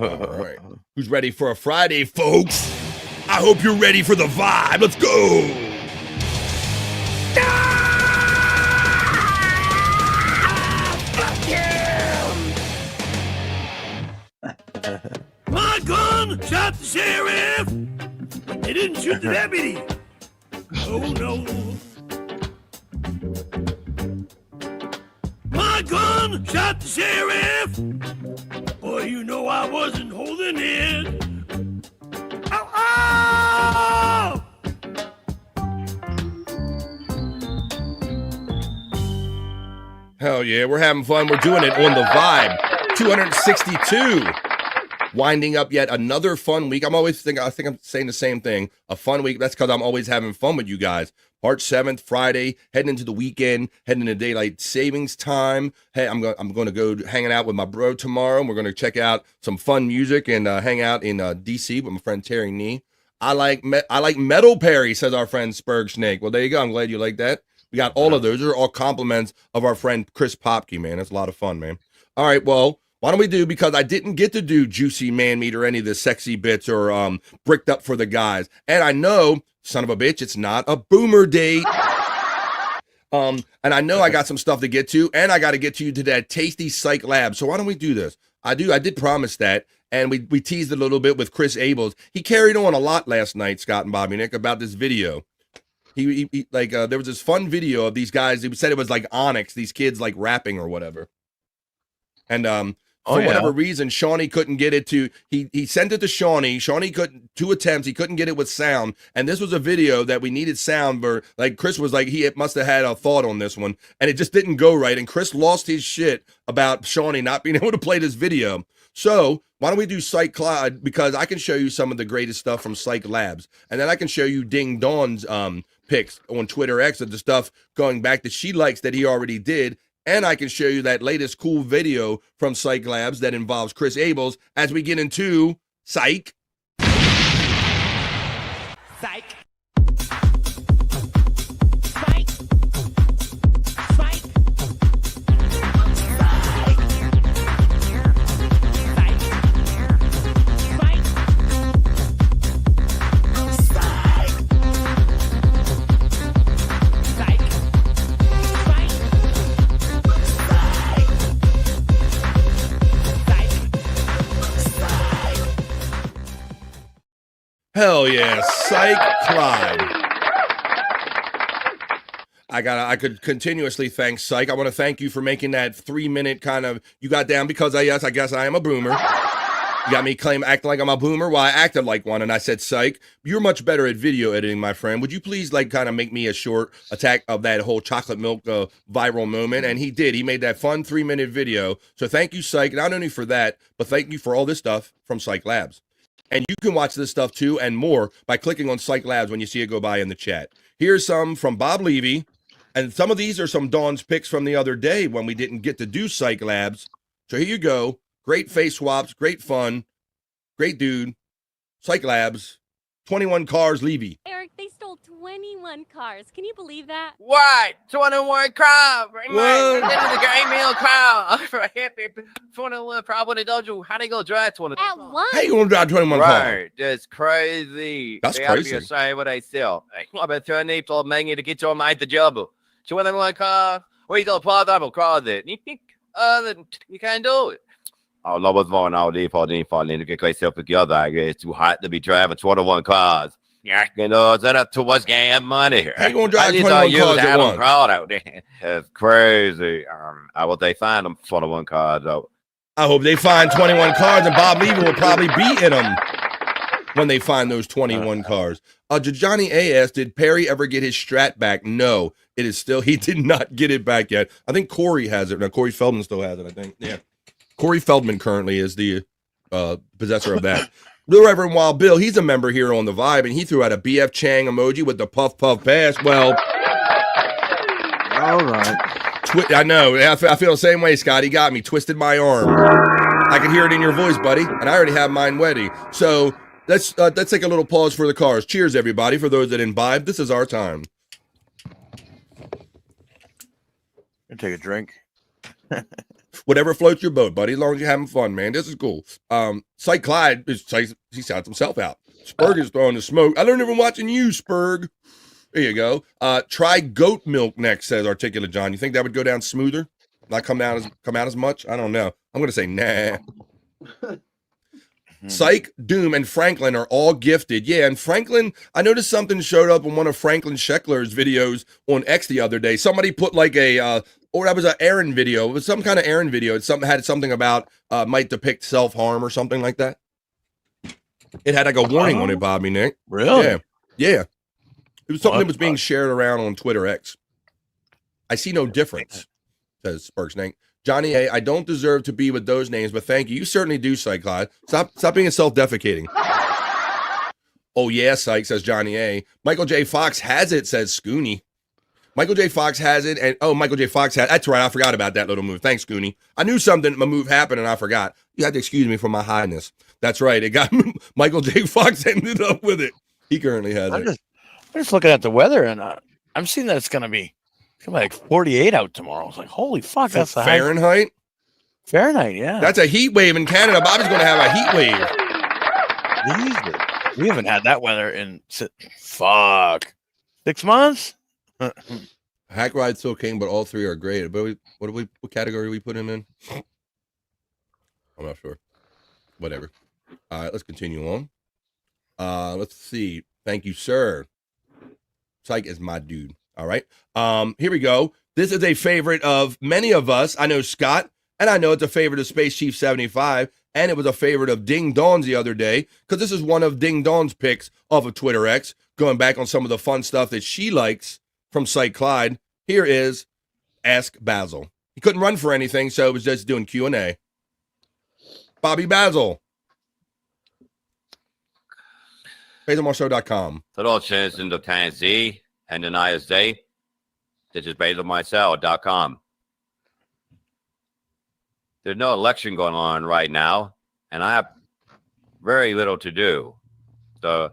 All right. Who's ready for a Friday, folks? I hope you're ready for the vibe. Let's go! My gun shot the sheriff, but they didn't shoot the deputy. Oh no. My gun shot the sheriff. Boy, you know I wasn't holding it. Ow, ow! Hell yeah, we're having fun. We're doing it on the vibe. 262. Winding up yet another fun week. I think I'm saying the same thing. A fun week. That's because I'm always having fun with you guys. March 7th, Friday, heading into the weekend, heading into daylight savings time. Hey, I'm going to go hanging out with my bro tomorrow. And we're going to check out some fun music and hang out in DC with my friend Terry Nee. I like Metal Perry, says our friend Spurg Snake. Well, there you go. I'm glad you like that. We got all of those. Those are all compliments of our friend Chris Popke, man. That's a lot of fun, man. All right, well, why don't we do, because I didn't get to do Juicy Man Meat or any of the sexy bits or Bricked Up for the Guys. And I know, son of a bitch, it's not a boomer date. And I know I got some stuff to get to, and I got to get to you to that tasty psych lab. So why don't we do this? I did promise that. And we teased a little bit with Chris Abels. He carried on a lot last night, Scott and Bobby Nick, about this video. He there was this fun video of these guys. He said it was like Onyx, these kids like rapping or whatever. And for whatever reason, Shawnee couldn't get it to, he sent it to Shawnee. Shawnee couldn't, 2 attempts, he couldn't get it with sound. And this was a video that we needed sound for. Like Chris was like, he must have had a thought on this one. And it just didn't go right. And Chris lost his shit about Shawnee not being able to play this video. So why don't we do Psych Cloud? Because I can show you some of the greatest stuff from Psych Labs. And then I can show you Ding Don's picks on Twitter X of the stuff going back that she likes that he already did. And I can show you that latest cool video from Psych Labs that involves Chris Abels as we get into Psych. Psych. Hell yeah, Psych Clyde. I could continuously thank Psych. I want to thank you for making that 3-minute kind of, you got down because I guess I am a boomer. You got me acting like I'm a boomer. Well, I acted like one, and I said, Psych, you're much better at video editing, my friend. Would you please kind of make me a short attack of that whole chocolate milk viral moment? And he did. He made that fun 3-minute video. So thank you, Psych, not only for that, but thank you for all this stuff from Psych Labs. And you can watch this stuff too and more by clicking on Psych Labs when you see it go by in the chat. Here's some from Bob Levy. And some of these are some Dawn's picks from the other day when we didn't get to do Psych Labs. So here you go. Great face swaps, great fun, great dude. Psych Labs, 21 cars, Levy. Eric, they stole 21 cars. Can you believe that? What? 21 cars. What? This is a great meal car. For happy 21 car. What they do? How they gonna drive 21? At once. How you gonna drive 21 cars? Right. That's crazy. That's they crazy. Ought to be ashamed what they sell. I bet 2 people mange to get your mind the job. 21 cars. We don't part of a car that you can't do it. Oh, love what's going on there for to get yourself together. I guess it's too hot to be driving 21 cars. Yeah, you know, is that up too much damn money? How you gonna drive 21 cars at once? Crowd out there. That's crazy. I will they find them 21 cars though. I hope they find 21 cars, and Bob Levy will probably be in them when they find those 21 cars. Johnny A asked, did Perry ever get his Strat back? No, it is still, he did not get it back yet. I think Corey has it. Now, Corey Feldman still has it, I think. Yeah. Corey Feldman currently is the possessor of that. Blue Reverend Wild Bill, he's a member here on The Vibe, and he threw out a BF Chang emoji with the puff puff pass. Well, all right. I know. I feel the same way, Scott. He got me. Twisted my arm. I can hear it in your voice, buddy, and I already have mine ready. So let's take a little pause for the cars. Cheers, everybody. For those that imbibe, this is our time. Take a drink. Whatever floats your boat, buddy, as long as you're having fun, man. This is cool. Psych Clyde, he shouts himself out. Spurg is throwing the smoke. I learned it from watching you, Spurg. There you go. Try goat milk next, says Articulate John. You think that would go down smoother? Not come out as much? I don't know. I'm going to say nah. Psych, Doom, and Franklin are all gifted. Yeah, and Franklin, I noticed something showed up in one of Franklin Scheckler's videos on X the other day. Somebody put like or that was an Aaron video. It was some kind of Aaron video. It had something about might depict self-harm or something like that. It had like a warning on it, Bobby Nick. Really? Yeah. It was something that was being shared around on Twitter X. I see no difference, says Sparks Nank. Johnny A, I don't deserve to be with those names, but thank you. You certainly do, Psych Clyde. Stop being self-defecating. Oh, yeah, Psych, says Johnny A. Michael J. Fox has it, says Scooney. Michael J. Fox has it, and Michael J. Fox has. That's right, I forgot about that little move. Thanks, Scooney. I knew something, my move happened, and I forgot. You had to excuse me for my highness. That's right, it got Michael J. Fox ended up with it. He currently has it. I'm just looking at the weather, and I'm seeing that it's gonna be like 48 out tomorrow. It's like, holy fuck, that's the Fahrenheit. Fahrenheit, yeah. That's a heat wave in Canada. Bobby's going to have a heat wave. We haven't had that weather in 6 months. Hack Ride's so king, but all three are great. But what category we put him in? I'm not sure. Whatever. All right, let's continue on. Let's see. Thank you, sir. Psych is my dude. All right. Here we go. This is a favorite of many of us. I know Scott, and I know it's a favorite of Space Chief 75, and it was a favorite of Ding Don's the other day, because this is one of Ding Don's picks off of Twitter X, going back on some of the fun stuff that she likes from Psych Clyde. Here is Ask Basil. He couldn't run for anything, so it was just doing Q&A. Bobby Basil. BasilMarceau.com. Todo chance in the Tennessee. and Ania's Day. This is BasilMycell.com. There's no election going on right now, and I have very little to do. So,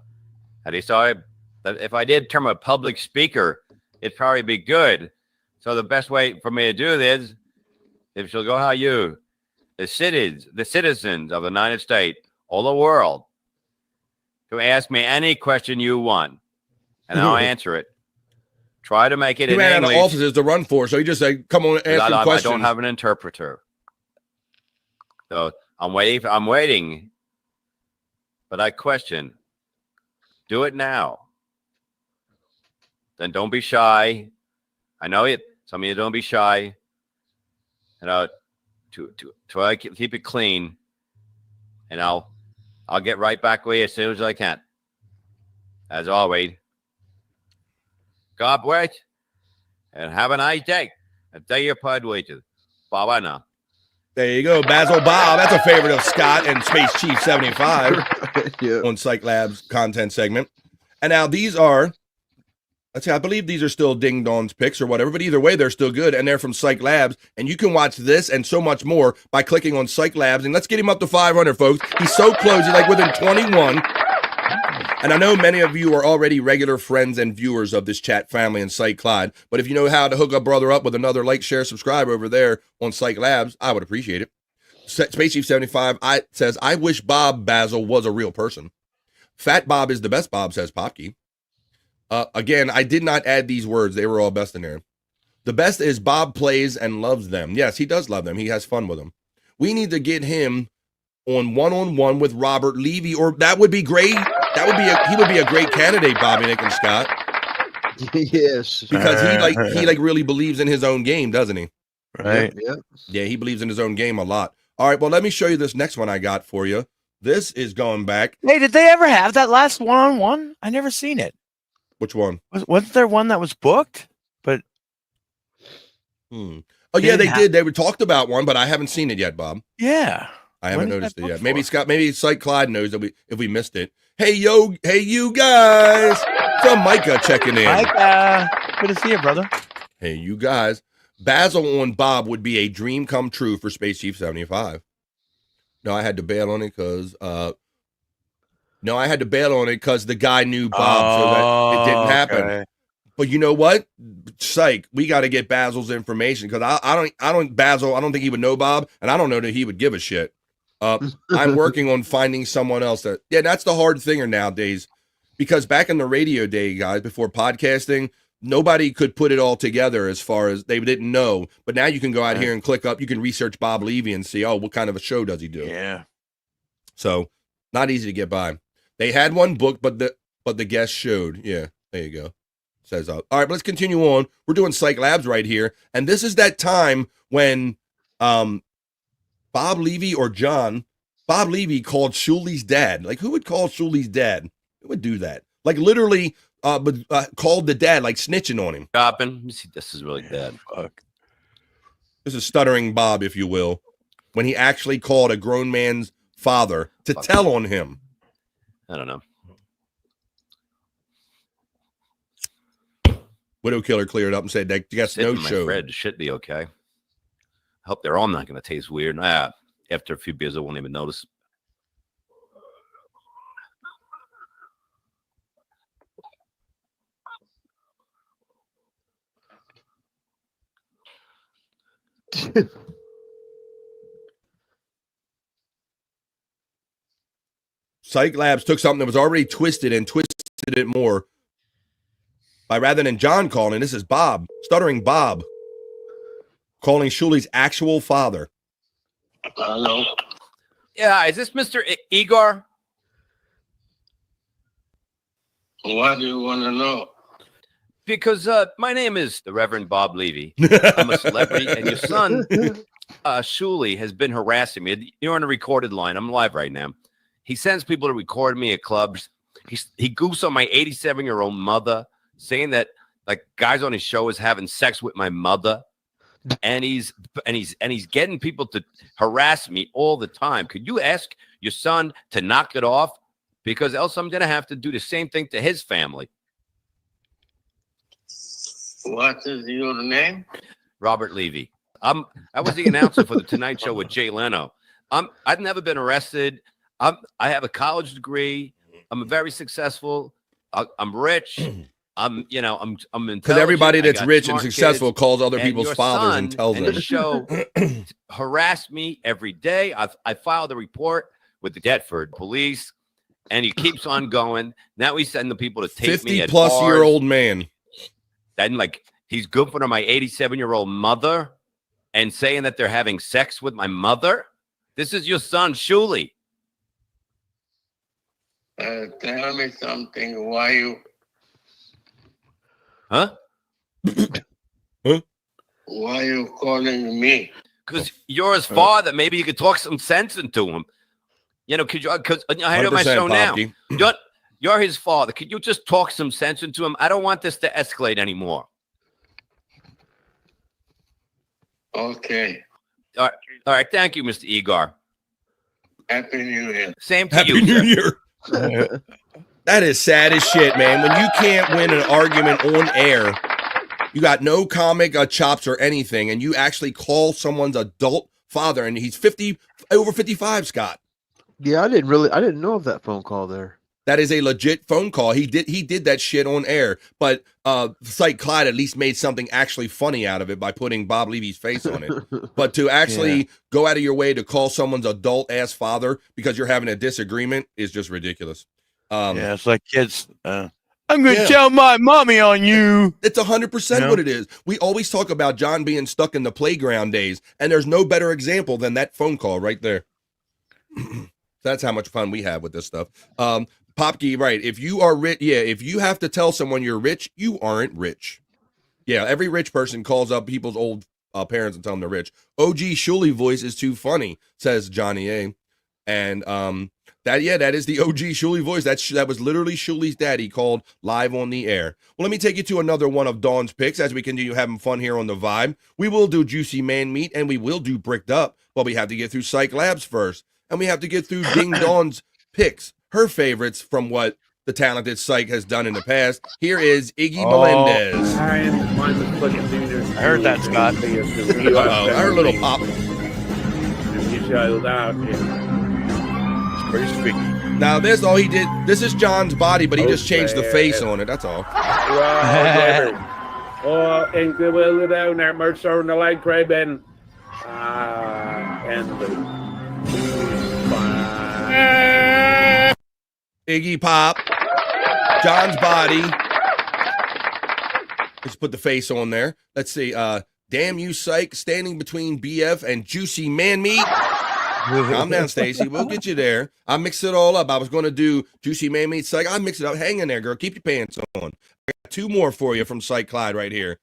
I decided that if I did become a public speaker, it'd probably be good. So the best way for me to do this, if she'll go how you, the citizens of the United States, all the world, to ask me any question you want, and I'll answer it. Try to make it He in ran English. out of offices to run for, so he just said, "Come on, ask him I questions." don't have an interpreter, so I'm waiting. But I question. Do it now. Then don't be shy. I know it. Some of you don't be shy. To try to keep it clean, and I'll get right back with you as soon as I can. As always, God bless and have a nice day. A day you're pod with you. Bye now. There you go, Basil Bob. That's a favorite of Scott and Space Chief 75 on Psych Labs content segment. And now these are, let's see, I believe these are still Ding Dong's picks or whatever, but either way, they're still good, and they're from Psych Labs. And you can watch this and so much more by clicking on Psych Labs. And let's get him up to 500, folks. He's so close. He's like within 21. And I know many of you are already regular friends and viewers of this chat family and Psych Clyde, but if you know how to hook a brother up with another like, share, subscribe over there on Psych Labs, I would appreciate it. Space Chief 75 says, I wish Bob Basil was a real person. Fat Bob is the best Bob, says Popkey. Again, I did not add these words. They were all best in there. The best is Bob plays and loves them. Yes, he does love them. He has fun with them. We need to get him on one-on-one with Robert Levy, or that would be great. He would be a great candidate, Bobby, Nick, and Scott. Yes, because he really believes in his own game, doesn't he? Right. Yeah, he believes in his own game a lot. All right, well, let me show you this next one I got for you. This is going back. Hey, did they ever have that last one-on-one? I never seen it. Which one? Wasn't there one that was booked? But oh yeah, they did. They were talked about one, but I haven't seen it yet, Bob. Yeah, I haven't noticed it yet. Maybe Scott, maybe Psych Clyde knows that if we missed it. Hey you guys from Micah checking in. Micah, good to see you, brother. Hey you guys, Basil on Bob would be a dream come true for Space Chief 75. No, I had to bail on it because the guy knew Bob, so that it didn't happen. Okay. But you know what, Psych, we got to get Basil's information because I don't think he would know Bob, and I don't know that he would give a shit. I'm working on finding someone else that's the hard thing nowadays, because back in the radio day, guys, before podcasting, nobody could put it all together as far as they didn't know. But now you can go out here and click up, you can research Bob Levy and see, what kind of a show does he do? Yeah. So not easy to get by. They had one book, but the guest showed. Yeah, there you go. Says up. All right, but let's continue on. We're doing Psych Labs right here. And this is that time when Bob Levy called Shuli's dad. Like, who would call Shuli's dad? Who would do that? Like, literally called the dad, like snitching on him. Let me see. This is really bad. Fuck. This is stuttering Bob, if you will, when he actually called a grown man's father to tell on him. I don't know. Widow Killer cleared up and said that guess no show. Bread should be okay. I hope they're all not going to taste weird. After a few beers, I won't even notice. Psych Labs took something that was already twisted and twisted it more by, rather than John calling, this is Bob, stuttering Bob, calling Shuli's actual father. Hello. Yeah, is this Mr. Igor? Why do you want to know? Because my name is the Reverend Bob Levy. I'm a celebrity, and your son, Shuli, has been harassing me. You're on a recorded line. I'm live right now. He sends people to record me at clubs. He goofs on my 87-year-old mother, saying that like guys on his show is having sex with my mother, and he's getting people to harass me all the time. Could you ask your son to knock it off? Because else I'm gonna have to do the same thing to his family. What is your name? Robert Levy. I was the announcer for the Tonight Show with Jay Leno. I've never been arrested. I have a college degree. I'm very successful. I'm rich. I'm intelligent. Because everybody that's rich and smart successful kids. calls other And people's your fathers son and tells in them. the show harassed me every day. I filed a report with the Deptford police, and he keeps on going. Now he's sending the people to take me at 50-plus-year-old man. Then, like, he's good for my 87-year-old mother and saying that they're having sex with my mother. This is your son, Shuli. Tell me something. Why you? Huh? Why you calling me? Because you're his father. Maybe you could talk some sense into him. Because I hear my show now. You're his father. Could you just talk some sense into him? I don't want this to escalate anymore. Okay. All right. Thank you, Mr. Igor. Happy New Year. Same to Happy you, New sir. Year. That is sad as shit, man. When you can't win an argument on air, you got no comic chops or anything, and you actually call someone's adult father, and he's over 55, Scott. Yeah, I didn't know of that phone call there. That is a legit phone call. He did that shit on air, but Psych Clyde at least made something actually funny out of it by putting Bob Levy's face on it. But to actually go out of your way to call someone's adult ass father because you're having a disagreement is just ridiculous. It's like kids. I'm going to tell my mommy on you. It's 100% what it is. We always talk about John being stuck in the playground days, and there's no better example than that phone call right there. That's how much fun we have with this stuff. Popkey, right. If you are rich, if you have to tell someone you're rich, you aren't rich. Yeah, every rich person calls up people's old parents and tell them they're rich. OG Shuli voice is too funny, says Johnny A. And that is the OG Shuli voice. That was literally Shuli's dad. He called live on the air. Well, let me take you to another one of Dawn's picks as we continue having fun here on the Vibe. We will do Juicy Man Meat and we will do Bricked Up, but we have to get through Psych Labs first. And we have to get through Ding Dawn's picks, her favorites from what the talented Psych has done in the past. Here is Iggy Melendez. I heard that, Scott. Uh-oh, I heard a little pop. Pretty spooky. Now, this all he did. This is John's body, but he just changed the face on it. That's all. Oh, and good will down there, merch over in the leg, Craven. And Iggy Pop, John's body. Let's put the face on there. Let's see. Damn you, Psych, standing between BF and Juicy Man Meat. Calm down, Stacy. We'll get you there. I mixed it all up. I was going to do Juicy Man Meat, Psych. I mixed it up. Hang in there, girl. Keep your pants on. I got two more for you from Psych Clyde right here.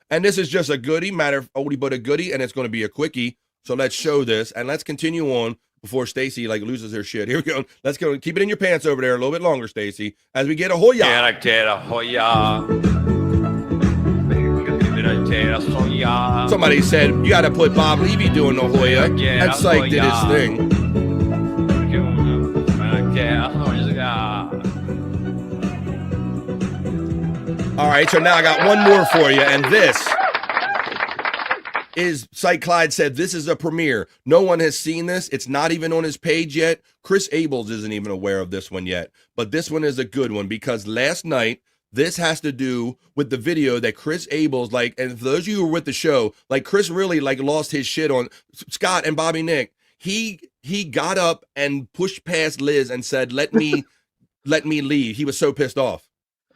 And this is just a goodie, matter of oldie but a goodie, and it's going to be a quickie. So let's show this, and let's continue on before Stacy loses her shit. Here we go. Let's go. Keep it in your pants over there a little bit longer, Stacy, as we get a Hoya. Somebody said you got to put Bob Levy doing the Hoya. And Psych did his thing. All right, so now I got one more for you, and this is Psych Clyde said this is a premiere. No one has seen this. It's not even on his page yet. Chris Abels isn't even aware of this one yet. But this one is a good one because last night, this has to do with the video that Chris Abels, and for those of you who were with the show, Chris really lost his shit on Scott and Bobby Nick. He got up and pushed past Liz and said, let me leave. He was so pissed off.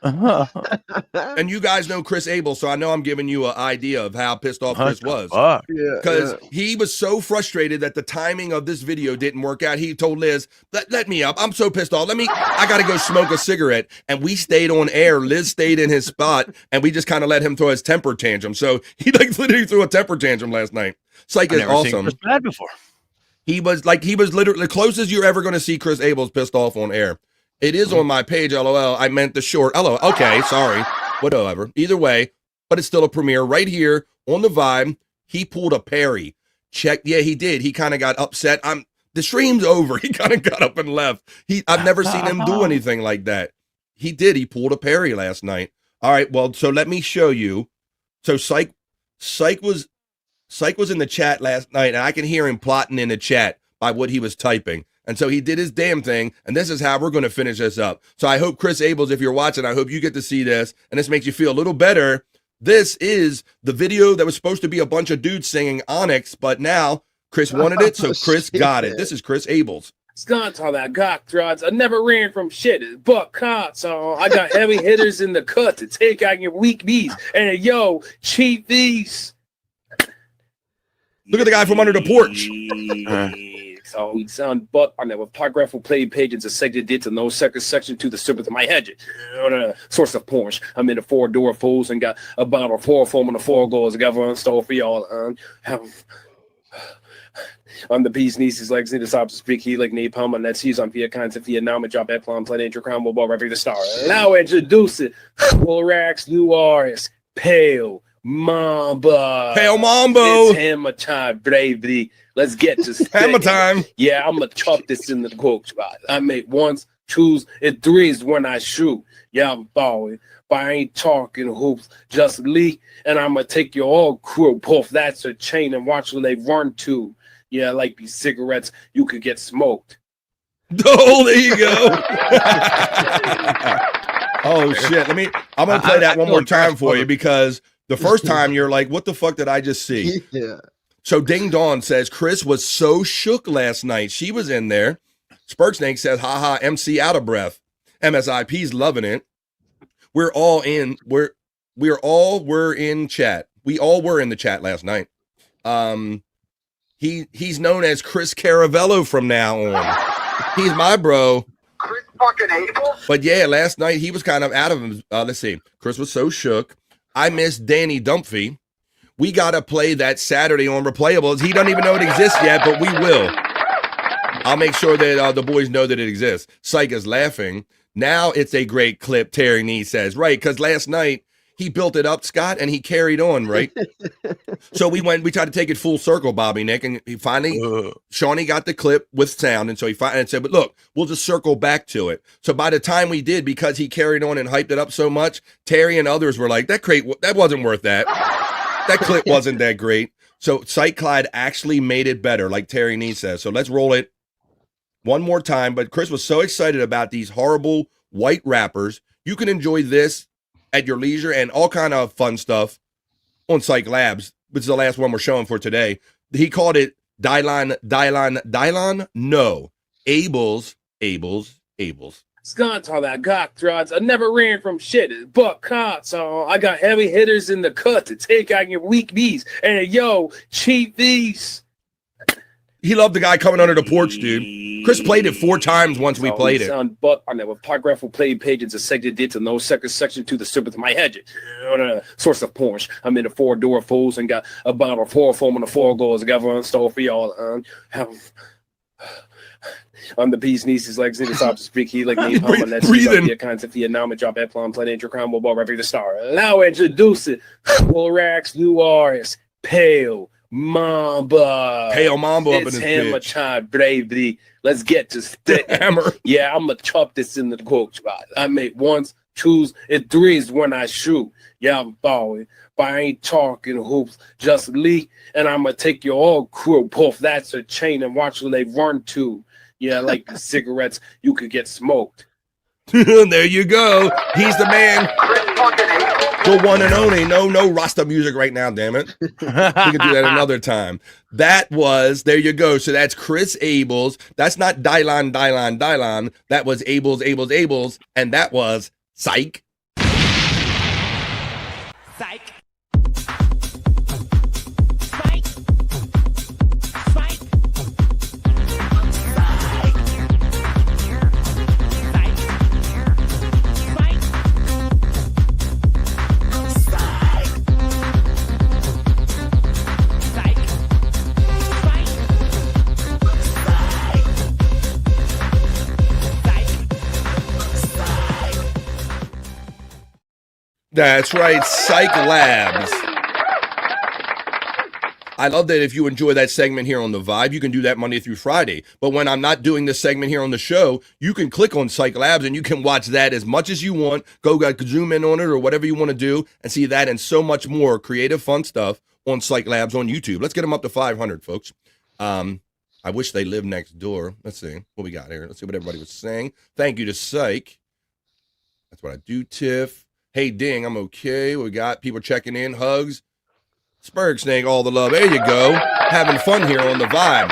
And you guys know Chris Abel, so I know I'm giving you an idea of how pissed off Chris was. Because he was so frustrated that the timing of this video didn't work out. He told Liz, let me up. I'm so pissed off. I got to go smoke a cigarette. And we stayed on air. Liz stayed in his spot, and we just kind of let him throw his temper tantrum. So he literally threw a temper tantrum last night. Psych is awesome. Chris bad before. He was literally the closest you're ever going to see Chris Abels pissed off on air. It is on my page, LOL. I meant the short. LOL. Okay, sorry. Whatever. Either way, but it's still a premiere right here on the Vibe. He pulled a Perry. Check. Yeah, he did. He kind of got upset. The stream's over. He kind of got up and left. I've never seen him do anything like that. He did. He pulled a Perry last night. All right. Well, so let me show you So Psych was in the chat last night, and I can hear him plotting in the chat by what he was typing. And so he did his damn thing, and this is how we're going to finish this up. So I hope, Chris Abels, if you're watching, I hope you get to see this, and this makes you feel a little better. This is the video that was supposed to be a bunch of dudes singing Onyx, but now Chris wanted it, so Chris got it. This is Chris Abels. Stunts all that cock throats. I never ran from shit but cots. So I got heavy hitters in the cut to take out your weak knees. And yo, cheat these. Look at the guy from under the porch. So we sound but on that with paragraph play pages a second did to no second section to the surface of my head. On a source of Porsche. I'm in the 4-door fools and got a bottle of chloroform on the 4 goals. I got one store for y'all. On the bee's nieces, legs in the top to speak, he like napalm on that seas on Pia kinds of Vietnam and drop that plum, play your crown, will ball right the star. Now introduce it. Rax, new artist, Pale Mamba. Pale Mambo. It's hammer time, bravely. Let's get to hammer time. Yeah, I'm gonna chop this in the quote spot. I make ones, twos, and threes when I shoot. Yeah, I'm balling, but I ain't talking hoops. Just Lee, and I'm gonna take your whole crew. Puff, that's a chain, and watch where they run to. Yeah, like these cigarettes, you could get smoked. Oh, there you go. Oh shit! I'm gonna play that one more time for you because the first time you're like, "What the fuck did I just see?" Yeah. So Ding Dong says Chris was so shook last night. She was in there. Spurtsnake says, "Haha, MC out of breath." MSIP's loving it. We're all in. We're in chat. We all were in the chat last night. He's known as Chris Caravello from now on. He's my bro. Chris fucking Abel? But yeah, last night he was kind of out of him. Let's see. Chris was so shook. I miss Danny Dumphy. We got to play that Saturday on Replayables. He doesn't even know it exists yet, but we will. I'll make sure that the boys know that it exists. Psych is laughing. Now it's a great clip, Terry Nee says. Right, because last night he built it up, Scott, and he carried on, right? So we tried to take it full circle, Bobby Nick, and he finally, Shawnee got the clip with sound, and so he finally said, but look, we'll just circle back to it. So by the time we did, because he carried on and hyped it up so much, Terry and others were like, that wasn't worth that. That clip wasn't that great. So Sight Clyde actually made it better, like Terry Nee says. So let's roll it one more time. But Chris was so excited about these horrible white rappers. You can enjoy this at your leisure and all kind of fun stuff on Psych Labs, which is the last one we're showing for today. He called it Dylon. No, Abels. Stunts all that cock throats. I never ran from shit but cots. So I got heavy hitters in the cut to take out your weak knees. And yo, cheat these. He loved the guy coming under the porch, dude. Chris played it 4 times once we played it. Sound but on that with paragraph play pages a second did to no second section to the surface of my head. On a source of Porsche. I'm in the 4-door fools and got a bottle of chloroform on the 4 goals. I got one store for y'all. On the bee's nieces, legs in the top to speak, he like napalm on that seas on kinds of Vietnam and drop that plum, play your crown, will ball right the star. Now introduce it. Rax, new artist, Pale Mamba. Pale Mamba up in it's his hammer bitch. time, bravely. Let's get to stick. Hammer. Yeah, I'm gonna chop this in the quote spot. I make ones, twos, and threes when I shoot. Yeah, I'm balling, but I ain't talking hoops. Just Lee, and I'm gonna take your whole crew. Puff, that's a chain, and watch where they run to. Yeah, like the cigarettes, you could get smoked. There you go. He's the man. The one and only. No Rasta music right now, damn it. We can do that another time. That was, there you go. So that's Chris Abels. That's not Dylon. That was Abels. And that was Psych. Psych. That's right, Psych Labs. I love that if you enjoy that segment here on The Vibe, you can do that Monday through Friday. But when I'm not doing this segment here on the show, you can click on Psych Labs and you can watch that as much as you want. Go zoom in on it or whatever you want to do and see that and so much more creative, fun stuff on Psych Labs on YouTube. Let's get them up to 500, folks. I wish they lived next door. Let's see what we got here. Let's see what everybody was saying. Thank you to Psych. That's what I do, Tiff. Hey, Ding, I'm okay. We got people checking in. Hugs. Spurg Snake, all the love. There you go. Having fun here on The Vibe.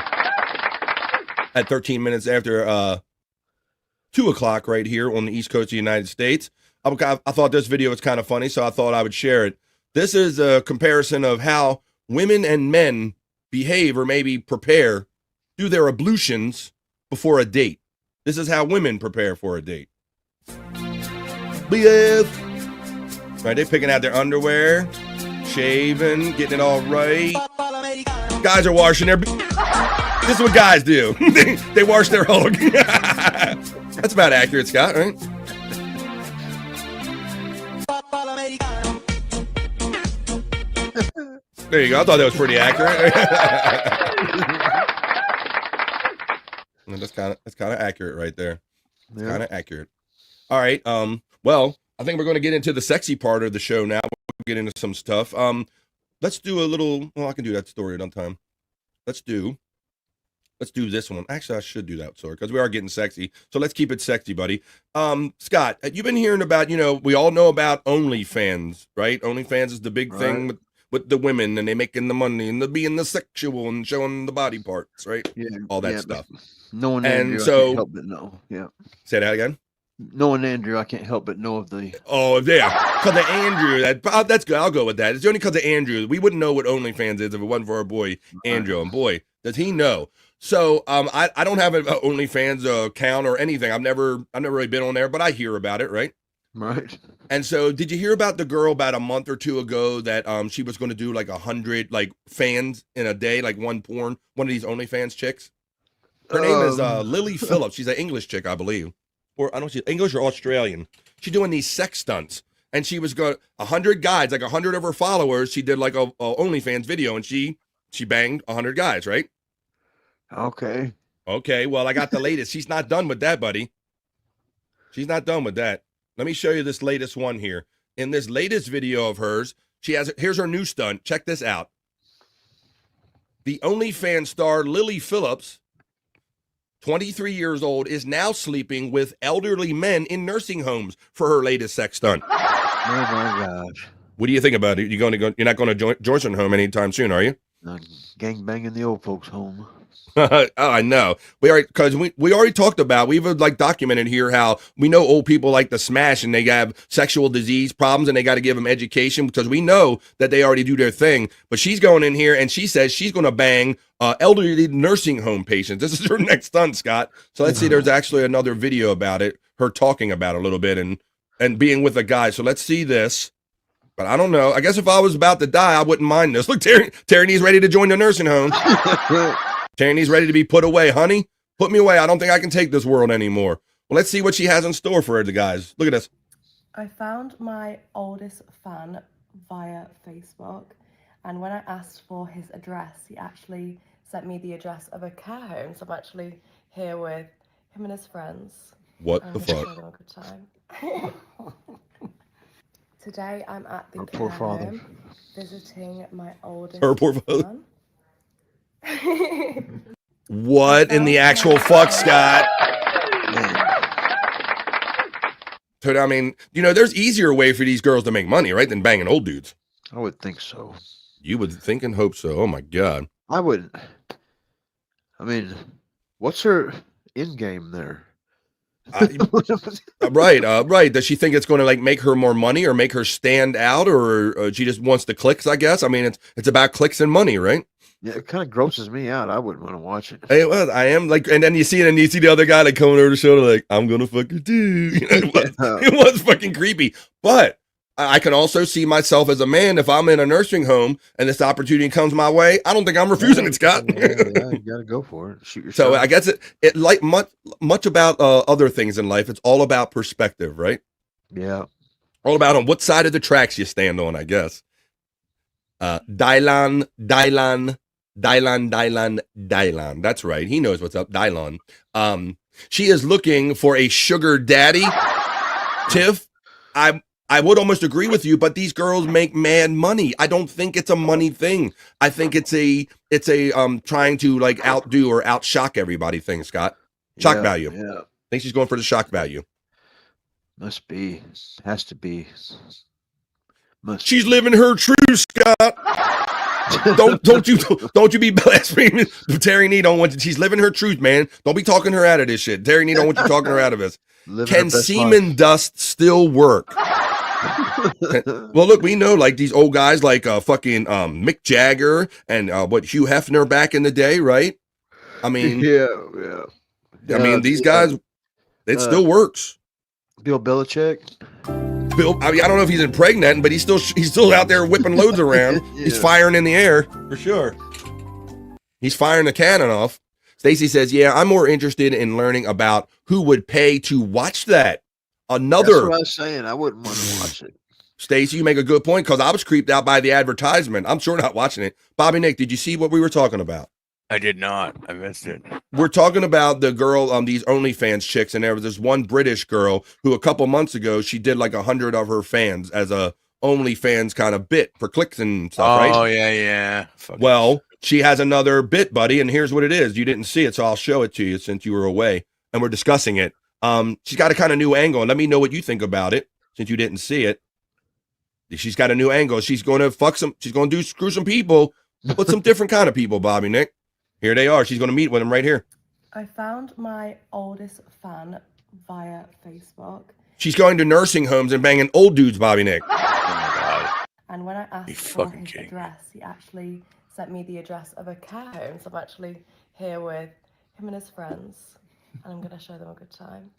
At 13 minutes after 2 o'clock right here on the East Coast of the United States. I thought this video was kind of funny, so I thought I would share it. This is a comparison of how women and men behave or maybe prepare, do their ablutions before a date. This is how women prepare for a date. BF. Right, they're picking out their underwear, shaving, getting it all right. Guys are washing their... This is what guys do. They wash their hog. That's about accurate, Scott, right? There you go. I thought that was pretty accurate. That's kind of accurate right there. Yeah. Kind of accurate. All right. Well, I think we're going to get into the sexy part of the show now. We'll get into some stuff. Let's do a little. Well, I can do that story on time. Let's do this one. Actually, I should do that story because we are getting sexy. So let's keep it sexy, buddy. Scott, you've been hearing about. We all know about OnlyFans, right? OnlyFans is the big thing with the women, and they making the money and the being the sexual and showing the body parts, right? Yeah, all that stuff. Knowing and Andrew, so, I can't help but know. Yeah. Say that again. Knowing Andrew, I can't help but know of the. Oh, yeah. Because of Andrew. That's good. I'll go with that. It's only because of Andrew. We wouldn't know what OnlyFans is if it wasn't for our boy, Andrew. And boy, does he know. So I don't have an OnlyFans account or anything. I've never really been on there, but I hear about it, right? Right. And so did you hear about the girl about a month or two ago that she was going to do like 100 like fans in a day, like one of these OnlyFans chicks? Her name is Lily Phillips. She's an English chick, I believe. Or I don't know if she's English or Australian. She's doing these sex stunts. And she was going 100 guys, like 100 of her followers. She did like a OnlyFans video and she banged 100 guys, right? Okay. Okay, well, I got the latest. She's not done with that, buddy. She's not done with that. Let me show you this latest one here. In this latest video of hers, here's her new stunt. Check this out. The OnlyFans star Lily Phillips, 23 years old, is now sleeping with elderly men in nursing homes for her latest sex stunt. Oh my gosh. What do you think about it? You're not going to join home anytime soon, are you? Gang banging the old folks home. Oh, I know. We already talked about, we've like documented here how we know old people like to smash and they have sexual disease problems and they got to give them education because we know that they already do their thing. But she's going in here and she says she's going to bang elderly nursing home patients. This is her next stunt, Scott. So let's see. There's actually another video about it, her talking about it a little bit and being with a guy. So let's see this. But I don't know. I guess if I was about to die, I wouldn't mind this. Look, Tyranny's ready to join the nursing home. Tyranny's ready to be put away. Honey, put me away. I don't think I can take this world anymore. Well, let's see what she has in store for the guys. Look at this. I found my oldest fan via Facebook, and when I asked for his address, he actually sent me the address of a care home. So I'm actually here with him and his friends. What the fuck? Having a good time. Today I'm at the care poor father. home visiting my oldest Her poor father. son. What in the actual fuck, Scott? So, I mean, there's easier way for these girls to make money, right, than banging old dudes. I would think so. You would think and hope so. Oh, my God. I wouldn't. I mean, what's her end game there? Right. Does she think it's going to like make her more money or make her stand out, or she just wants the clicks? I guess. I mean, it's about clicks and money, right? Yeah, it kind of grosses me out. I wouldn't want to watch it. Hey, well, I am like, and then you see the other guy like coming over the shoulder, like, I'm gonna fuck you too. It was fucking creepy. But I can also see myself as a man if I'm in a nursing home and this opportunity comes my way. I don't think I'm refusing it, Scott. Yeah, you gotta go for it. Shoot yourself. So I guess it like much about other things in life. It's all about perspective, right? Yeah. All about on what side of the tracks you stand on, I guess. Dylan. That's right. He knows what's up. Dylan. She is looking for a sugar daddy. Tiff, I would almost agree with you, but these girls make mad money. I don't think it's a money thing. I think it's a trying to like outdo or outshock everybody thing, Scott. Shock value. Yeah. I think she's going for the shock value. Must be. Has to be. She's living her truth, Scott. don't you be blaspheming. Terry Nee don't want to. She's living her truth, man. Don't be talking her out of this shit. Terry Nee don't want you talking her out of this. Can semen dust still work? Well, look, we know like these old guys like fucking Mick Jagger and Hugh Hefner back in the day, right? I mean, yeah. I mean, these guys, it still works. Bill Belichick. I mean, I don't know if he's impregnating, but he's still out there whipping loads around. Yeah. He's firing in the air for sure. He's firing the cannon off. Stacy says, "Yeah, I'm more interested in learning about who would pay to watch that." That's what I was saying. I wouldn't want to watch it. Stacy, you make a good point because I was creeped out by the advertisement. I'm sure not watching it. Bobby Nick, did you see what we were talking about? I did not. I missed it. We're talking about the girl, these OnlyFans chicks, and there was this one British girl who a couple months ago, she did like 100 of her fans as a OnlyFans kind of bit for clicks and stuff, right? Oh, yeah. Well, she has another bit, buddy, and here's what it is. You didn't see it, so I'll show it to you since you were away, and we're discussing it. She's got a kind of new angle, and let me know what you think about it since you didn't see it. She's got a new angle. She's going to she's going to screw some people, but some different kind of people, Bobby Nick. Here they are. She's going to meet with them right here. I found my oldest fan via Facebook. She's going to nursing homes and banging old dudes, Bobby Nick. Oh my God. And when I asked for his address, he actually sent me the address of a care home. So I'm actually here with him and his friends, and I'm going to show them a good time.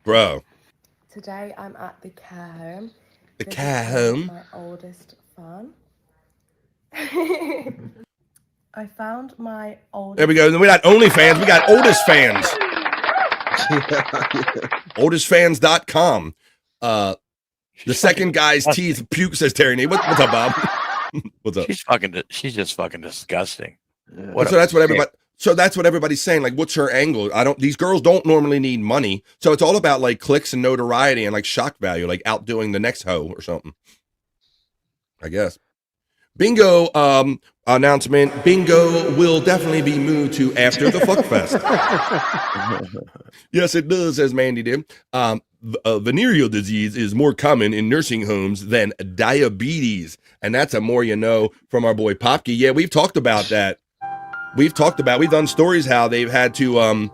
Bro. Today I'm at the care home. The care home? My oldest fan. I found my oldest. There we go. We got OnlyFans. We got oldest fans. Oldestfans.com. The second guy's teeth puke, says Terry Nee. What's up, Bob? What's up? She's just fucking disgusting. That's what everybody's saying. Like, what's her angle? These girls don't normally need money. So it's all about like clicks and notoriety and like shock value, like outdoing the next hoe or something. I guess. Bingo announcement. Bingo will definitely be moved to after the fuck fest. Yes, it does, as Mandy did. Venereal disease is more common in nursing homes than diabetes. And that's a more you know from our boy Popke. Yeah, we've talked about that. We've done stories how they've had to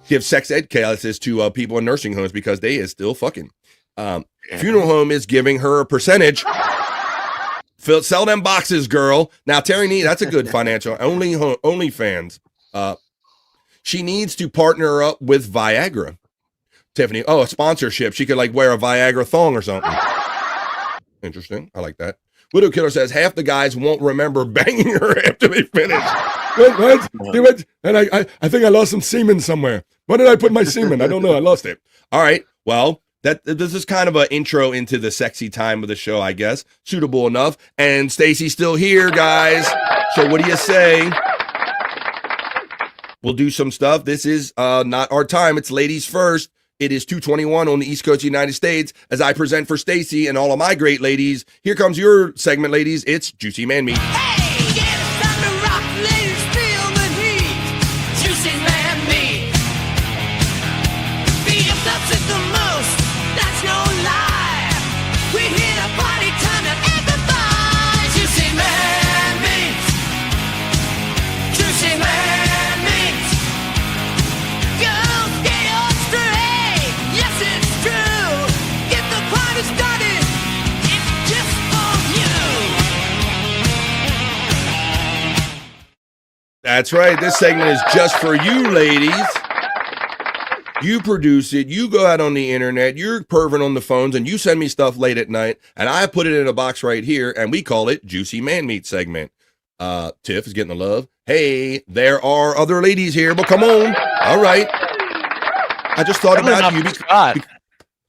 give sex ed classes to people in nursing homes because they is still fucking. Funeral home is giving her a percentage. Sell them boxes, girl. Now, Terry Nee, that's a good financial. OnlyFans. She needs to partner up with Viagra. Tiffany, a sponsorship. She could like wear a Viagra thong or something. Interesting. I like that. Widow Killer says half the guys won't remember banging her after they finish. What? And I think I lost some semen somewhere. Where did I put my semen? I don't know. I lost it. All right. Well, this is kind of an intro into the sexy time of the show, I guess. Suitable enough. And Stacy's still here, guys. So what do you say? We'll do some stuff. This is not our time. It's ladies first. It is 2:21 on the East Coast of the United States. As I present for Stacy and all of my great ladies, here comes your segment, ladies. It's Juicy Man Meat. That's right. This segment is just for you, ladies. You produce it. You go out on the internet. You're perving on the phones, and you send me stuff late at night, and I put it in a box right here, and we call it Juicy Man Meat segment. Tiff is getting the love. Hey, there are other ladies here, but come on. All right. I just thought about you.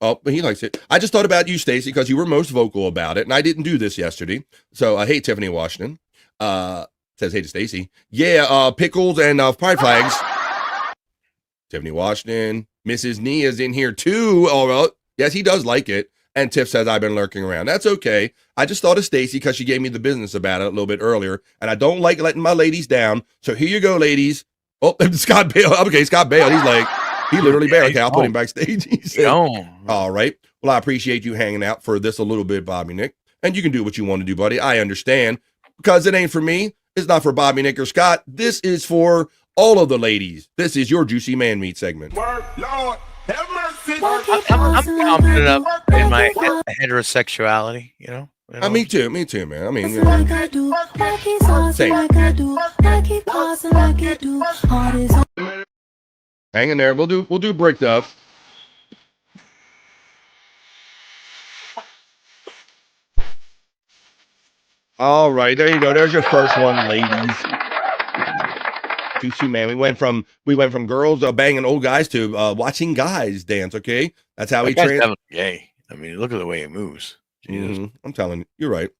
Oh, but he likes it. I just thought about you, Stacy, because you were most vocal about it, and I didn't do this yesterday. So I hate Tiffany Washington. Says hey to Stacy. Yeah, pickles and pride flags. Tiffany Washington. Mrs. Nia's in here too. All right. Yes, he does like it. And Tiff says I've been lurking around. That's okay. I just thought of Stacy because she gave me the business about it a little bit earlier, and I don't like letting my ladies down. So here you go, ladies. Oh, Scott Bale. Okay, Scott Bale. He's like, he literally bailed. Okay, I'll put him backstage. He said, all right. Well, I appreciate you hanging out for this a little bit, Bobby Nick. And you can do what you want to do, buddy. I understand. Because it ain't for me. It's not for Bobby Nick or Scott. This is for all of the ladies. This is your Juicy Man Meat segment. I'm confident up in my heterosexuality, you know? Me too, man. I mean, you know. Same. Hang in there. We'll do break up. All right, there you go. There's your first one, ladies. Juicy Man. We went from girls banging old guys to watching guys dance. Okay, that's how he trains. Gay. I mean, look at the way he moves. Mm-hmm. I'm telling you, you're right.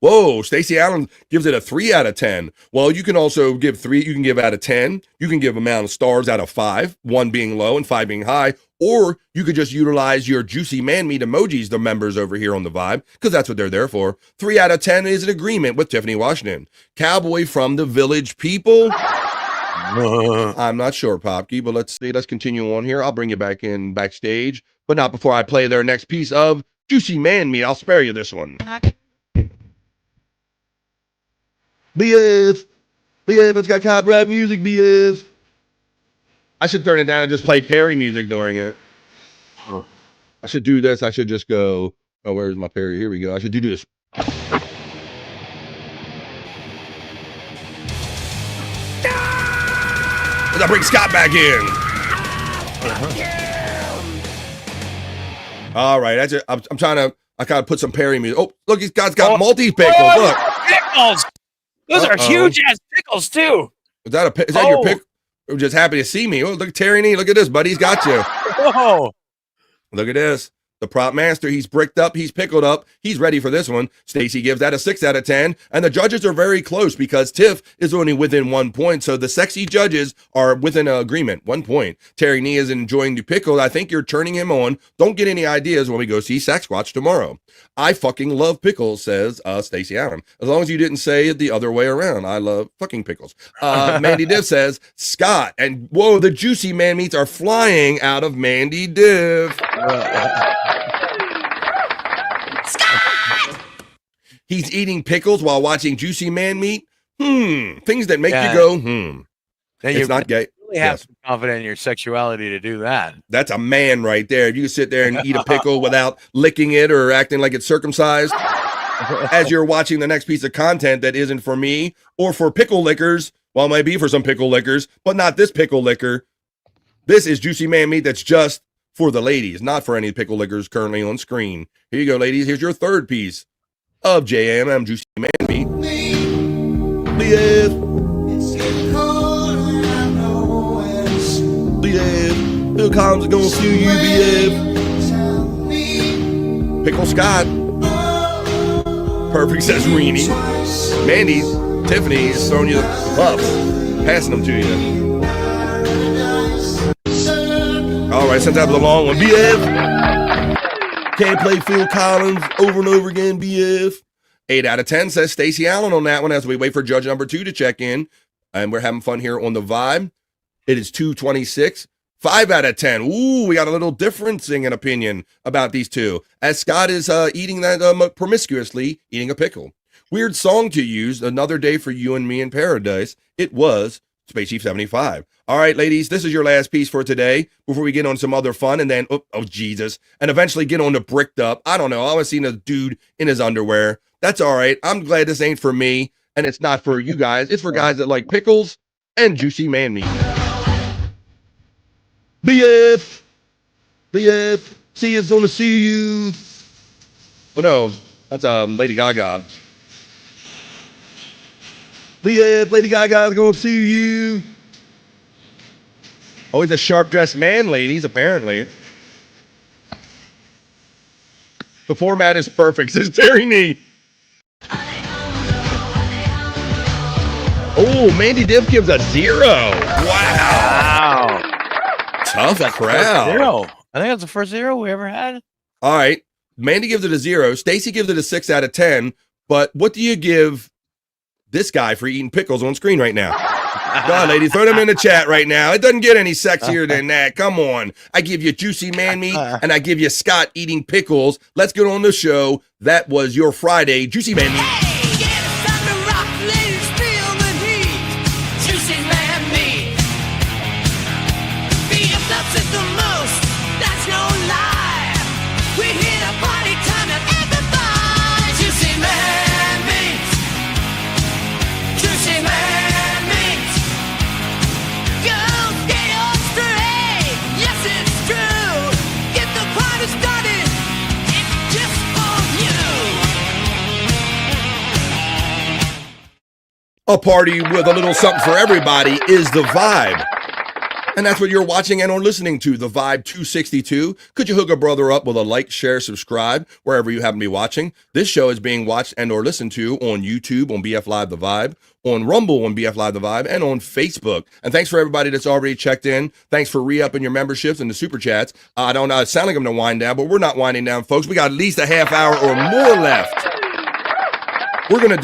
Whoa, Stacey Allen gives it a 3 out of 10. Well, you can also give 3. You can give out of 10. You can give amount of stars out of 5, 1 being low and 5 being high. Or you could just utilize your Juicy Man Meat emojis, the members over here on the Vibe, because that's what they're there for. 3 out of 10 is an agreement with Tiffany Washington. Cowboy from the Village People. I'm not sure, Popke, but let's see. Let's continue on here. I'll bring you back in backstage, but not before I play their next piece of Juicy Man Meat. I'll spare you this one. BS, it's got copyright music, BS. I should turn it down and just play Perry music during it. I should do this. I should just go, oh, where's my Perry? Here we go. I should do this. As I bring Scott back in. All right, that's it. I'm trying to, I gotta put some Perry music. Oh, look, he's got multi-pickles. Look. Pickles! Those are huge ass pickles too. Is that your pick? I'm just happy to see me. Oh, look at Terry Nee. Look at this, buddy. He's got you. Whoa. Look at this. The prop master, he's bricked up, he's pickled up, he's ready for this one. Stacy gives that a 6 out of 10, and the judges are very close because Tiff is only within 1 point, so the sexy judges are within an agreement, 1 point. Terry Nee is enjoying the pickle. I think you're turning him on. Don't get any ideas when we go see Sasquatch tomorrow. I fucking love pickles, says Stacy Allen. As long as you didn't say it the other way around. I love fucking pickles. Mandy Div says, Scott, and whoa, the Juicy Man Meats are flying out of Mandy Div. He's eating pickles while watching Juicy Man Meat. Things that make you go, It's not gay. You really have some confidence in your sexuality to do that. That's a man right there. If you can sit there and eat a pickle without licking it or acting like it's circumcised as you're watching the next piece of content that isn't for me or for pickle lickers. Well, it might be for some pickle lickers, but not this pickle licker. This is Juicy Man Meat that's just for the ladies, not for any pickle lickers currently on screen. Here you go, ladies. Here's your third piece of JMM Juicy Man Meat. BF. BF. Bill Collins is gonna sue you, BF. Pickle Scott. Perfect, says Reenie. Mandy, Tiffany is throwing you the puffs, passing them to you. All right, since that was a long one, BF. Can't play Phil Collins over and over again, BF. 8 out of 10 says Stacey Allen on that one as we wait for judge number 2 to check in. And we're having fun here on the Vibe. It is 226. 5 out of 10. Ooh, we got a little difference in opinion about these two. As Scott is eating that promiscuously, eating a pickle. Weird song to use, Another Day for You and Me in Paradise. It was Space Chief 75. All right, ladies, this is your last piece for today before we get on some other fun and then, oh Jesus, and eventually get on to Bricked Up. I don't know. I was seeing a dude in his underwear. That's all right. I'm glad this ain't for me, and it's not for you guys. It's for guys that like pickles and Juicy Man Meat. BF. BF. See us on the see you. Oh, no. That's Lady Gaga. BF. Lady Gaga's going to see you. Oh, he's a sharp-dressed man, ladies, apparently. The format is perfect, says Terry Nee. Oh, Mandy Diff gives a 0. Wow. Tough crowd. Zero. I think that's the first 0 we ever had. All right. Mandy gives it a 0. Stacy gives it a 6 out of 10. But what do you give this guy for eating pickles on screen right now? Go on, ladies. Throw them in the chat right now. It doesn't get any sexier than that. Come on. I give you juicy man meat, and I give you Scott eating pickles. Let's get on the show. That was your Friday Juicy Man Meat. A party with a little something for everybody is The Vibe. And that's what you're watching and or listening to, The Vibe 262. Could you hook a brother up with a like, share, subscribe, wherever you happen to be watching? This show is being watched and or listened to on YouTube, on BF Live The Vibe, on Rumble, on BF Live The Vibe, and on Facebook. And thanks for everybody that's already checked in. Thanks for re-upping your memberships and the super chats. I don't know, it sounds like I'm going to wind down, but we're not winding down, folks. We got at least a half hour or more left. We're going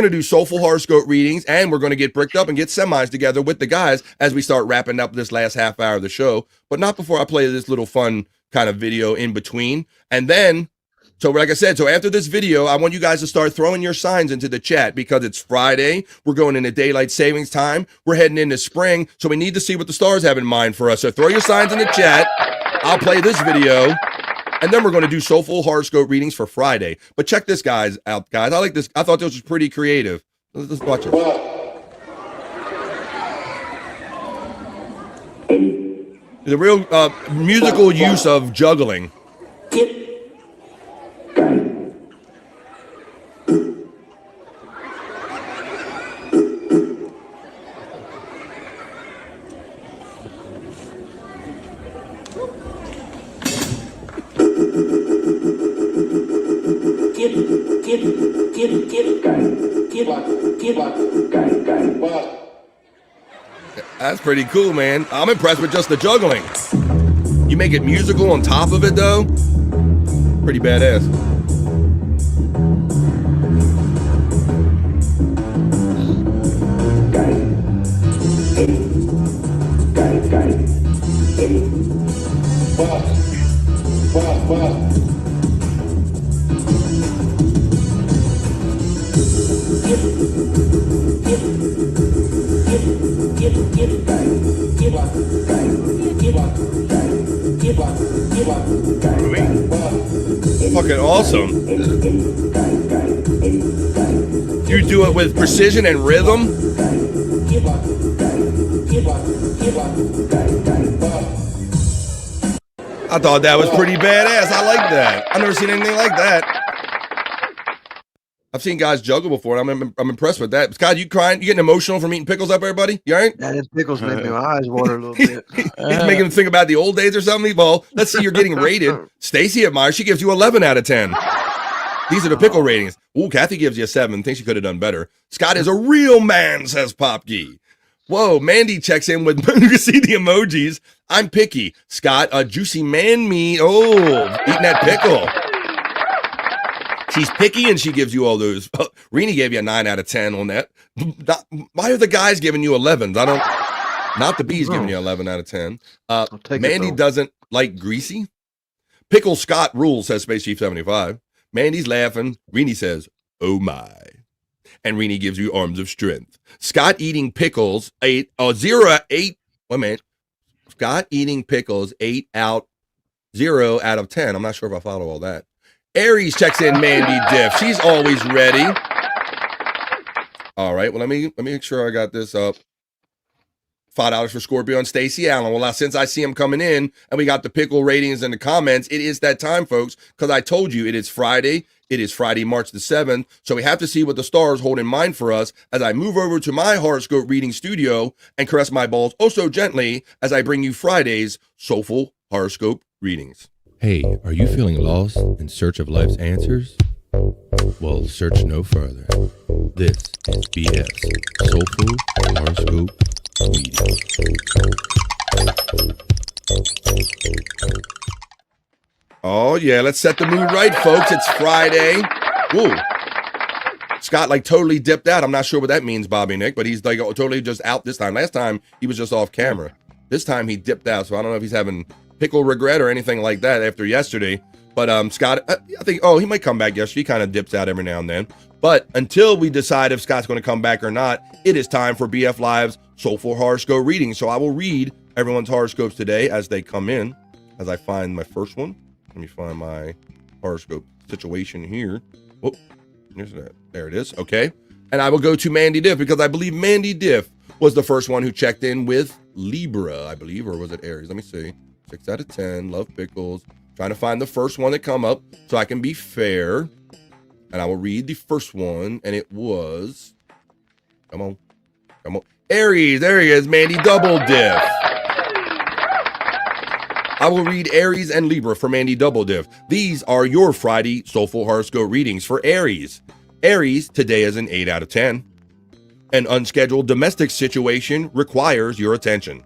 to do Soulful Horoscope Readings, and we're going to get bricked up and get semis together with the guys as we start wrapping up this last half hour of the show. But not before I play this little fun kind of video in between. And then, so like I said, so after this video, I want you guys to start throwing your signs into the chat because it's Friday. We're going into daylight savings time. We're heading into spring, so we need to see what the stars have in mind for us. So throw your signs in the chat. I'll play this video. And then we're going to do Soulful Horoscope Readings for Friday. But check this out, guys. I like this. I thought this was pretty creative. Let's watch it. The real musical use of juggling. That's pretty cool, man. I'm impressed with just the juggling. You make it musical on top of it, though. Pretty badass. Fucking awesome. You do it with precision and rhythm. I thought that was pretty badass. I like that. I've never seen anything like that. I've seen guys juggle before, and I'm impressed with that. Scott, you crying? You getting emotional from eating pickles up, everybody? You all right? Yeah, them pickles make my eyes water a little bit. He's making them think about the old days or something. Well, let's see. You're getting rated. Stacy at Myers, she gives you 11 out of 10. These are the pickle ratings. Ooh, Kathy gives you a 7. Thinks she could have done better. Scott is a real man, says Popkey. Whoa, Mandy checks in with, you can see the emojis. I'm picky. Scott, a juicy man meat. Oh, eating that pickle. She's picky and she gives you all those. Rini gave you a 9 out of 10 on that. Why are the guys giving you 11s? Not the bees giving you 11 out of 10. Mandy doesn't like greasy. Pickle Scott rules, says Space Chief 75. Mandy's laughing. Rini says, oh my. And Rini gives you arms of strength. Scott eating pickles, 8. Wait a minute. Scott eating pickles, 0 out of 10. I'm not sure if I follow all that. Aries checks in Mandy Diff. She's always ready. All right. Well, let me make sure I got this up. $5 for Scorpio and Stacey Allen. Well, now, since I see him coming in and we got the pickle ratings in the comments, it is that time, folks, because I told you it is Friday. It is Friday, March the 7th. So we have to see what the stars hold in mind for us as I move over to my horoscope reading studio and caress my balls oh so gently as I bring you Friday's Soulful Horoscope Readings. Hey, are you feeling lost in search of life's answers? Well, search no further. This is BS, Soulful Horoscope Readings. Oh, yeah, let's set the mood right, folks. It's Friday. Woo. Scott, like, totally dipped out. I'm not sure what that means, Bobby Nick, but he's, like, totally just out this time. Last time, he was just off camera. This time, he dipped out, so I don't know if he's having pickle regret or anything like that after yesterday. But Scott, I think, he might come back yesterday. He kind of dips out every now and then. But until we decide if Scott's going to come back or not, it is time for BF Live's Soulful Horoscope Readings. So I will read everyone's horoscopes today as they come in, as I find my first one. Let me find my horoscope situation here. Oh, here's that. There it is. Okay. And I will go to Mandy Diff because I believe Mandy Diff was the first one who checked in with Libra, I believe, or was it Aries? Let me see. 6 out of 10. Love pickles. Trying to find the first one that come up so I can be fair. And I will read the first one, and it was, come on, Aries. There he is, Mandy Double Diff. I will read Aries and Libra for Mandy Double Diff. These are your Friday Soulful Horoscope readings for Aries. Aries, today is an 8 out of 10. An unscheduled domestic situation requires your attention.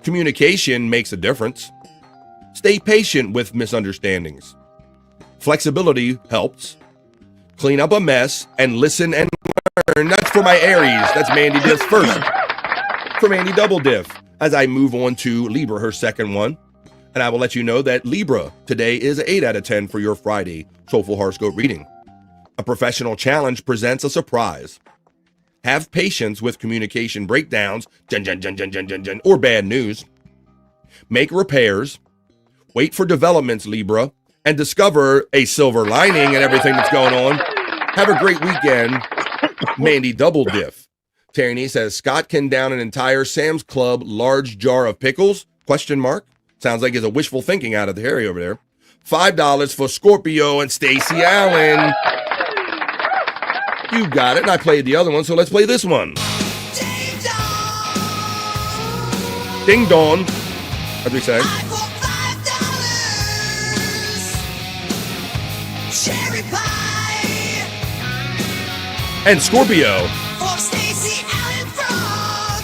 Communication makes a difference. Stay patient with misunderstandings. Flexibility helps. Clean up a mess and listen and learn. That's for my Aries. That's Mandy Diff's first. For Mandy Double Diff. As I move on to Libra, her second one. And I will let you know that Libra today is 8 out of 10 for your Friday Soulful Horoscope reading. A professional challenge presents a surprise. Have patience with communication breakdowns, or bad news. Make repairs. Wait for developments, Libra, and discover a silver lining in everything that's going on. Have a great weekend, Mandy Double Diff. Tierney says, Scott can down an entire Sam's Club large jar of pickles? Question mark. Sounds like it's a wishful thinking out of the Harry over there. $5 for Scorpio and Stacey Allen. You got it. And I played the other one, so let's play this one. Ding dong. How'd we say? Cherry pie. And Scorpio. For Stacey Allen Frog.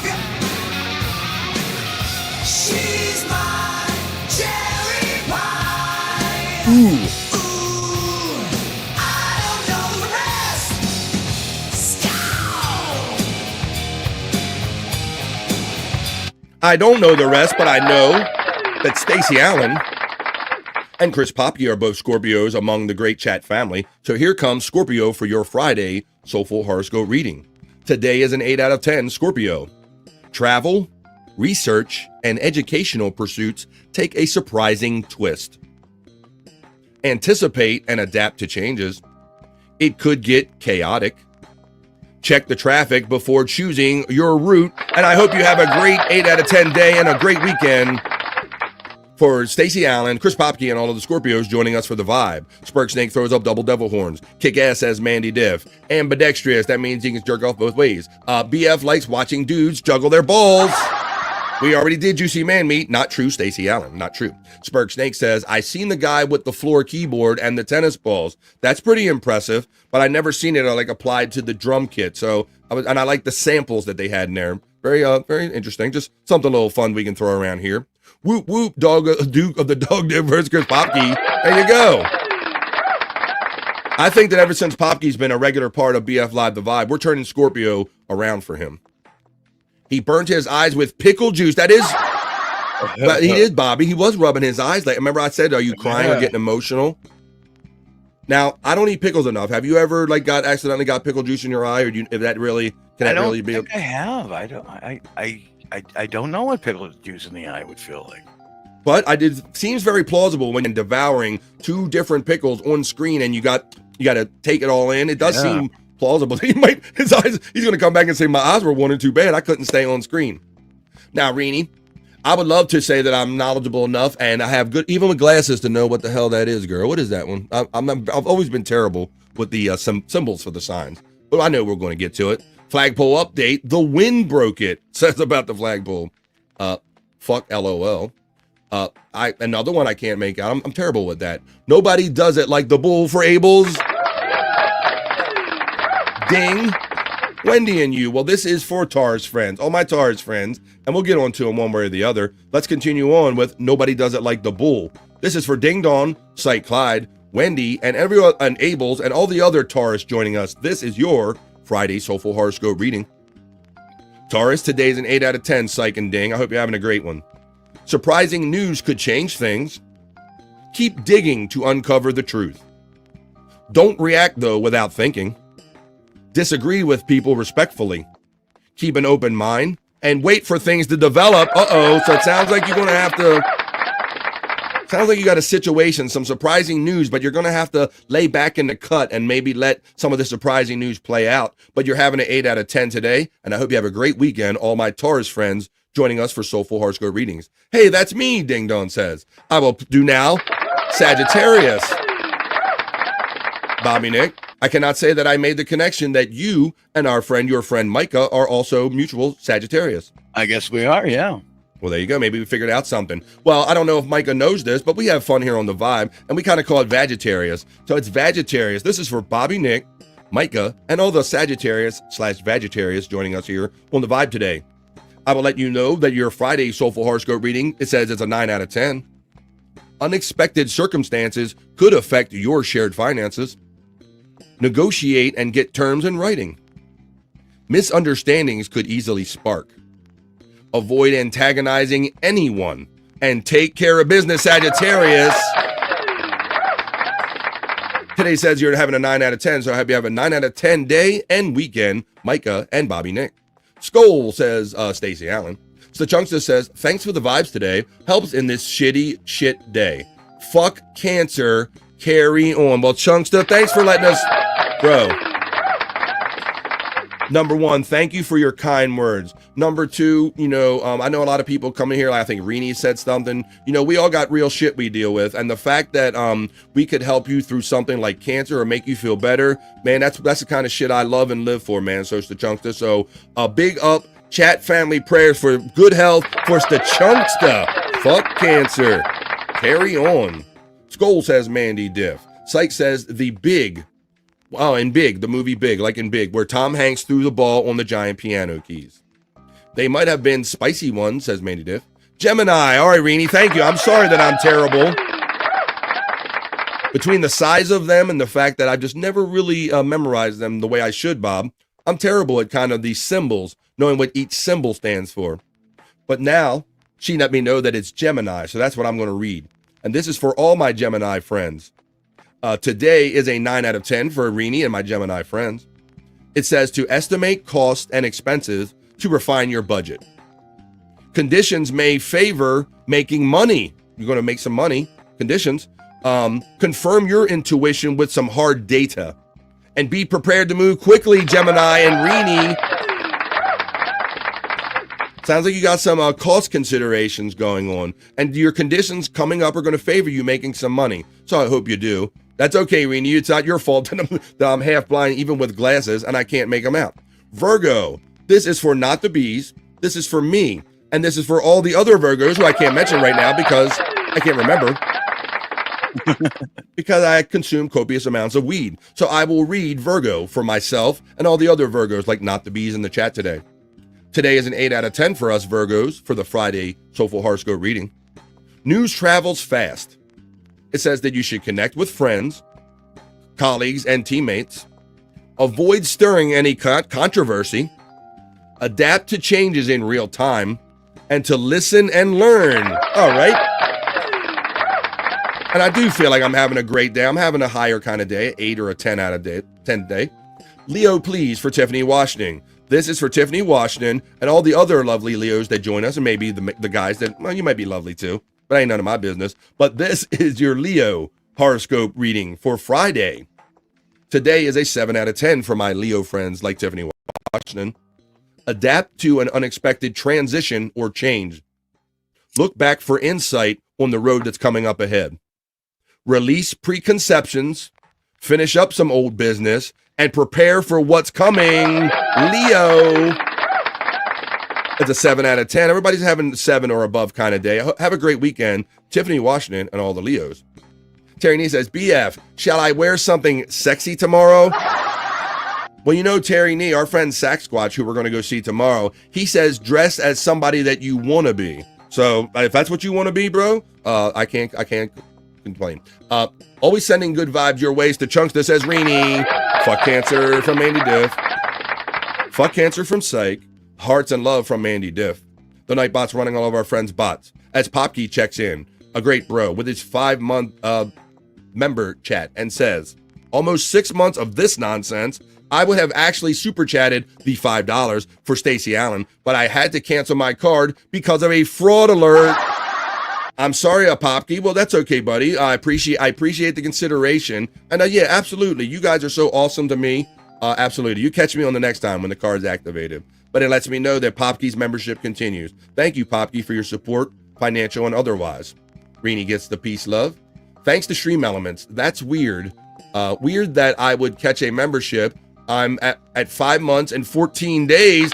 She's my cherry pie. Ooh. I don't know the rest. Scowl. I don't know the rest, but I know that Stacey Allen and Chris Poppy are both Scorpios among the great chat family. So here comes Scorpio for your Friday Soulful Horoscope reading. Today is an 8 out of 10 Scorpio. Travel, research, and educational pursuits take a surprising twist. Anticipate and adapt to changes. It could get chaotic. Check the traffic before choosing your route. And I hope you have a great 8 out of 10 day and a great weekend. For Stacey Allen, Chris Popke, and all of the Scorpios joining us for the vibe. Spurk Snake throws up double devil horns. Kick ass says Mandy Diff. Ambidextrous, that means you can jerk off both ways. BF likes watching dudes juggle their balls. We already did Juicy Man Meat. Not true, Stacey Allen. Not true. Spurk Snake says, I seen the guy with the floor keyboard and the tennis balls. That's pretty impressive, but I never seen it like applied to the drum kit. So, I like the samples that they had in there. Very interesting. Just something a little fun we can throw around here. Whoop, whoop, Duke of the Dog Div versus Chris Popke. There you go. I think that ever since Popke's been a regular part of BF Live The Vibe, we're turning Scorpio around for him. He burnt his eyes with pickle juice. That is, but he did, Bobby. He was rubbing his eyes. Like, remember I said, are you crying or getting emotional? Now, I don't eat pickles enough. Have you ever accidentally got pickle juice in your eye, or can that really be? I have. I don't know what pickle juice in the eye would feel like. But seems very plausible when you're devouring two different pickles on screen and you got to take it all in. It does seem plausible. He's going to come back and say my eyes were wanting too bad. I couldn't stay on screen. Now, Reenie, I would love to say that I'm knowledgeable enough and I have good, even with glasses, to know what the hell that is, girl. What is that one? I've always been terrible with the symbols for the signs, but I know we're going to get to it. Flagpole update. The wind broke it. Says about the flagpole. Fuck LOL. Another one I can't make out. I'm terrible with that. Nobody does it like the bull for Abel's. Ding. Wendy and you. Well, this is for Taurus friends, all my Taurus friends, and we'll get on to them one way or the other. Let's continue on with Nobody Does It Like the Bull. This is for Ding Dong, Sight Clyde, Wendy, and everyone, and Abel's, and all the other Taurus joining us. This is your Friday Soulful Horoscope reading. Taurus, today's an 8 out of 10, Psych and Ding. I hope you're having a great one. Surprising news could change things. Keep digging to uncover the truth. Don't react, though, without thinking. Disagree with people respectfully. Keep an open mind and wait for things to develop. So it sounds like you're going to have to... Sounds like you got a situation, some surprising news, but you're going to have to lay back in the cut and maybe let some of the surprising news play out. But you're having an 8 out of 10 today, and I hope you have a great weekend, all my Taurus friends joining us for Soulful Horoscope Readings. Hey, that's me, Ding Dong says. I will do now Sagittarius. Bobby Nick, I cannot say that I made the connection that you and your friend Micah, are also mutual Sagittarius. I guess we are, yeah. Well, there you go. Maybe we figured out something. Well, I don't know if Micah knows this, but we have fun here on The Vibe, and we kind of call it Vagittarius. So it's Vagittarius. This is for Bobby Nick, Micah, and all the Sagittarius/Vagittarius joining us here on The Vibe today. I will let you know that your Friday Soulful Horoscope reading, it says it's a 9 out of 10. Unexpected circumstances could affect your shared finances. Negotiate and get terms in writing. Misunderstandings could easily spark. Avoid antagonizing anyone and take care of business, Sagittarius. Today says you're having a 9 out of 10, so I hope you have a 9 out of 10 day and weekend, Micah and Bobby Nick. Skull says Stacey Allen. Stachunksta says, thanks for the vibes today. Helps in this shit day. Fuck cancer. Carry on. Well, Chunksta, thanks for letting us... Bro. Number one, thank you for your kind words. Number two, I know a lot of people coming here, like I think Rini said something. We all got real shit we deal with. And the fact that we could help you through something like cancer or make you feel better, man, that's the kind of shit I love and live for, man. So Stachunksta. So a big up, chat family prayers for good health for Stachunksta. Fuck cancer. Carry on. Skull says Mandy Diff. Psych says the Big. Oh, in Big, the movie Big, like in Big, where Tom Hanks threw the ball on the giant piano keys. They might have been spicy ones, says Mandy Diff. Gemini, all right, Rini, thank you. I'm sorry that I'm terrible. Between the size of them and the fact that I've just never really memorized them the way I should, Bob, I'm terrible at kind of these symbols, knowing what each symbol stands for. But now, she let me know that it's Gemini, so that's what I'm going to read. And this is for all my Gemini friends. Today is a 9 out of 10 for Rini and my Gemini friends. It says to estimate costs and expenses to refine your budget. Conditions may favor making money. You're going to make some money. Conditions. Confirm your intuition with some hard data. And be prepared to move quickly, Gemini and Rini. Sounds like you got some cost considerations going on. And your conditions coming up are going to favor you making some money. So I hope you do. That's okay, Rini. It's not your fault that I'm half blind, even with glasses, and I can't make them out. Virgo, this is for not the bees. This is for me. And this is for all the other Virgos who I can't mention right now because I can't remember. Because I consume copious amounts of weed. So I will read Virgo for myself and all the other Virgos like not the bees in the chat today. Today is an 8 out of 10 for us Virgos for the Friday Soulful Horoscope reading. News travels fast. It says that you should connect with friends, colleagues, and teammates. Avoid stirring any controversy. Adapt to changes in real time. And to listen and learn. All right. And I do feel like I'm having a great day. I'm having a higher kind of day, 8 or a 10 out of 10 day. Leo, please, for Tiffany Washington. This is for Tiffany Washington and all the other lovely Leos that join us, and maybe the guys that, well, you might be lovely too. But ain't none of my business. But this is your Leo horoscope reading for Friday. Today is a 7 out of 10 for my Leo friends like Tiffany Washington. Adapt to an unexpected transition or change. Look back for insight on the road that's coming up ahead. Release preconceptions. Finish up some old business. And prepare for what's coming, Leo. It's a 7 out of 10. Everybody's having 7 or above kind of day. Have a great weekend. Tiffany Washington and all the Leos. Terry Nee says, BF, shall I wear something sexy tomorrow? Well, you know, Terry Nee, our friend Sack Squatch, who we're going to go see tomorrow, he says dress as somebody that you want to be. So if that's what you want to be, bro, I can't complain. Always sending good vibes your ways to Chunks. This says Reenie. Fuck Cancer from Mandy Diff. Fuck Cancer from Psych. Hearts and love from Mandy Diff. The Nightbot's running all of our friends' bots. As Popkey checks in, a great bro, with his 5-month member chat and says, almost 6 months of this nonsense, I would have actually super chatted the $5 for Stacey Allen, but I had to cancel my card because of a fraud alert. I'm sorry, Popkey. Well, that's okay, buddy. I appreciate the consideration. And yeah, absolutely. You guys are so awesome to me. Absolutely. You catch me on the next time when the card's activated. But it lets me know that Popkey's membership continues. Thank you, Popkey, for your support, financial and otherwise. Reenie gets the peace love. Thanks to Stream Elements. That's weird. Weird that I would catch a membership. I'm at 5 months and 14 days.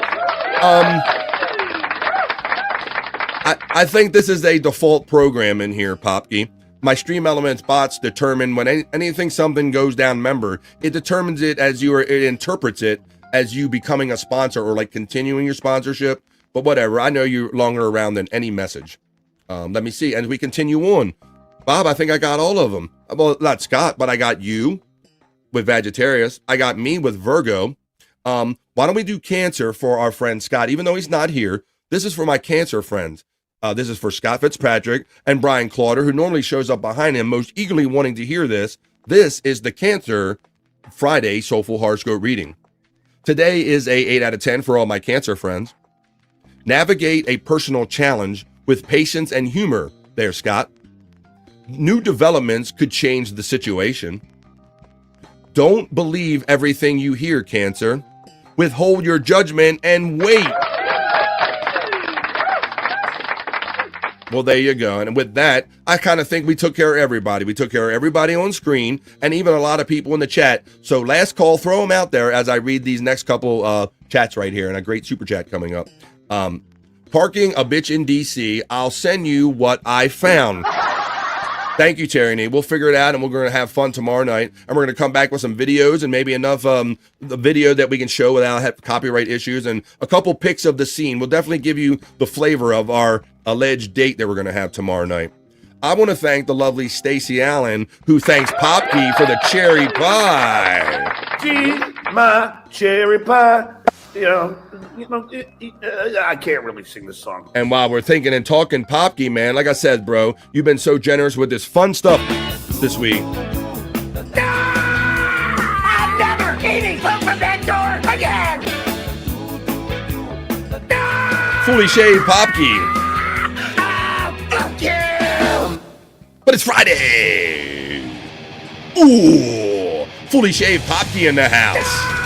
I think this is a default program in here, Popkey. My Stream Elements bots determine when something goes down member, it determines it as it interprets it as you becoming a sponsor or like continuing your sponsorship. But whatever, I know you're longer around than any message. Let me see. As we continue on, Bob, I think I got all of them. Well, not Scott, but I got you with Sagittarius. I got me with Virgo. Why don't we do Cancer for our friend Scott? Even though he's not here, this is for my Cancer friends. This is for Scott Fitzpatrick and Brian Clauder, who normally shows up behind him, most eagerly wanting to hear this. This is the Cancer Friday Soulful Horoscope Reading. Today is a 8 out of 10 for all my Cancer friends. Navigate a personal challenge with patience and humor there, Scott. New developments could change the situation. Don't believe everything you hear, Cancer. Withhold your judgment and wait. Well, there you go. And with that, I kind of think we took care of everybody. We took care of everybody on screen and even a lot of people in the chat. So last call, throw them out there as I read these next couple chats right here and a great super chat coming up. Parking a bitch in DC. I'll send you what I found. Thank you, Tyranny. We'll figure it out and we're going to have fun tomorrow night. And we're going to come back with some videos and maybe enough the video that we can show without copyright issues and a couple pics of the scene. We'll definitely give you the flavor of our alleged date that we're going to have tomorrow night. I want to thank the lovely Stacey Allen, who thanks Popkey for the cherry pie. Gee, my cherry pie. I can't really sing this song. And while we're thinking and talking Popkey, man, like I said, bro, you've been so generous with this fun stuff this week. I'm never eating food from that door again! Fully shaved Popkey. Fuck you! But it's Friday. Ooh, fully shaved Popkey in the house.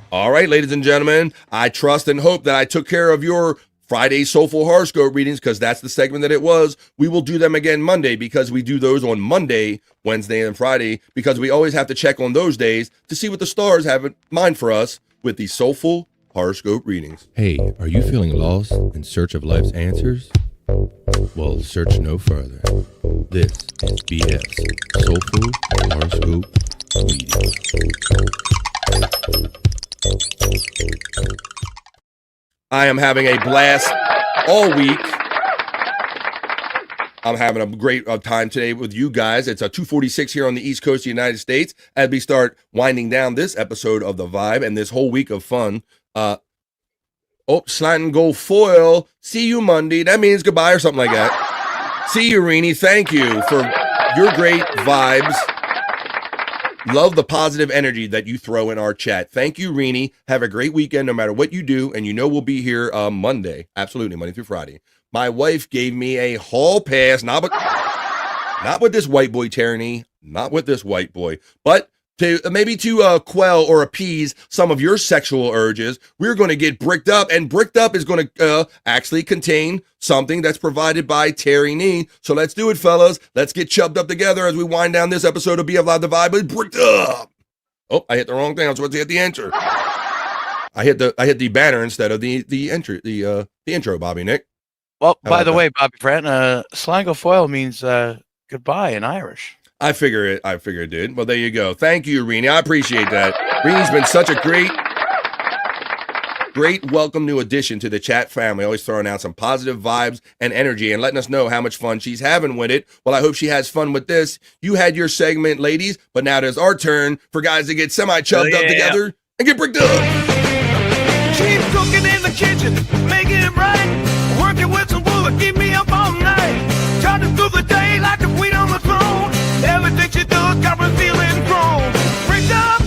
All right, ladies and gentlemen, I trust and hope that I took care of your Friday Soulful Horoscope readings because that's the segment that it was. We will do them again Monday because we do those on Monday, Wednesday, and Friday because we always have to check on those days to see what the stars have in mind for us with these Soulful Horoscope readings. Hey, are you feeling lost in search of life's answers? Well, search no further. This is BF's Soulful Horoscope Readings. I am having a blast all week. I'm having a great time today with you guys. It's a 2:46 here on the East Coast of the United States as we start winding down this episode of The Vibe and this whole week of fun. Slantin' Gold Foil. See you Monday. That means goodbye or something like that. See you, Reenie. Thank you for your great vibes. Love the positive energy that you throw in our chat. Thank you, Reenie. Have a great weekend no matter what you do. And you know we'll be here Monday. Absolutely, Monday through Friday. My wife gave me a hall pass. Not with this white boy tyranny. Not with this white boy. But to quell or appease some of your sexual urges, we're going to get Bricked Up. And Bricked Up is going to actually contain something that's provided by Terry Nee. So let's do it, fellas. Let's get chubbed up together as we wind down this episode of BF Live The Vibe with Bricked Up. Oh, I hit the wrong thing. I was supposed to hit the enter. I hit the banner instead of the intro, Bobby Nick. Well, How by about the that? way, Bobby Brent, Slango Foil means goodbye in Irish. I figure it did. Well, there you go. Thank you, Rini. I appreciate that. Rini's been such a great welcome new addition to the chat family, always throwing out some positive vibes and energy and letting us know how much fun she's having with it. Well, I hope she has fun with this. You had your segment, ladies, but now there's our turn for guys to get semi-chubbed up together and get bricked up. Keep cooking in the kitchen, making it right. Working with some wood, keep me up all night. Charging through the day like a queen on the throne. Everything she does got me feeling grown. Bricked up,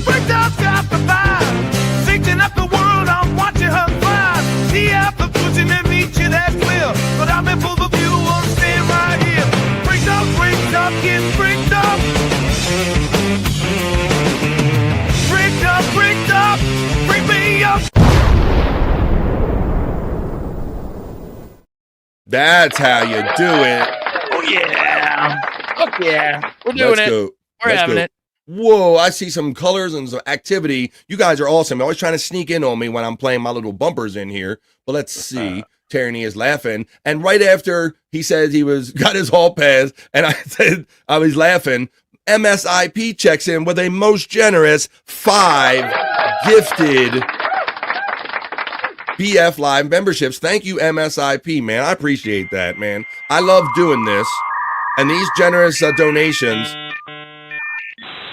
got the vibe. Fixing up the world, I'm watching her thrive. See after pushing and meet you, that's clear. But I'm in full of view, I'm staying right here. Bricked up, get bricked up. Bricked up, bring me up. That's how you do it. Oh, yeah. Fuck yeah. We're doing Let's it. go. We're Let's having go. it. Whoa, I see some colors and some activity. You guys are awesome. You're always trying to sneak in on me when I'm playing my little bumpers in here. But let's see. Tyranny is laughing. And right after he said got his hall pass, and I said I was laughing, MSIP checks in with a most generous 5 gifted BF Live memberships. Thank you, MSIP, man. I appreciate that, man. I love doing this. And these generous donations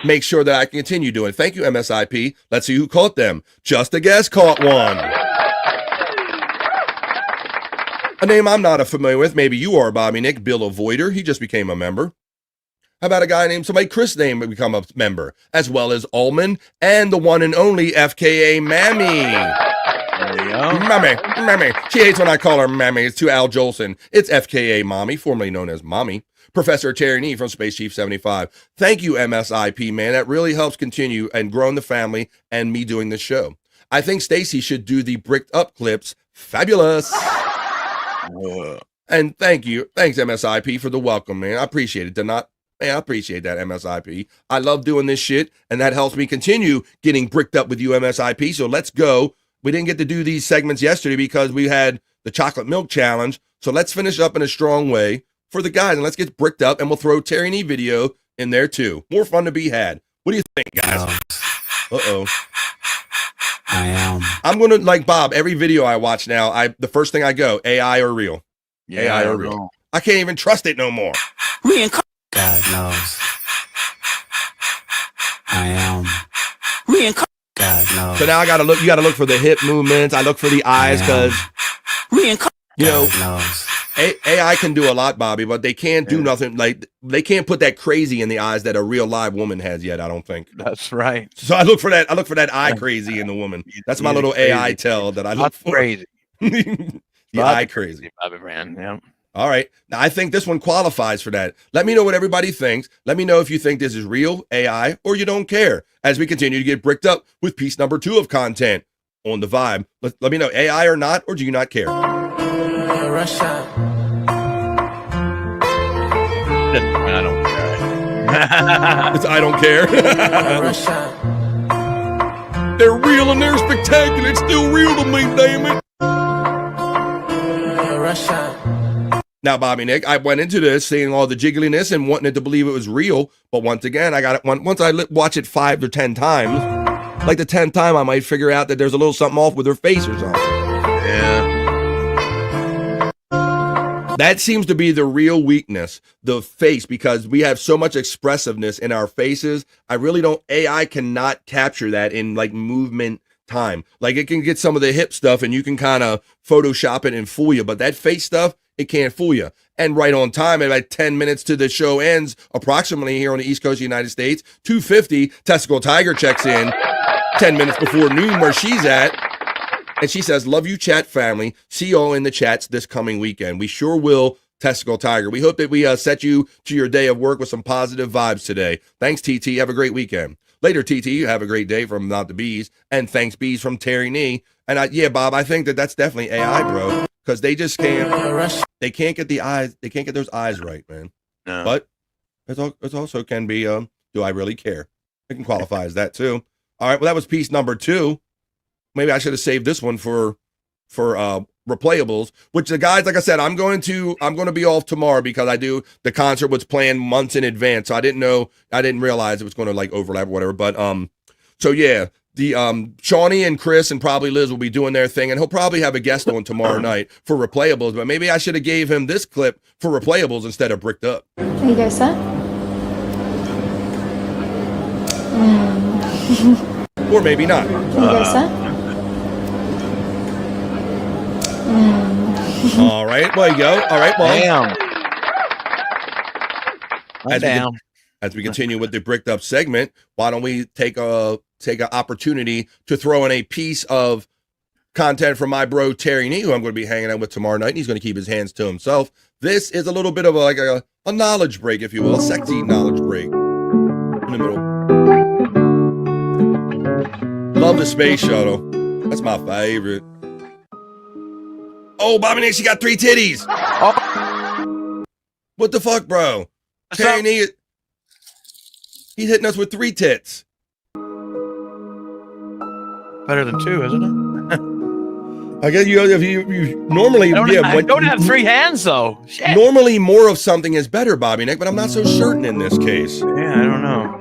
make sure that I can continue doing it. Thank you, MSIP. Let's see who caught them. Just a Guess caught one. A name I'm not familiar with. Maybe you are, Bobby Nick. Bill Avoider. He just became a member. How about a guy named Chris named become a member, as well as Ullman and the one and only FKA Mammy. There you go. Mammy. She hates when I call her Mammy. It's to Al Jolson. It's FKA Mommy, formerly known as Mommy. Professor Tyranny from Space Chief 75. Thank you, MSIP, man. That really helps continue and growing the family and me doing the show. I think Stacy should do the bricked up clips. Fabulous. And thank you. Thanks, MSIP, for the welcome, man. I appreciate it. Man, I appreciate that, MSIP. I love doing this shit, and that helps me continue getting bricked up with you, MSIP. So let's go. We didn't get to do these segments yesterday because we had the chocolate milk challenge. So let's finish up in a strong way for the guys, and let's get bricked up, and we'll throw Tyranny video in there too. More fun to be had. What do you think, guys? Uh-oh. I'm gonna, like Bob, every video I watch now, the first thing I go, AI or real. Yeah, AI or real. I can't even trust it no more. God knows. I am. God knows. So now I gotta look. You gotta look for the hip movements. I look for the eyes because you know AI can do a lot, Bobby, but they can't do nothing. Like they can't put that crazy in the eyes that a real live woman has yet. I don't think. That's right. So I look for that. I look for that eye crazy in the woman. That's my little AI tell that I look for. Crazy. The eye crazy. Bobby Brand. Yeah. All right. Now, I think this one qualifies for that. Let me know what everybody thinks. Let me know if you think this is real, AI, or you don't care as we continue to get bricked up with piece number 2 of content on the vibe. Let me know, AI or not, or do you not care? I don't care. It's I don't care. They're real and they're spectacular. It's still real to me, damn it. Now, Bobby Nick, I went into this seeing all the jiggliness and wanting it to believe it was real. But once again, I got it. Once I watch it 5 or 10 times, like the 10th time, I might figure out that there's a little something off with her face or something. Yeah. That seems to be the real weakness, the face, because we have so much expressiveness in our faces. I really don't, AI cannot capture that in like movement time. Like it can get some of the hip stuff and you can kind of Photoshop it and fool you, but that face stuff, it can't fool you. And right on time, at about 10 minutes to the show ends, approximately here on the East Coast of the United States, 2:50, Testicle Tiger checks in 10 minutes before noon where she's at. And she says, love you, chat family. See you all in the chats this coming weekend. We sure will, Testicle Tiger. We hope that we set you to your day of work with some positive vibes today. Thanks, TT. Have a great weekend. Later, TT, you have a great day from Not the Bees. And thanks, Bees, from Terry Nee. And yeah, Bob, I think that's definitely AI, bro. Because they just can't, they can't get the eyes, they can't get those eyes right, man. No. But it also can be, do I really care? It can qualify as that too. All right, well, that was piece number 2. Maybe I should have saved this one for replayables, which the guys, like I said, I'm going to be off tomorrow because the concert was planned months in advance. So I didn't realize it was going to like overlap or whatever. But so yeah, the Shawnee and Chris and probably Liz will be doing their thing, and he'll probably have a guest on tomorrow night for replayables. But maybe I should have gave him this clip for replayables instead of Bricked Up. Are you guys set? Or maybe not. Are you guys set? All right, well, you go. All right, well. Damn. As we continue with the Bricked Up segment, why don't we take an opportunity to throw in a piece of content from my bro Terry Nee, who I'm going to be hanging out with tomorrow night. And he's going to keep his hands to himself. This is a little bit of a knowledge break, if you will, a sexy knowledge break in the middle. Love the space shuttle. That's my favorite. Oh, Bobby Nick, she got 3 titties. Oh. What the fuck, bro? Terry Nee, he's hitting us with 3 tits. Better than 2, isn't it? I guess if you normally I don't have 3 hands though. Shit. Normally more of something is better, Bobby Nick, but I'm not so certain in this case. Yeah, I don't know.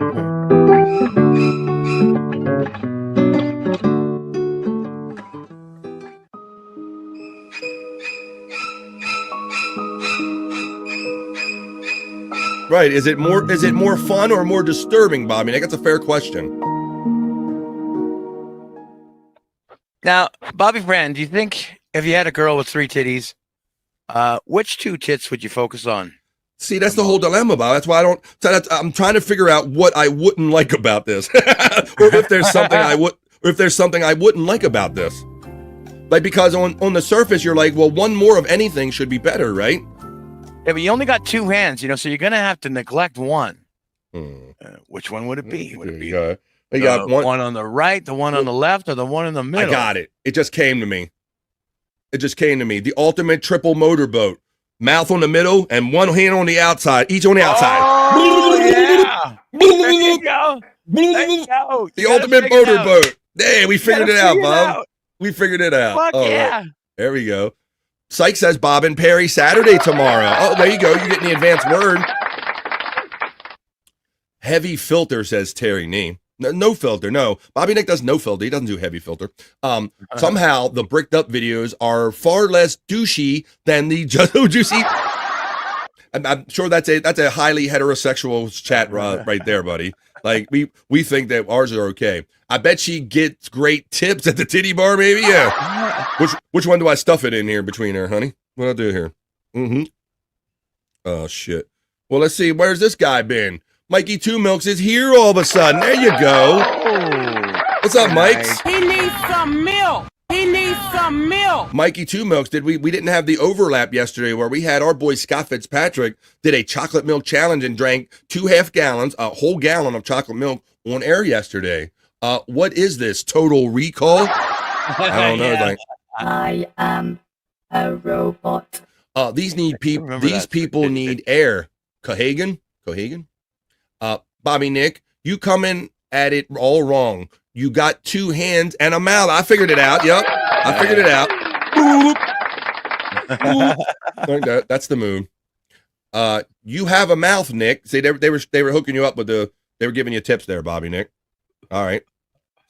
Right. Is it more fun or more disturbing, Bobby Nick? That's a fair question. Now, Bobby Brand, do you think if you had a girl with 3 titties, which 2 tits would you focus on? See, that's the whole dilemma, Bob. That's why I'm trying to figure out what I wouldn't like about this, or if there's something I wouldn't like about this. Like, because on the surface, you're like, well, one more of anything should be better, right? Yeah, but you only got 2 hands, so you're gonna have to neglect one. Which one would it be? Would it be you got one on the right, the one on the left, or the one in the middle? I got it. It just came to me. The ultimate triple motorboat. Mouth on the middle and one hand on the outside. Each on the outside. Oh, yeah. There you go. There you go. The ultimate motorboat. Hey, we figured it out, Bob. We figured it out. Fuck yeah. Right. There we go. Syke says Bob and Perry Saturday tomorrow. Oh, there you go. You're getting the advanced word. Heavy filter, says Terry Nee. No filter, no. Bobby Nick does no filter. He doesn't do heavy filter. Somehow the Bricked Up videos are far less douchey than the juicy. I'm sure that's a highly heterosexual chat right there, buddy. Like we think that ours are okay. I bet she gets great tips at the titty bar, maybe. Yeah. Which one do I stuff it in here between her, honey? What do I do here? Oh shit. Well, let's see. Where's this guy been? Mikey Two Milks is here all of a sudden. There you go. What's up, Mikes? He needs some milk. He needs some milk. Mikey Two Milks, we didn't have the overlap yesterday where we had our boy Scott Fitzpatrick did a chocolate milk challenge and drank 2 half gallons, a whole gallon of chocolate milk on air yesterday. What is this? Total Recall? I don't know. Yeah. Like, I am a robot. These people need air. Cohagen? Bobby Nick, you coming at it all wrong. You got 2 hands and a mouth. I figured it out. Yep. I figured it out. Like that. That's the move. You have a mouth, Nick. See, they were hooking you up with they were giving you tips there, Bobby Nick. All right.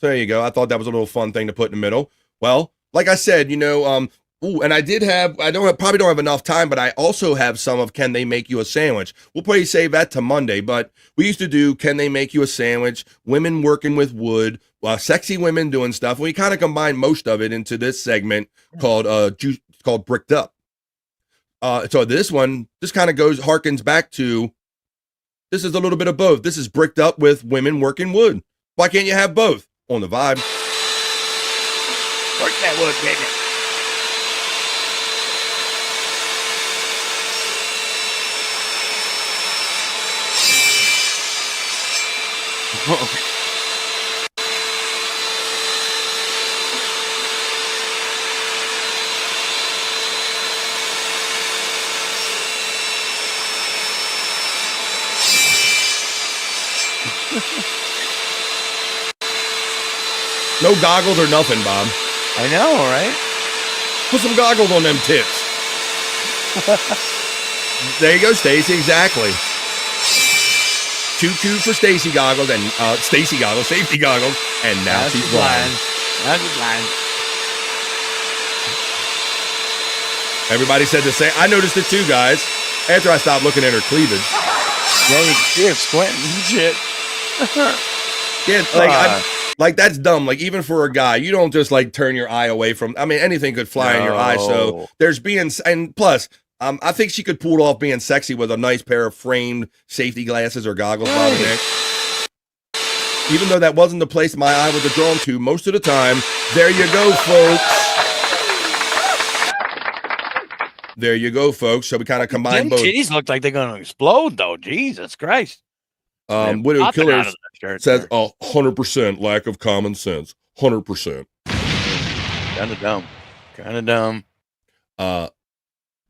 So there you go. I thought that was a little fun thing to put in the middle. Well, like I said, and I probably don't have enough time, but I also have some of Can They Make You a Sandwich? We'll probably save that to Monday, but we used to do Can They Make You a Sandwich? Women working with wood, sexy women doing stuff. We kind of combine most of it into this segment called Bricked Up. So this one just kind of harkens back to, this is a little bit of both. This is Bricked Up with women working wood. Why can't you have both? On the vibe. Work that wood, baby. No goggles or nothing, Bob. I know, right? Put some goggles on them tits. There you go, Stacy. Exactly. 2-2 for Stacy goggles and safety goggles, and now she's blind. Now she's blind. Everybody said the same. I noticed it too, guys. After I stopped looking at her cleavage. Yeah, you can see her squinting and shit. Yeah, like that's dumb. Like even for a guy, you don't just like turn your eye away from. I mean, anything could fly in your eye. So there's and plus, I think she could pull off being sexy with a nice pair of framed safety glasses or goggles. Bobby Nick. Even though that wasn't the place my eye was drawn to most of the time. There you go, folks. There you go, folks. So we kind of combine both. Titties look like they're going to explode, though. Jesus Christ. Widow Killer says 100% lack of common sense. 100%. Kind of dumb. Kind of dumb.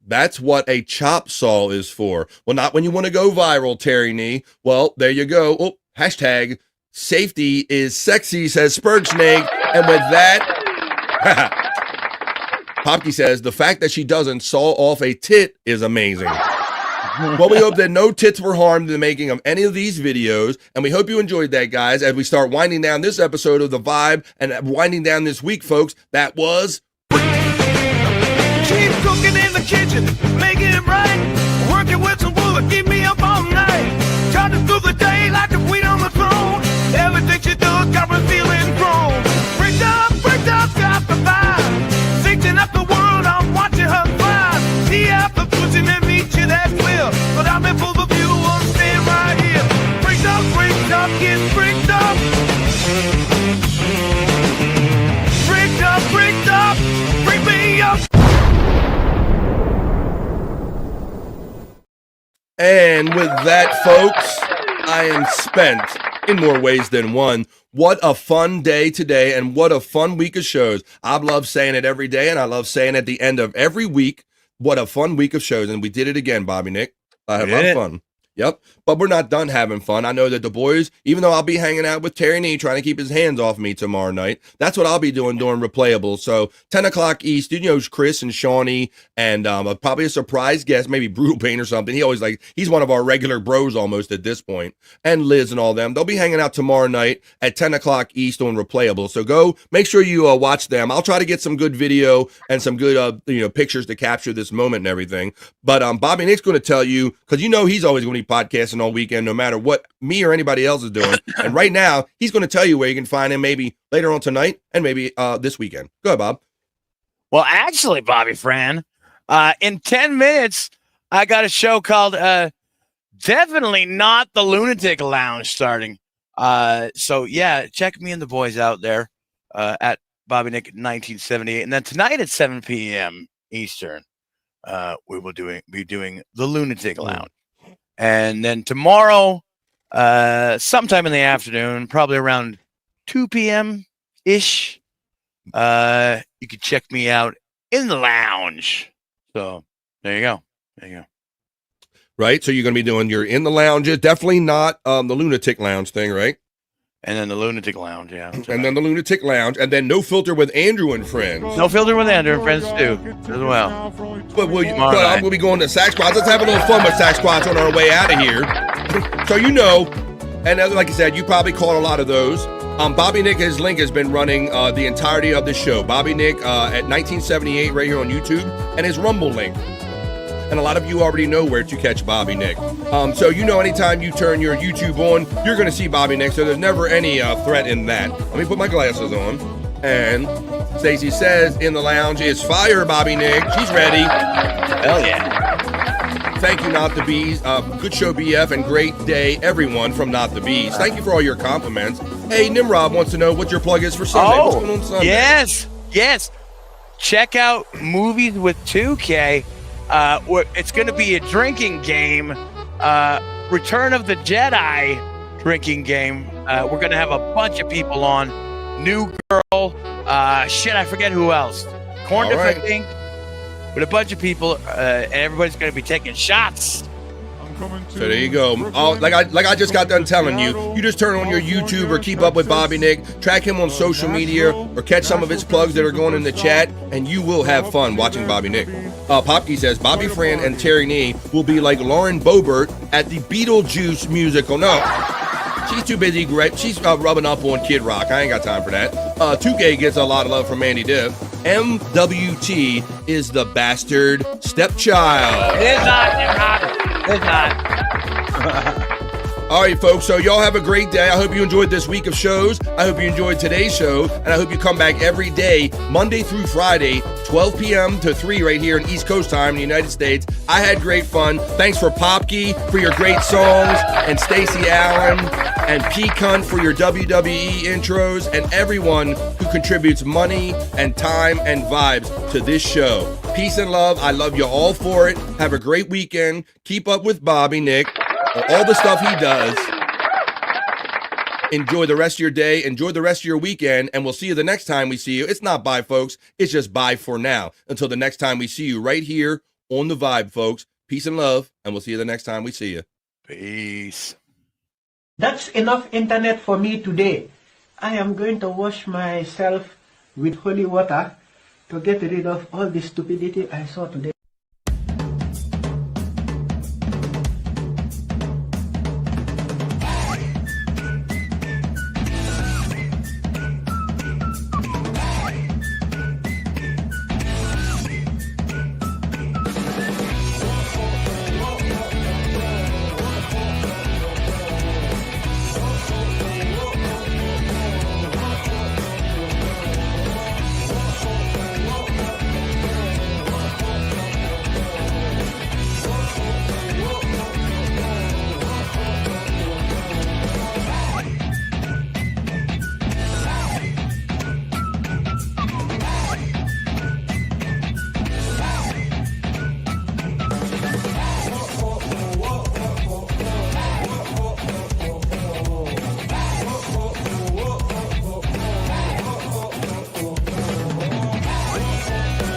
That's what a chop saw is for. Well, not when you want to go viral, Terry Nee. Well, there you go. Oh, hashtag safety is sexy, says Spurge Snake. And with that, Popke says the fact that she doesn't saw off a tit is amazing. Well, we hope that no tits were harmed in the making of any of these videos, and we hope you enjoyed that, guys, as we start winding down this episode of The Vibe and winding down this week, folks. That was... Keep cooking in the kitchen, making it right. Working with some wood, keep me up all night. Charging through the day like a queen on the throne. Everything she does got me feeling grown. Bricked up, got the vibe. Thinking up the world, I'm watching her fly. See after pushing and meet you, that's clear. But I'm in full of view, I'm staying right here. Bricked up, get bricked up. Bricked up, break me up. And with that, folks, I am spent in more ways than one. What a fun day today, and what a fun week of shows. I love saying it every day, and I love saying it at the end of every week. What a fun week of shows, and we did it again, Bobby Nick. I had a lot of fun. Yep, but we're not done having fun. I know that the boys, even though I'll be hanging out with Terry Nee trying to keep his hands off me tomorrow night, that's what I'll be doing during Replayables. So 10 o'clock East, you know, Chris and Shawnee and probably a surprise guest, maybe Brutal Pain or something. He's one of our regular bros almost at this point. And Liz and all them. They'll be hanging out tomorrow night at 10 o'clock East on Replayables. So go make sure you watch them. I'll try to get some good video and some good pictures to capture this moment and everything. But Bobby Nick's going to tell you, because you know he's always going to be podcasting all weekend, no matter what me or anybody else is doing. And right now, he's going to tell you where you can find him maybe later on tonight and maybe this weekend. Go ahead, Bob. Well, actually, Bobby Fran, in 10 minutes, I got a show called Definitely Not the Lunatic Lounge starting. So, yeah, check me and the boys out there at Bobby Nick 1978. And then tonight at 7 p.m. Eastern, we will be doing the Lunatic Lounge. And then tomorrow, sometime in the afternoon, probably around 2 p.m.-ish, you can check me out in the lounge. So there you go. Right? So you're going to be doing your in the lounges, definitely not the Lunatic Lounge thing, right? And then the Lunatic Lounge, yeah. And then the Lunatic Lounge, and then No Filter with Andrew and Friends. No Filter with Andrew and Friends, too, as well. But I'm going to be going to Sack Squats. Let's have a little fun with Sack Squats on our way out of here. So you know, and like I said, you probably caught a lot of those. Bobby Nick, his link has been running the entirety of the show. Bobby Nick at 1978 right here on YouTube, and his Rumble link. And a lot of you already know where to catch Bobby Nick. So you know anytime you turn your YouTube on, you're going to see Bobby Nick, so there's never any threat in that. Let me put my glasses on. And Stacy says, in the lounge is fire, Bobby Nick. She's ready. Hell yeah. Thank you, Not the Bees. Good show, BF, and great day, everyone from Not the Bees. Thank you for all your compliments. Hey, Nimrod wants to know what your plug is for Sunday. What's going on Sunday? Yes. Check out Movies with 2K. It's going to be a drinking game, Return of the Jedi drinking game. We're going to have a bunch of people on. New Girl, I forget who else. Corndiff, I think. With a bunch of people, and everybody's going to be taking shots So there you go. Like I just got done telling you, you just turn on your YouTube or keep up with Bobby Nick, track him on social media, or catch some of his plugs that are going in the chat, and you will have fun watching Bobby Nick. Popke says Bobby Fran and Terry Nee will be like Lauren Boebert at the Beetlejuice musical. No, she's too busy. She's rubbing up on Kid Rock. I ain't got time for that. 2K gets a lot of love from Mandy Diff. MWT is the bastard stepchild. It's not. All right, folks, so y'all have a great day. I hope you enjoyed this week of shows. I hope you enjoyed today's show, and I hope you come back every day, Monday through Friday, 12 p.m. to 3 right here in East Coast time in the United States. I had great fun. Thanks for Popke for your great songs, and Stacey Allen, and P-Cunt for your WWE intros, and everyone who contributes money and time and vibes to this show. Peace and love. I love you all for it. Have a great weekend. Keep up with Bobby Nick. All the stuff he does. Enjoy the rest of your day. Enjoy the rest of your weekend. And we'll see you the next time we see you. It's not bye, folks. It's just bye for now. Until the next time we see you right here on The Vibe, folks. Peace and love. And we'll see you the next time we see you. Peace. That's enough internet for me today. I am going to wash myself with holy water to get rid of all the stupidity I saw today.